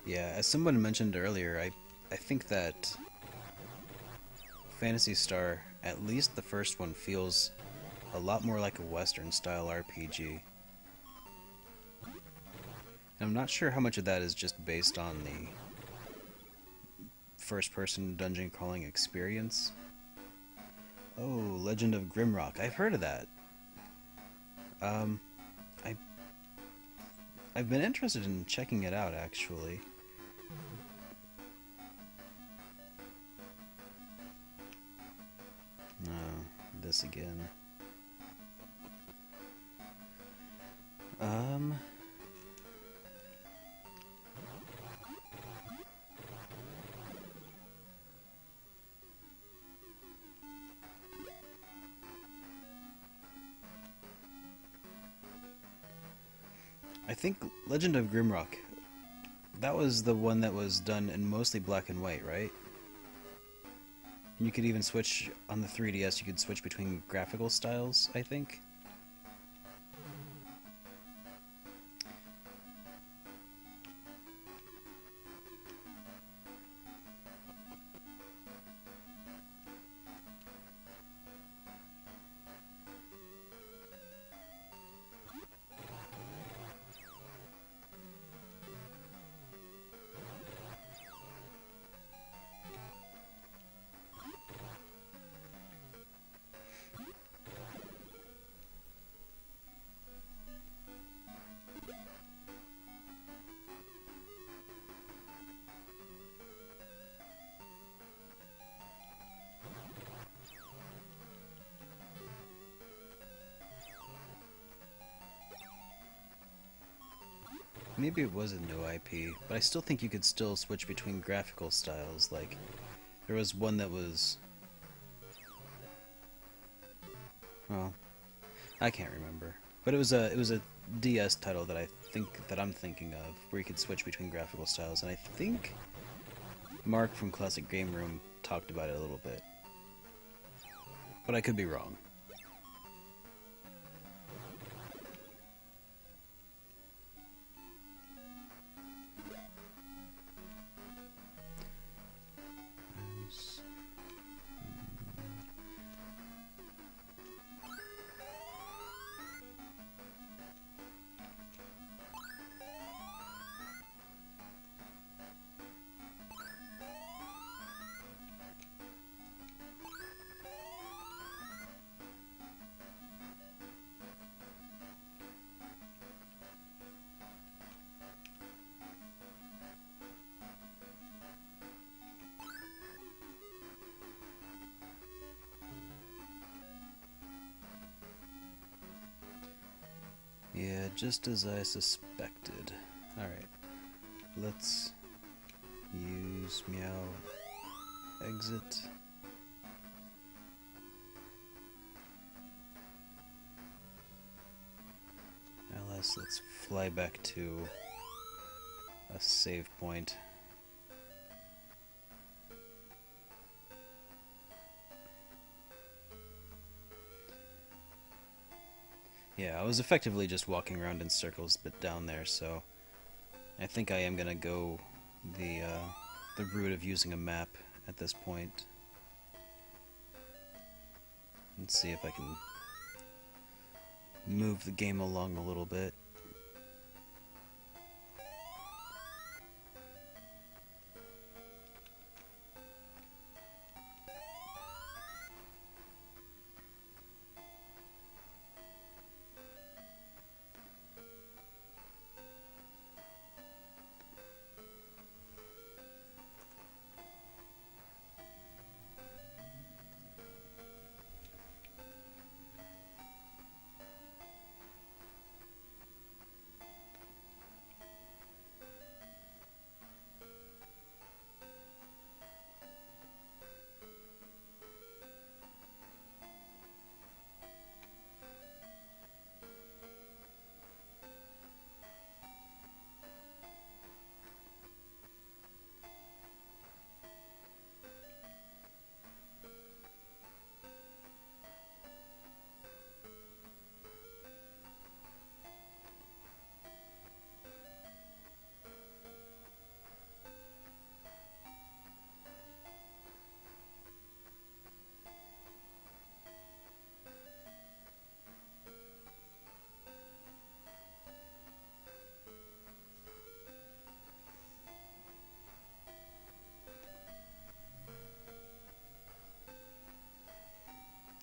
Yeah, as someone mentioned earlier, I think that Phantasy Star, at least the first one, feels a lot more like a Western-style RPG. And I'm not sure how much of that is just based on the first-person dungeon crawling experience. Oh, Legend of Grimrock. I've heard of that. I I've been interested in checking it out, actually. This again. I think Legend of Grimrock, that was the one that was done in mostly black and white, right? And you could even switch, on the 3DS, you could switch between graphical styles, I think. maybe it was a new IP, but I still think you could still switch between graphical styles. Like, there was one that was... Well, I can't remember. But it was a DS title that I'm thinking of, where you could switch between graphical styles, and I think Mark from Classic Game Room talked about it a little bit. But I could be wrong. Yeah, just as I suspected. Alright, let's use meow exit. LS, let's fly back to a save point. Yeah, I was effectively just walking around in circles but down there, so I think I am gonna go the route of using a map at this point. Let's see if I can move the game along a little bit.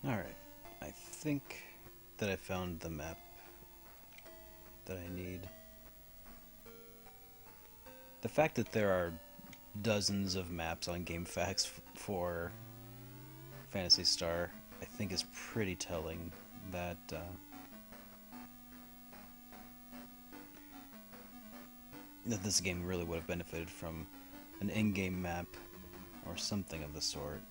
Alright, I think that I found the map that I need. The fact that there are dozens of maps on GameFAQs for Phantasy Star, I think is pretty telling that that this game really would have benefited from an in-game map or something of the sort.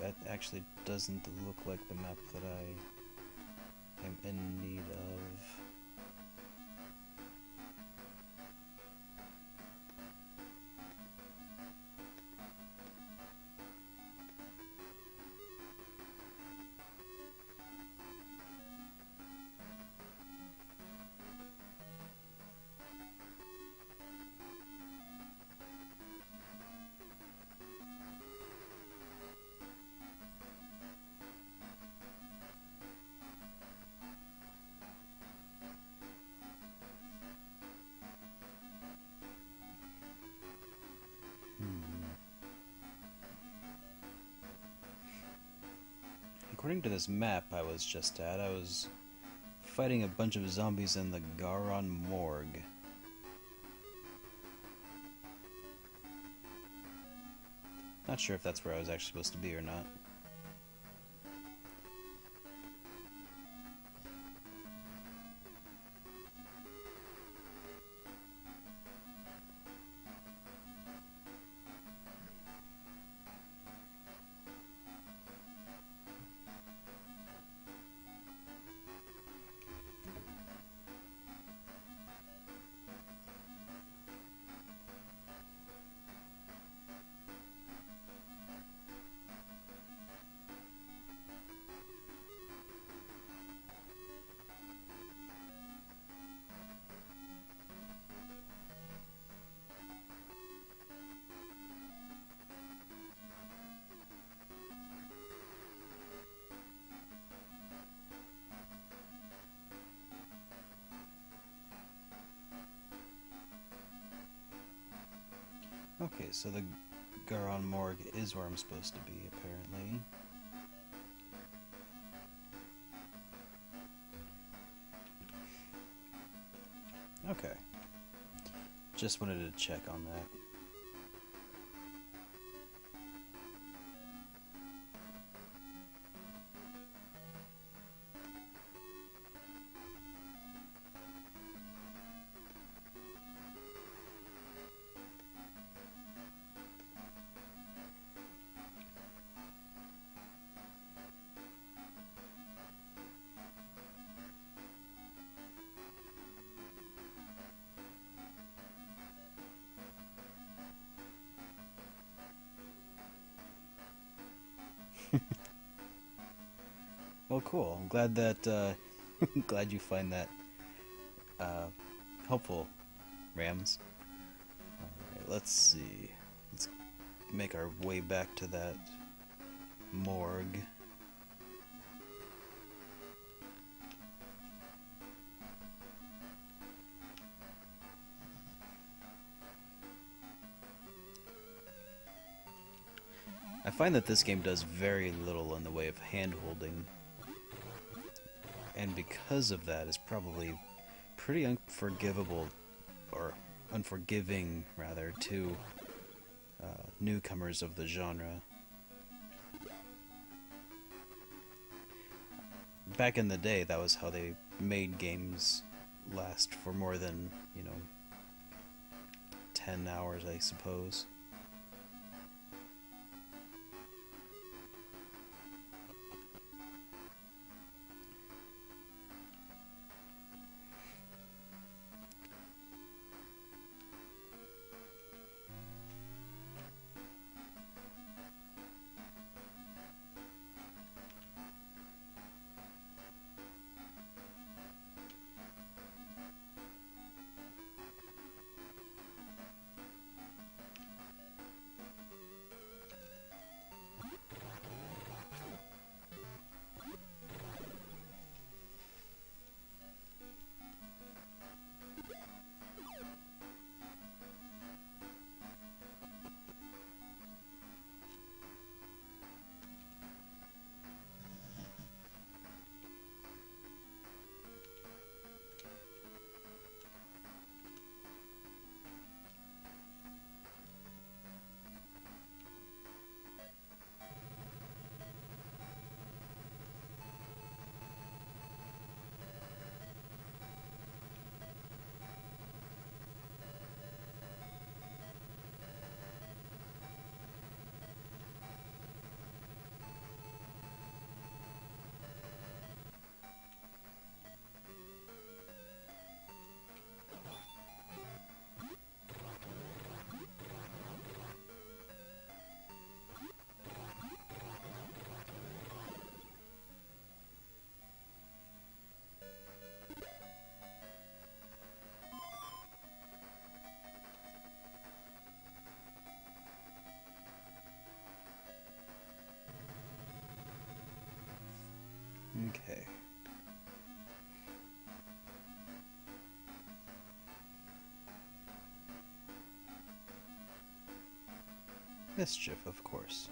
That actually doesn't look like the map that I am in need of. according to this map I was just at, I was fighting a bunch of zombies in the Garon Morgue. Not sure if that's where I was actually supposed to be or not. Okay, so the Garon Morgue is where I'm supposed to be, apparently. Okay. Just wanted to check on that. Well, cool. I'm glad that glad you find that helpful, Rams. Alright, let's see. Let's make our way back to that morgue. I find that this game does very little in the way of hand-holding, and because of that, it's probably pretty unforgivable, or unforgiving, rather, to newcomers of the genre. Back in the day, that was how they made games last for more than, 10 hours, I suppose. Okay. Mischief, of course.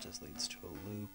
just leads to a loop.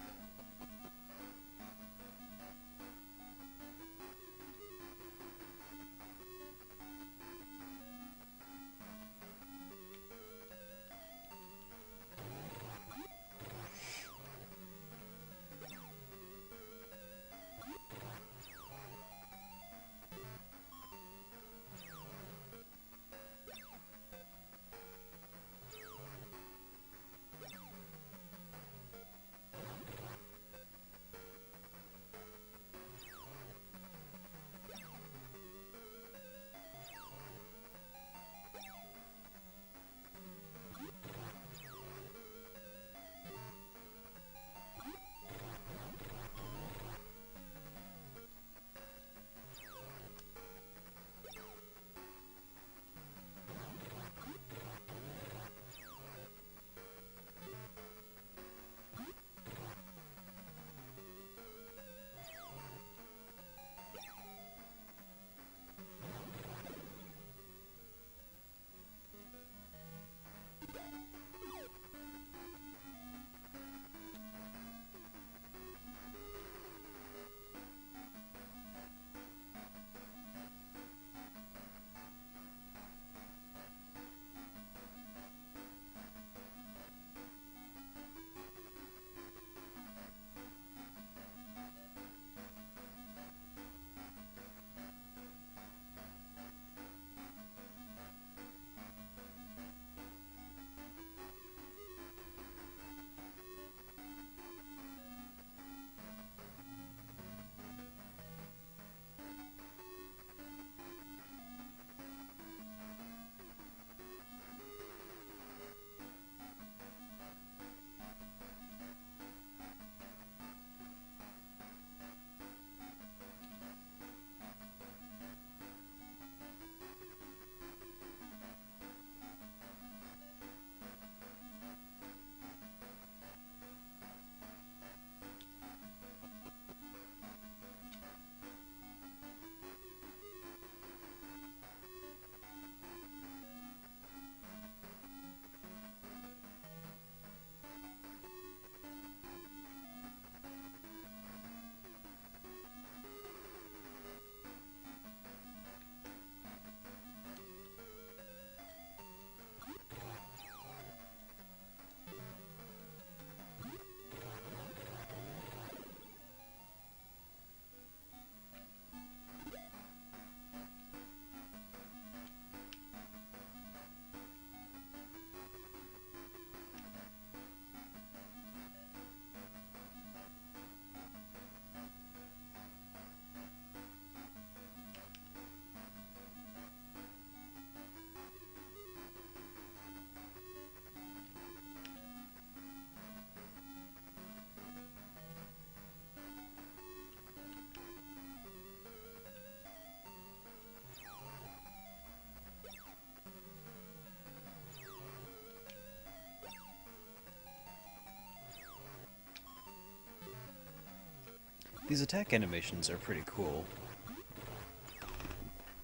These attack animations are pretty cool,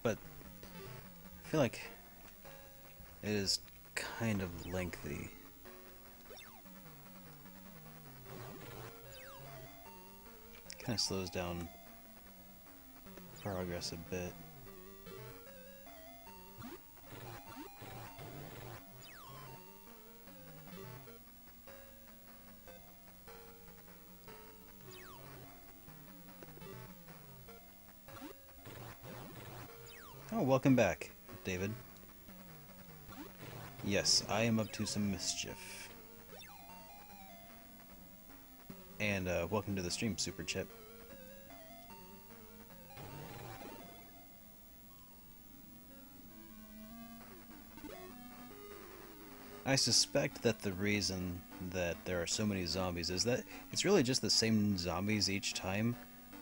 but I feel like it is kind of lengthy. Kind of slows down progress a bit. Oh, welcome back, David. Yes, I am up to some mischief. And welcome to the stream, Super Chip. I suspect that the reason that there are so many zombies is that it's really just the same zombies each time.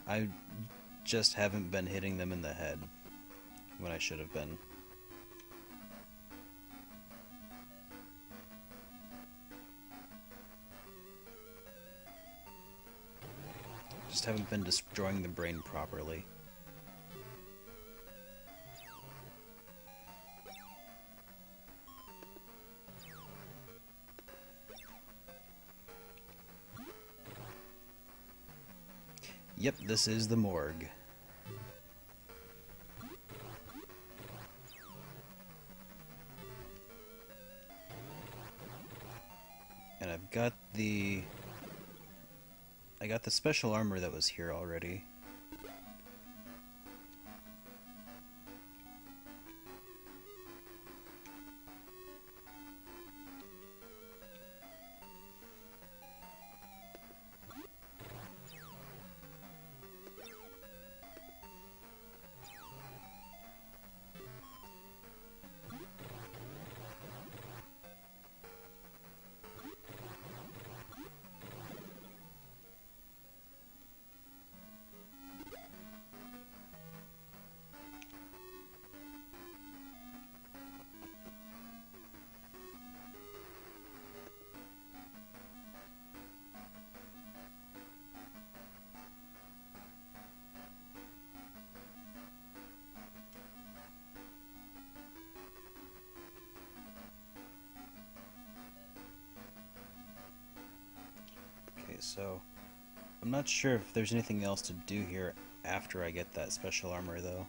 I just haven't been hitting them in the head when I should have been. Just haven't been destroying the brain properly. Yep, this is the morgue. And I've got the... I got the special armor that was here already. Okay, so I'm not sure if there's anything else to do here after I get that special armor, though.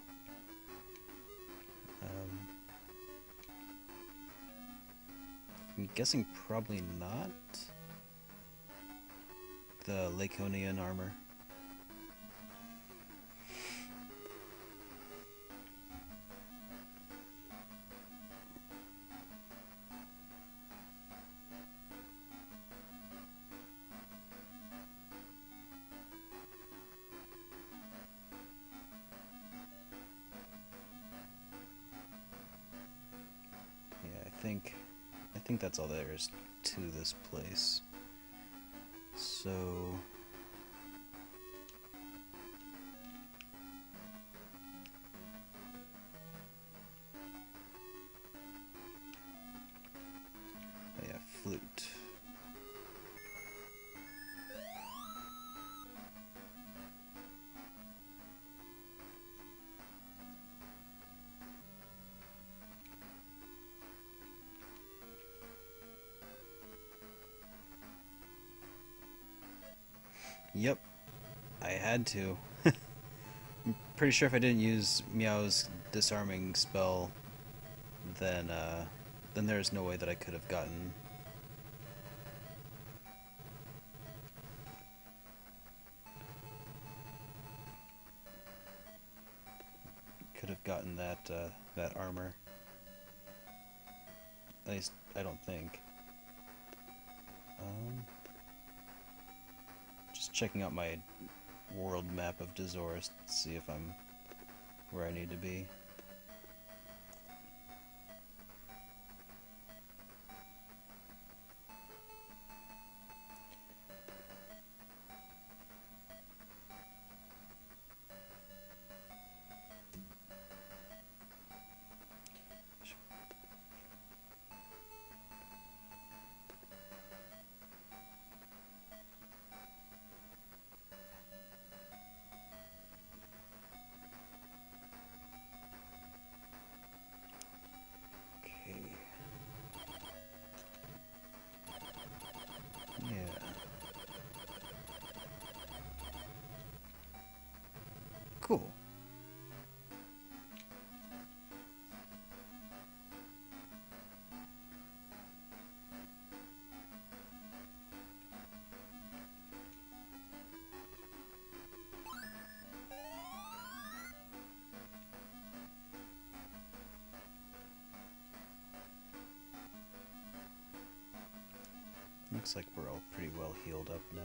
I'm guessing probably not. The Laconian armor. I think that's all there is to this place. So oh yeah, flute. Yep, I had to. I'm pretty sure if I didn't use Meow's disarming spell, then there's no way that I could have gotten that that armor. At least I don't think. Just checking out my world map of Dazores to see if I'm where I need to be. Cool. Looks like we're all pretty well healed up now.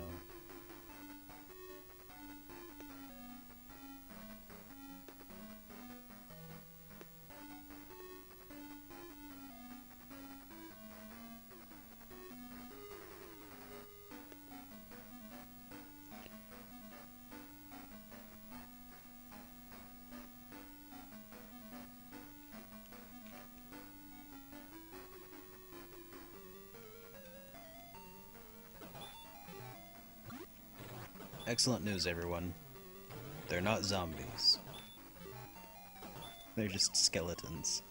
Excellent news, everyone. They're not zombies. They're just skeletons.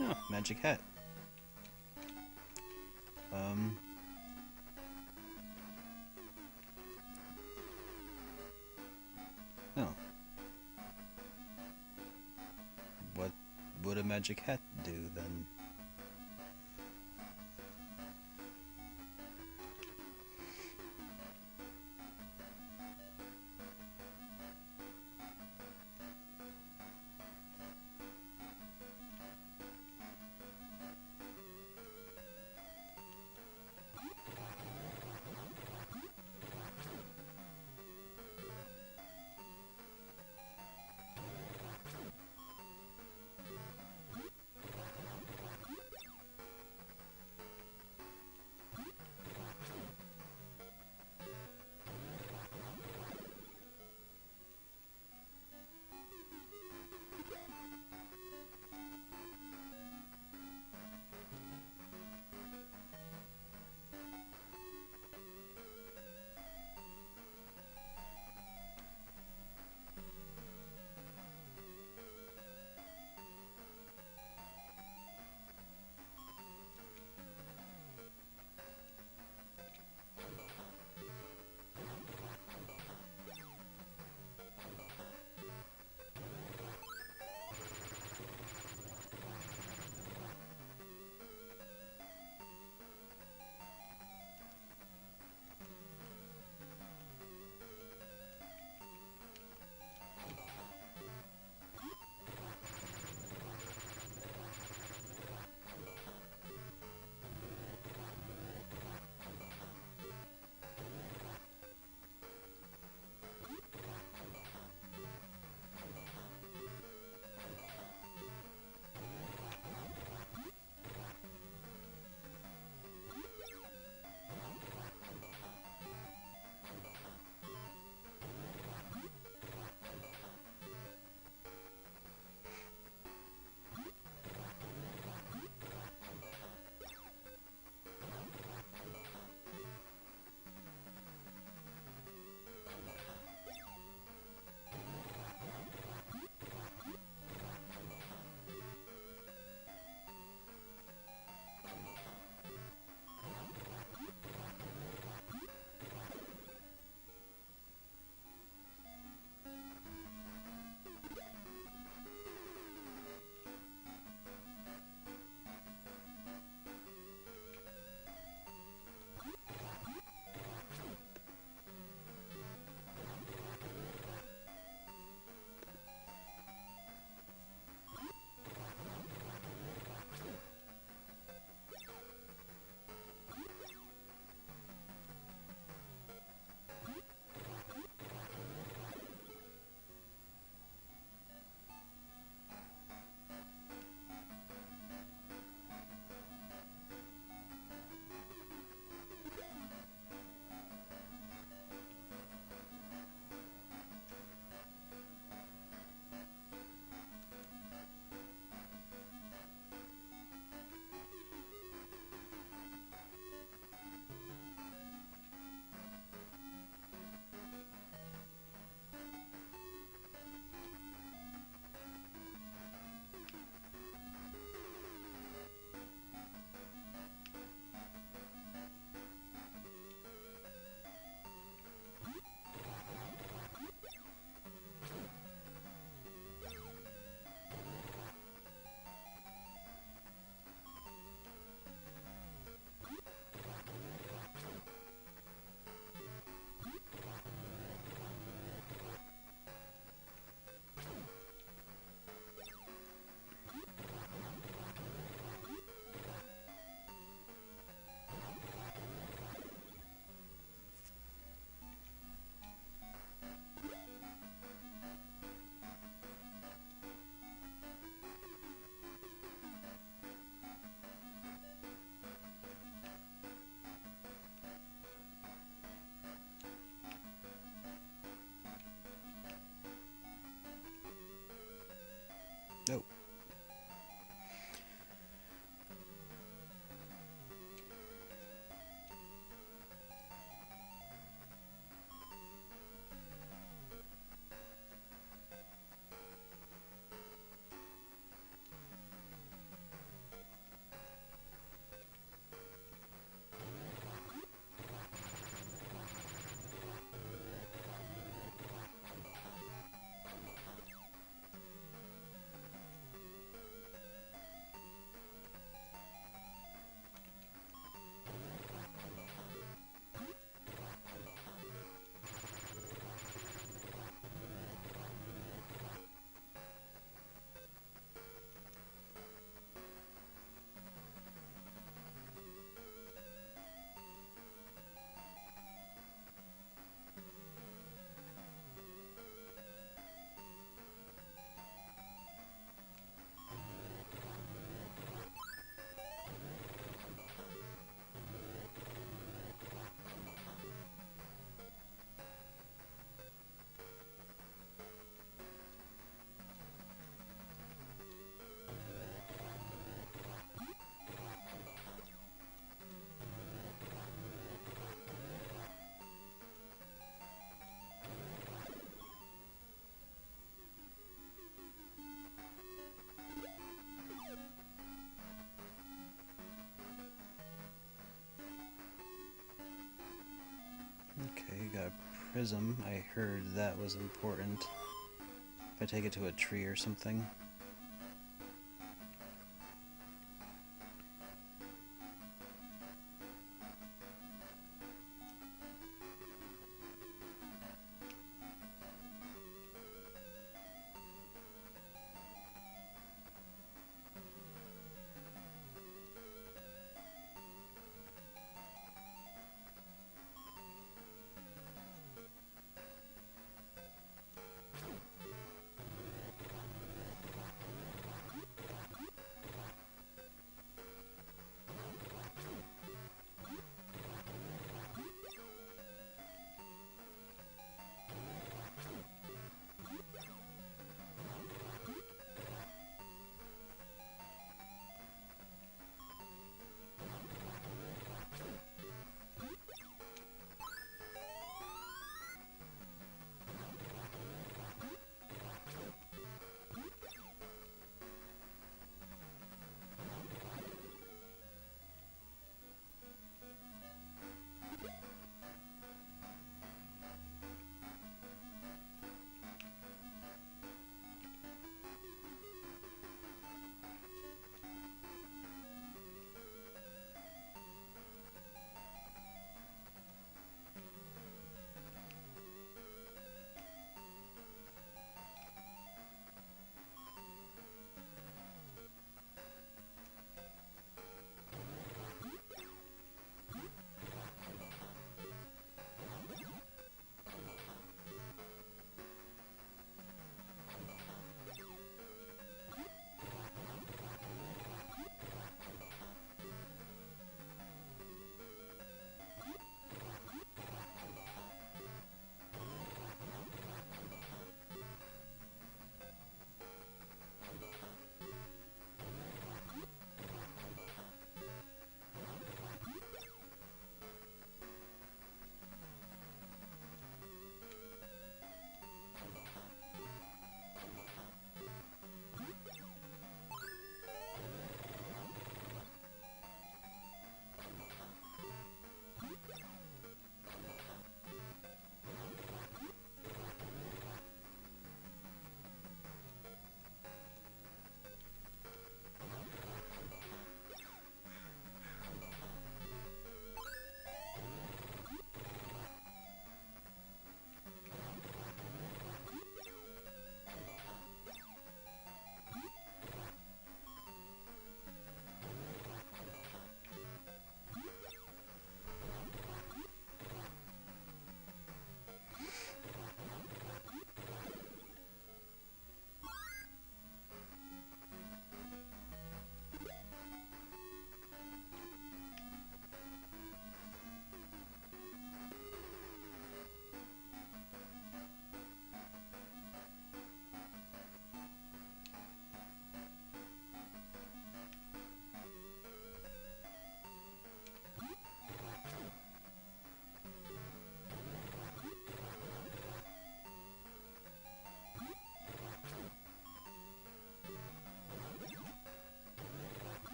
Oh, magic hat. Oh. What would a magic hat do then? prism. I heard that was important. If I take it to a tree or something.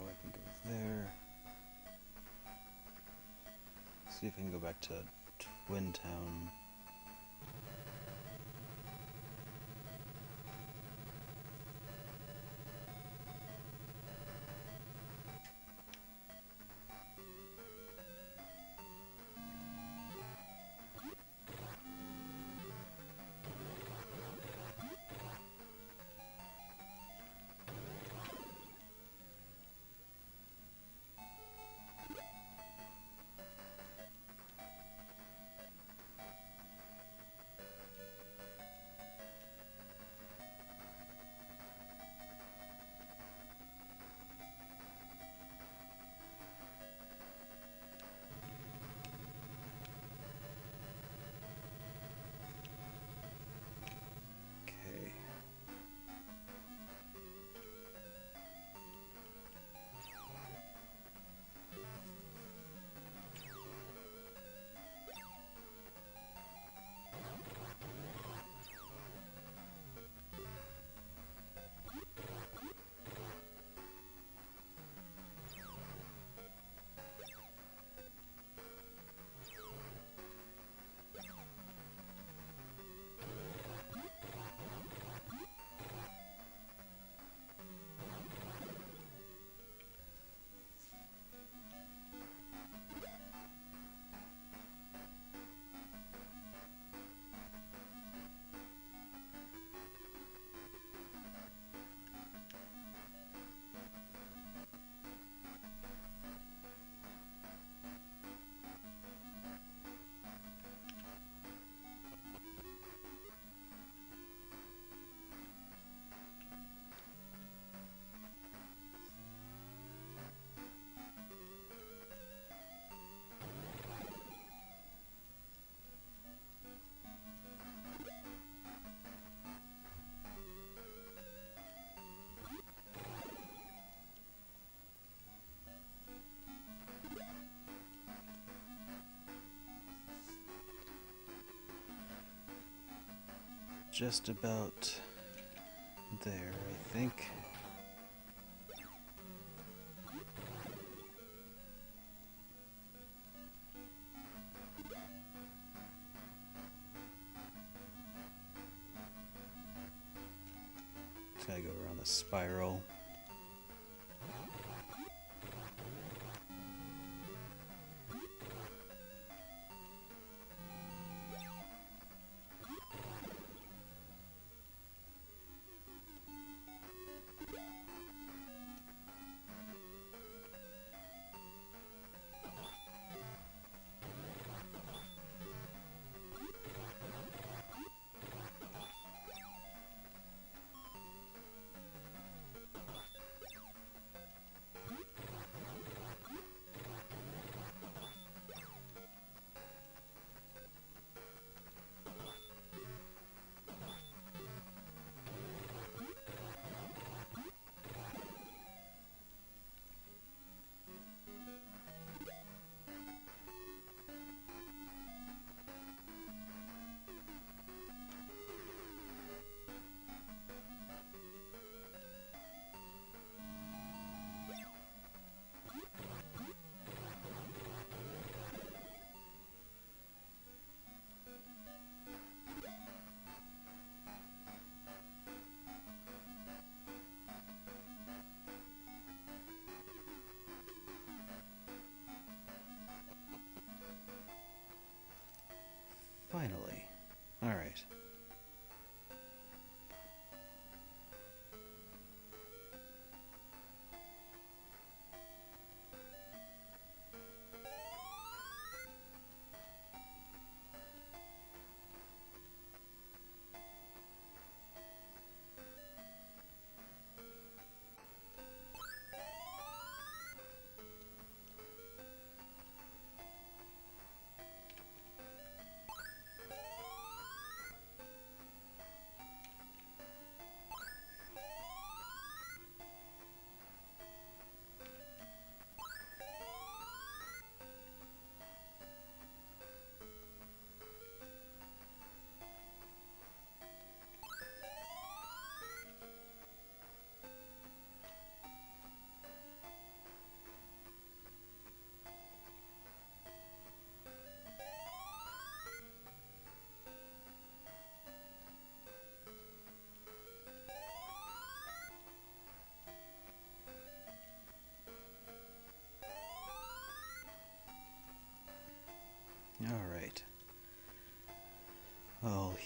I can go there. See if I can go back to Twin Town. Just about there, I think. Just gotta go around the spiral.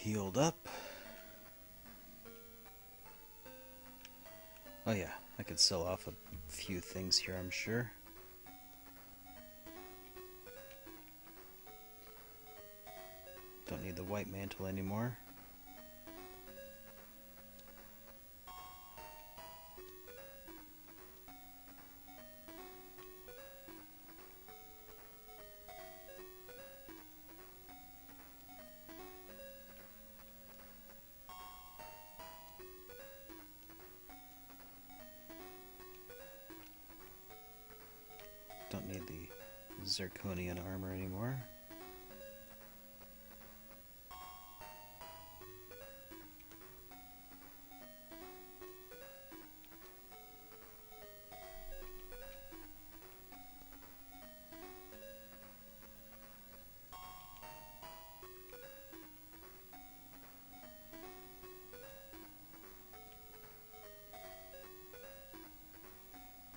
healed up. Oh yeah, I could sell off a few things here, I'm sure. Don't need the white mantle anymore. Don't need the zirconian armor anymore.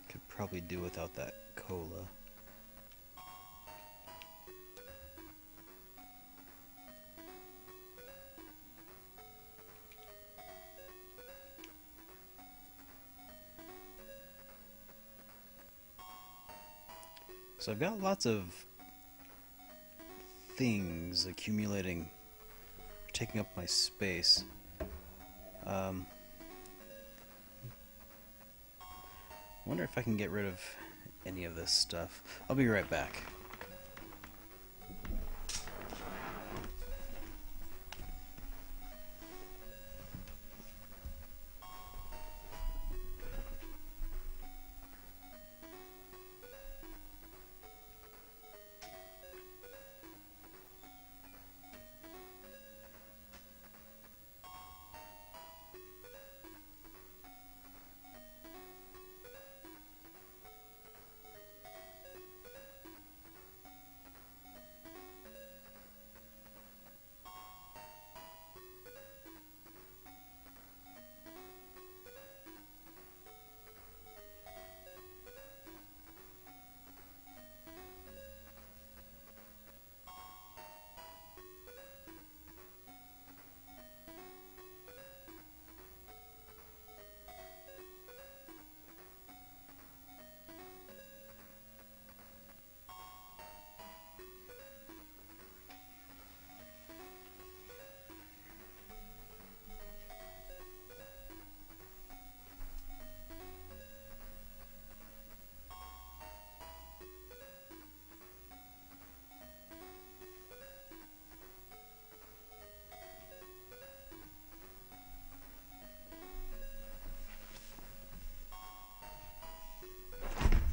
Could probably do without that cola. So I've got lots of things accumulating, taking up my space. Wonder if I can get rid of any of this stuff. I'll be right back.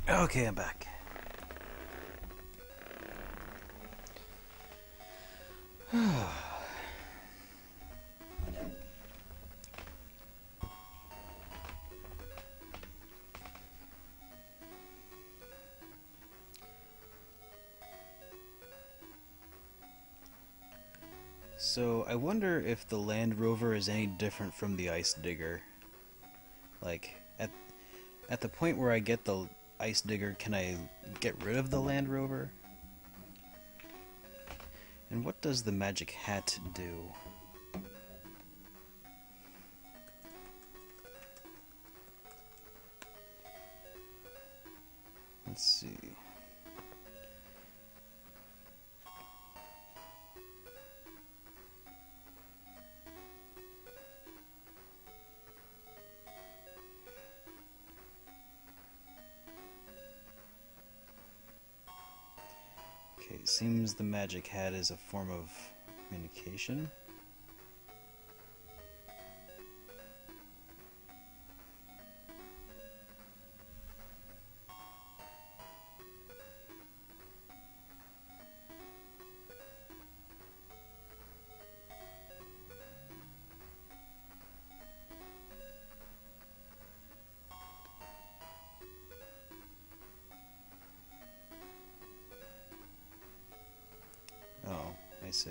Okay, I'm back. So, I wonder if the Land Rover is any different from the Ice Digger. Like, at the point where I get the Ice Digger, can I get rid of the Land Rover? And what does the magic hat do? Let's see. Okay, it seems the magic hat is a form of communication. Oh, I see.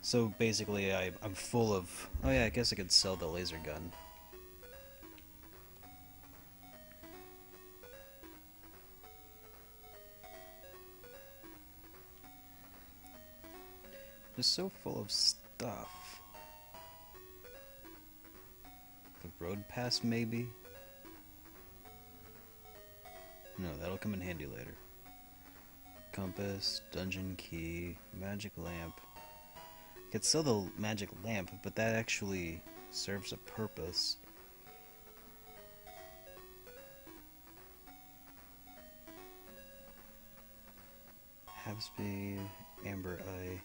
So basically I'm full of... Oh yeah, I guess I could sell the laser gun. is so full of stuff. The road pass, maybe? No, that'll come in handy later. Compass, dungeon key, magic lamp. I could sell the magic lamp, but that actually serves a purpose. Half speed, amber eye.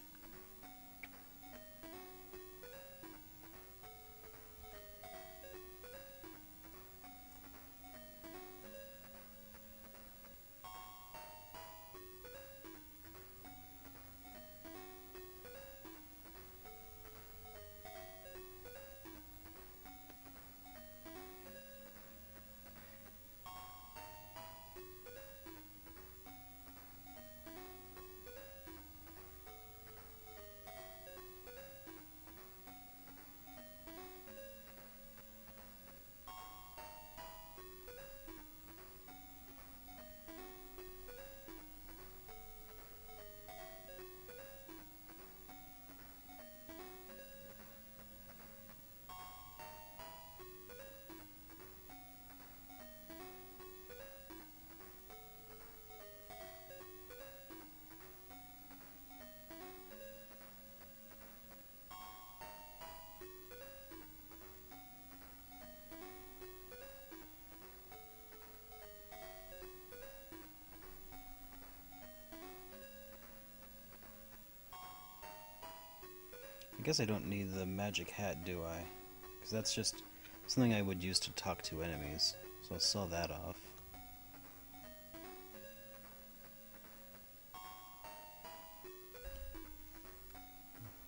I guess I don't need the magic hat, do I? Because that's just something I would use to talk to enemies. So I'll sell that off.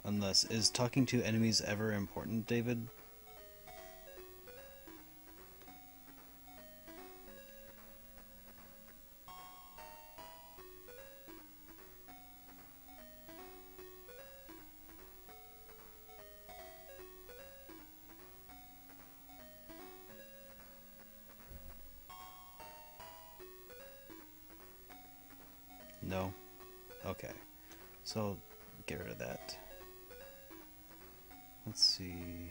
Unless, is talking to enemies ever important, David? No? Okay. So, get rid of that. Let's see...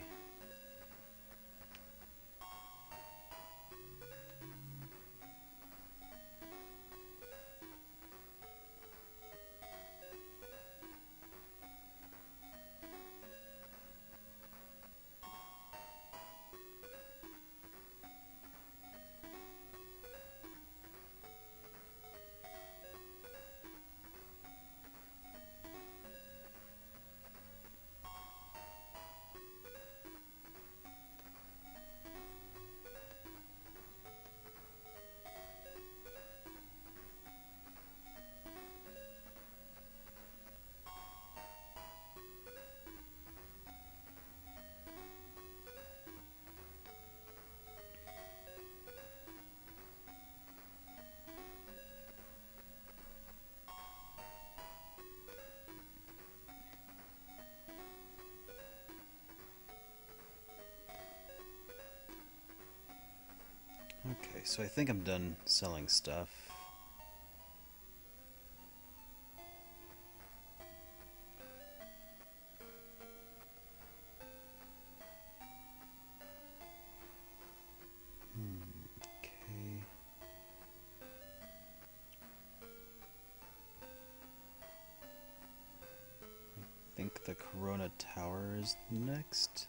Okay, so I think I'm done selling stuff. Okay. I think the Corona Tower is next.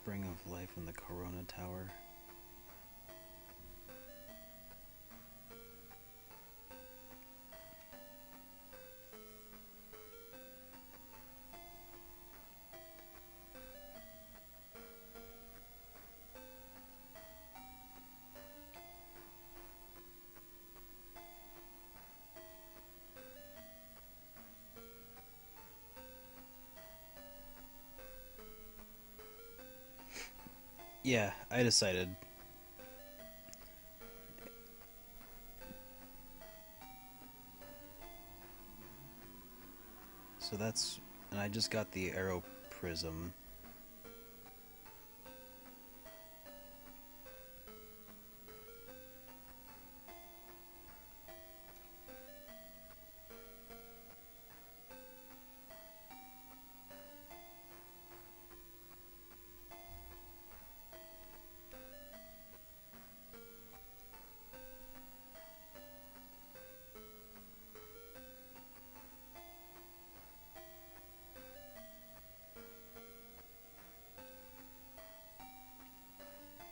Spring of life in the Corona Tower. Yeah, I decided. So that's... And I just got the Arrow Prism.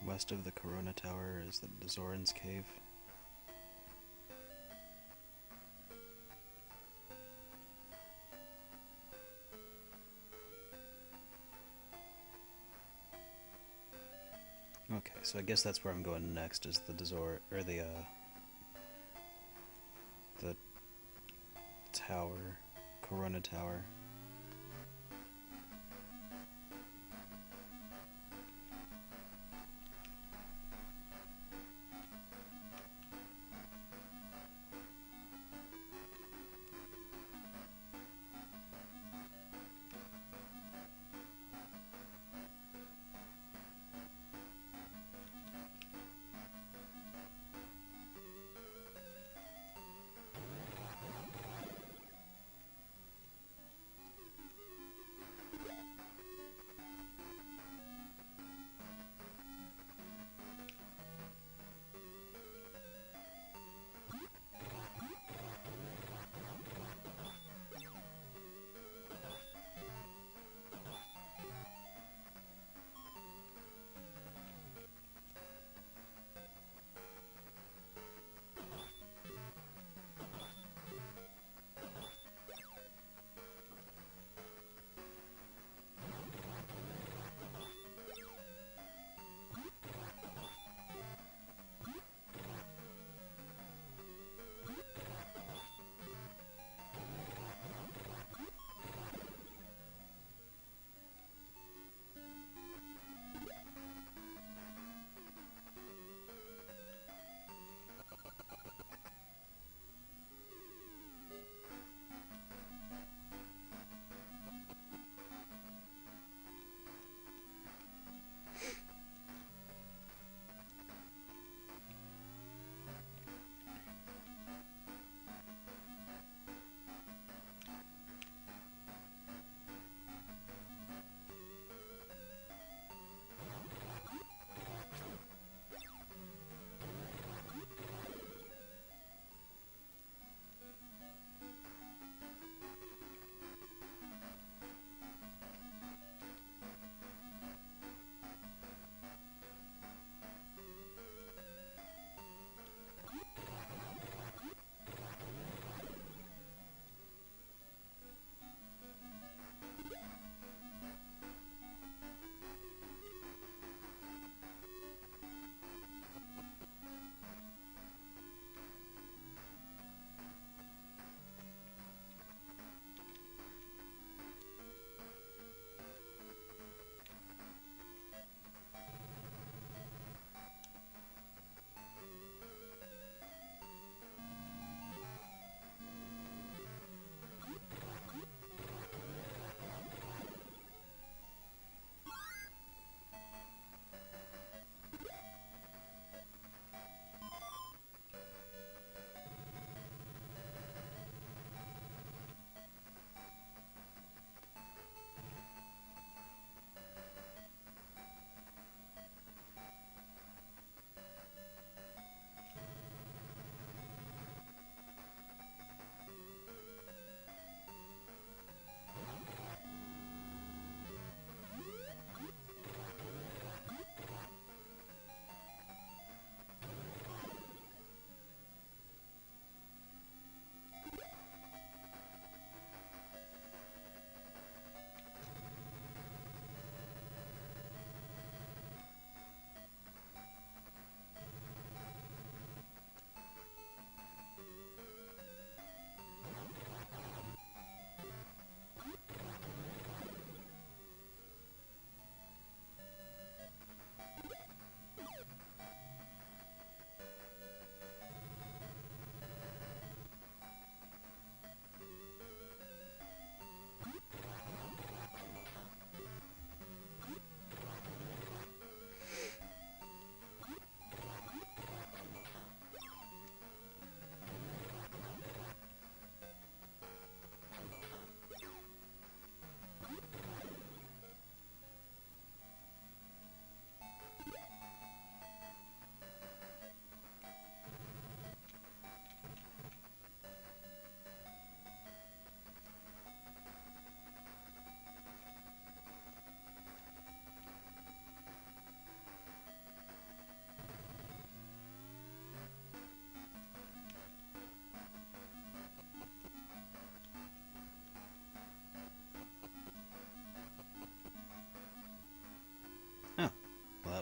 West of the Corona Tower is the Zoran's Cave. Okay, so I guess that's where I'm going next, is the or the tower, Corona Tower.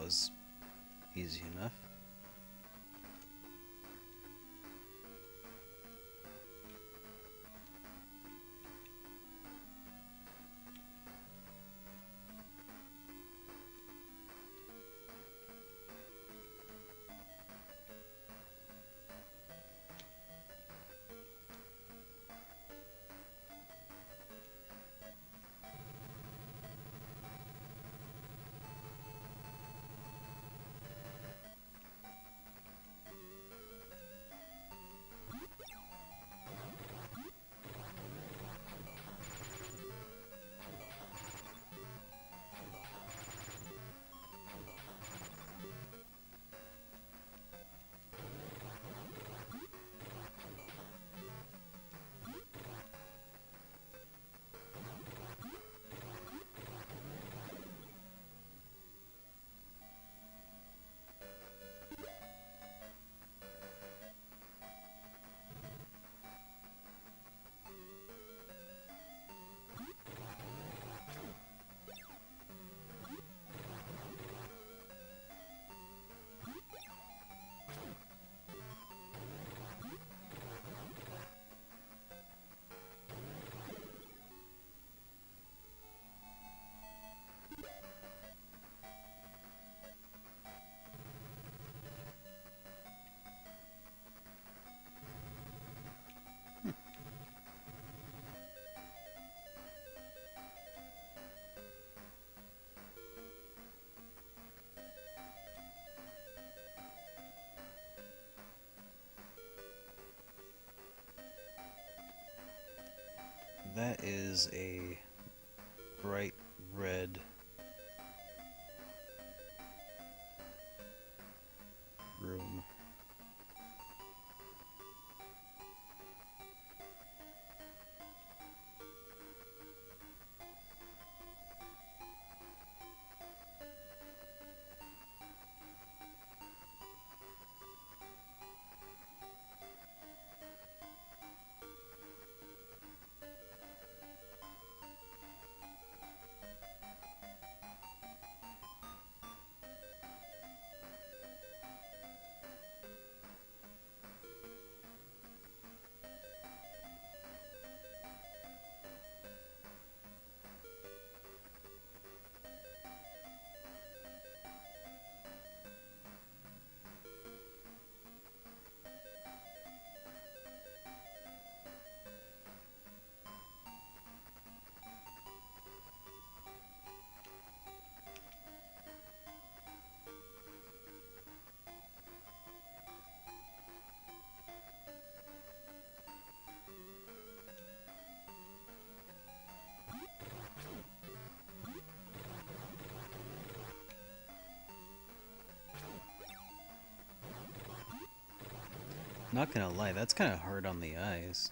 was easy enough. That is a bright red room. Not gonna lie, that's kind of hard on the eyes.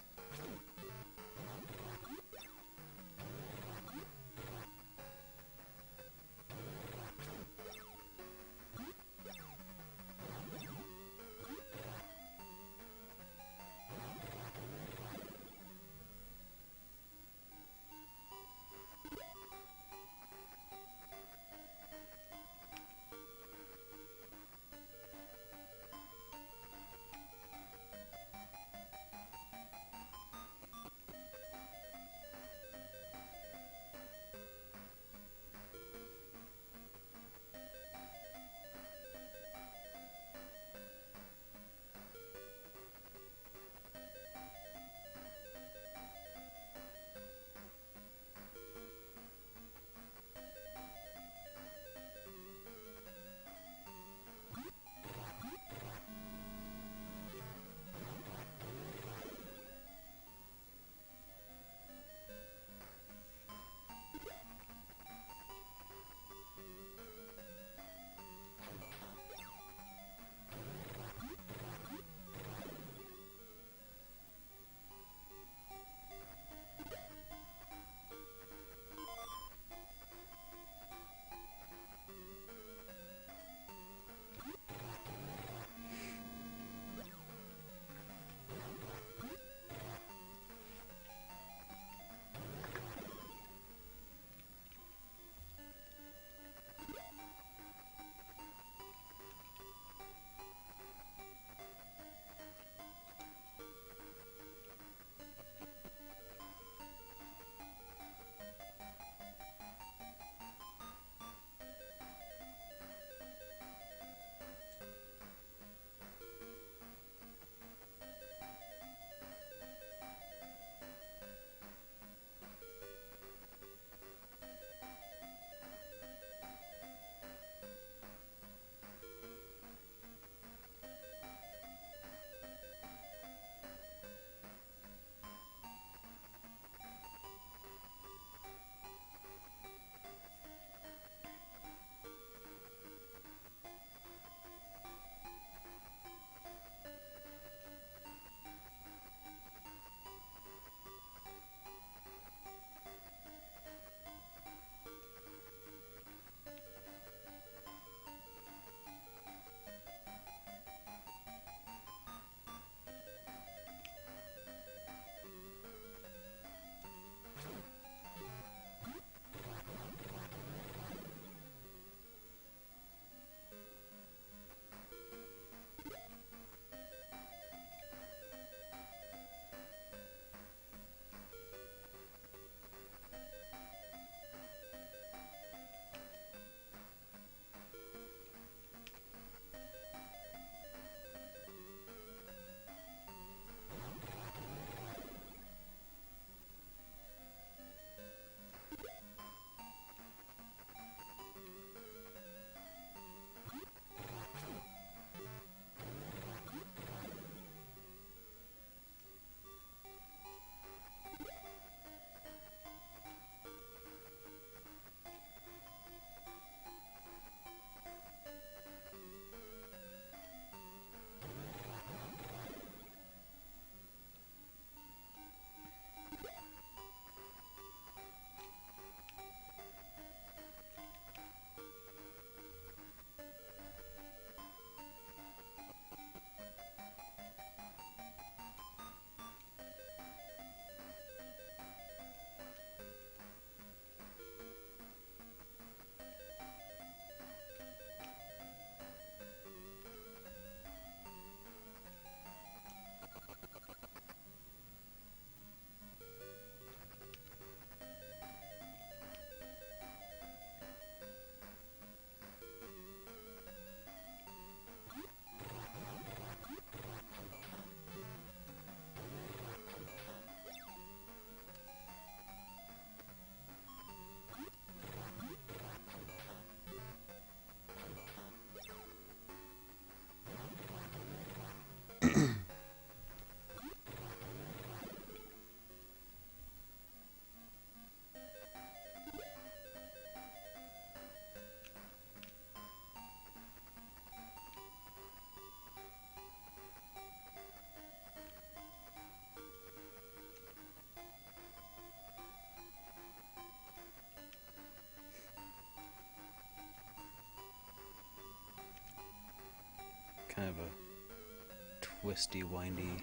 twisty, windy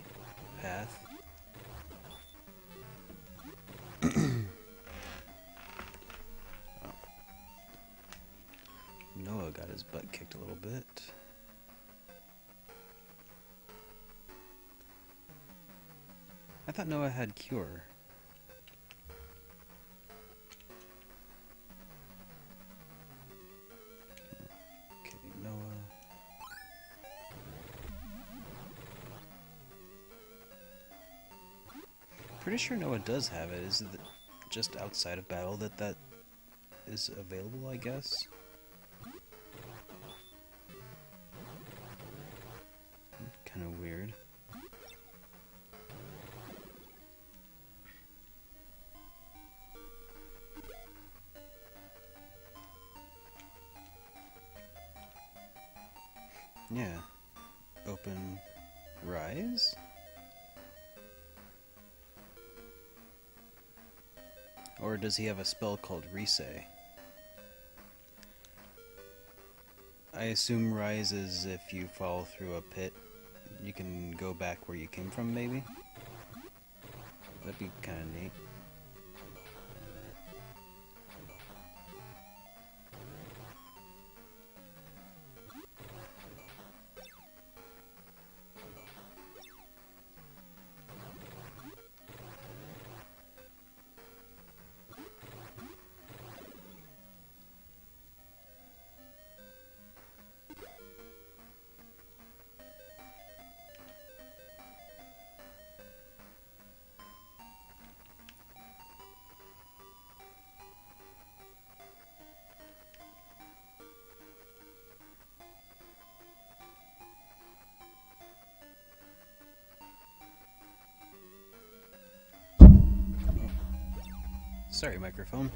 path. Oh. Noah got his butt kicked a little bit. I thought Noah had cure. Okay, Noah. Pretty sure Noah does have it. Is it just outside of battle that is available, I guess? Kind of weird. Yeah. Open Rise? Or does he have a spell called Resay? I assume Rise is if you fall through a pit, you can go back where you came from, maybe? That'd be kinda neat. Sorry, microphone.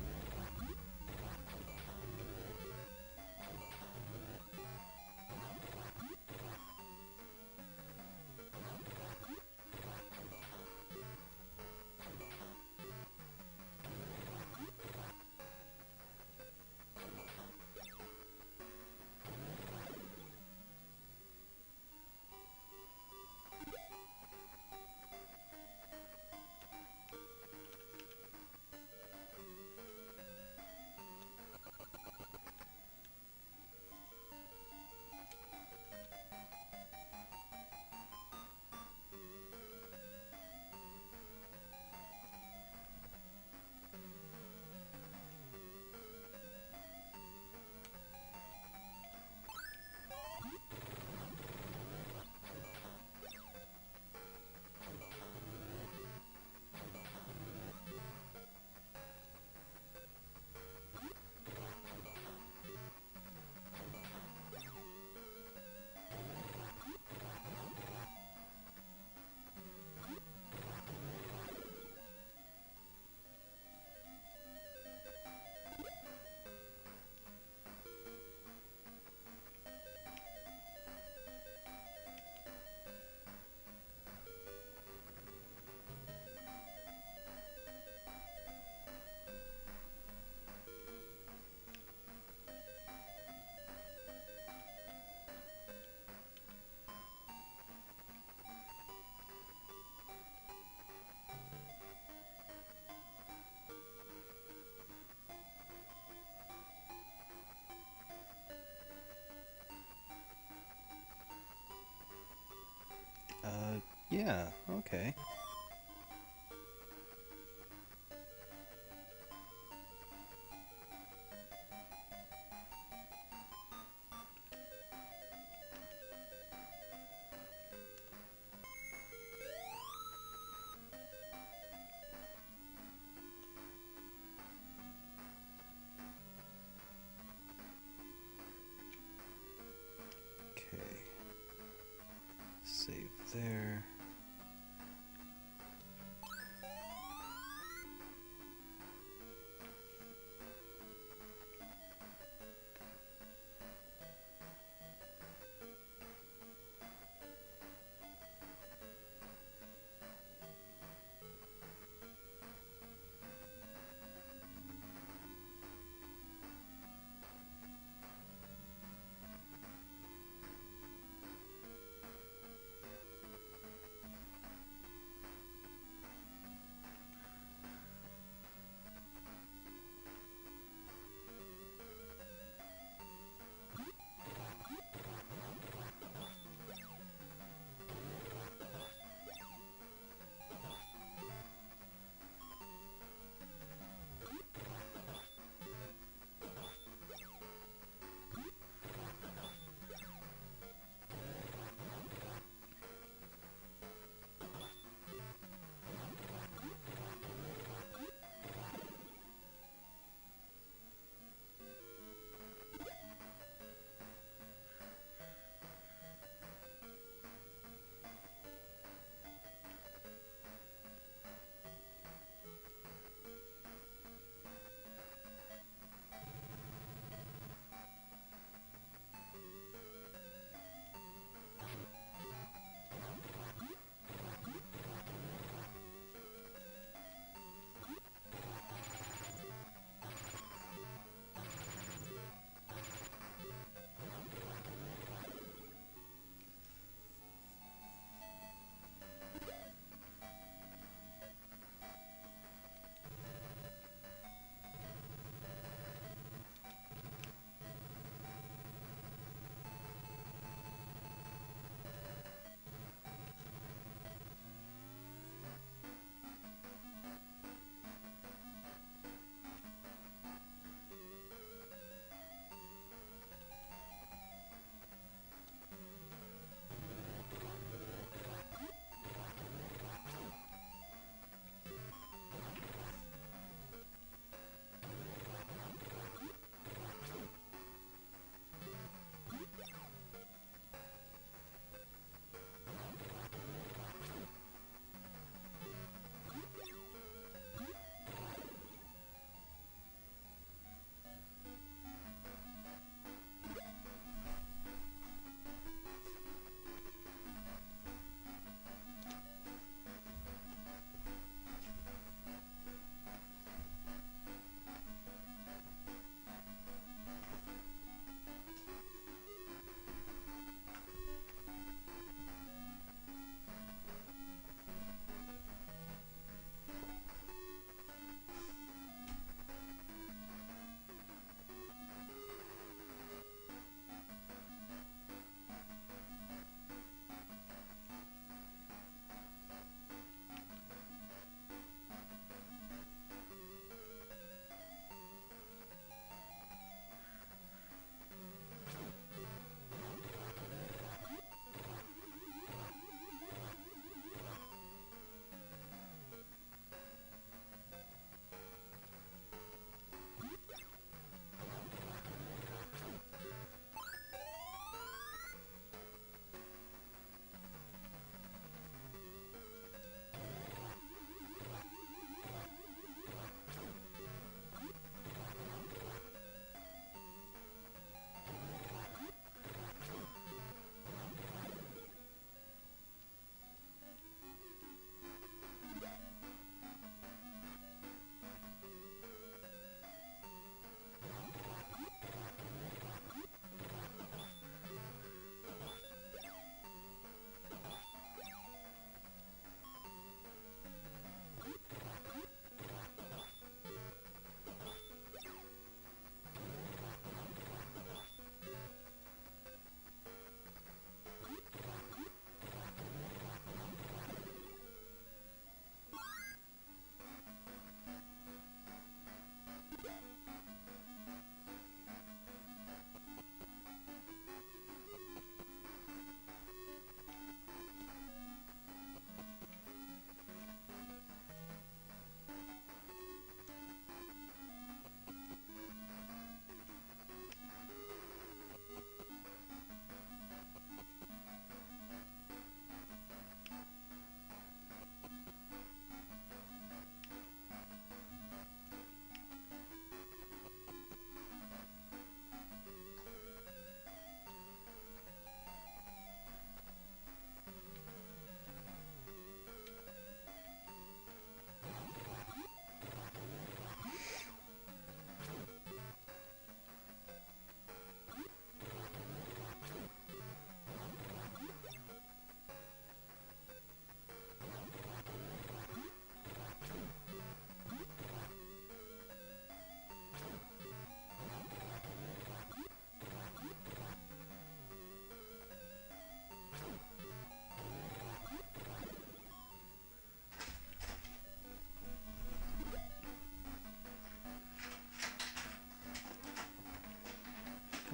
Yeah, okay. Okay. Save there.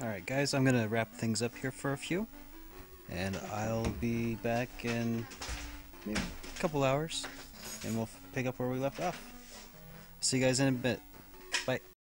Alright guys, I'm gonna wrap things up here for a few, and I'll be back in maybe a couple hours, and we'll pick up where we left off. See you guys in a bit.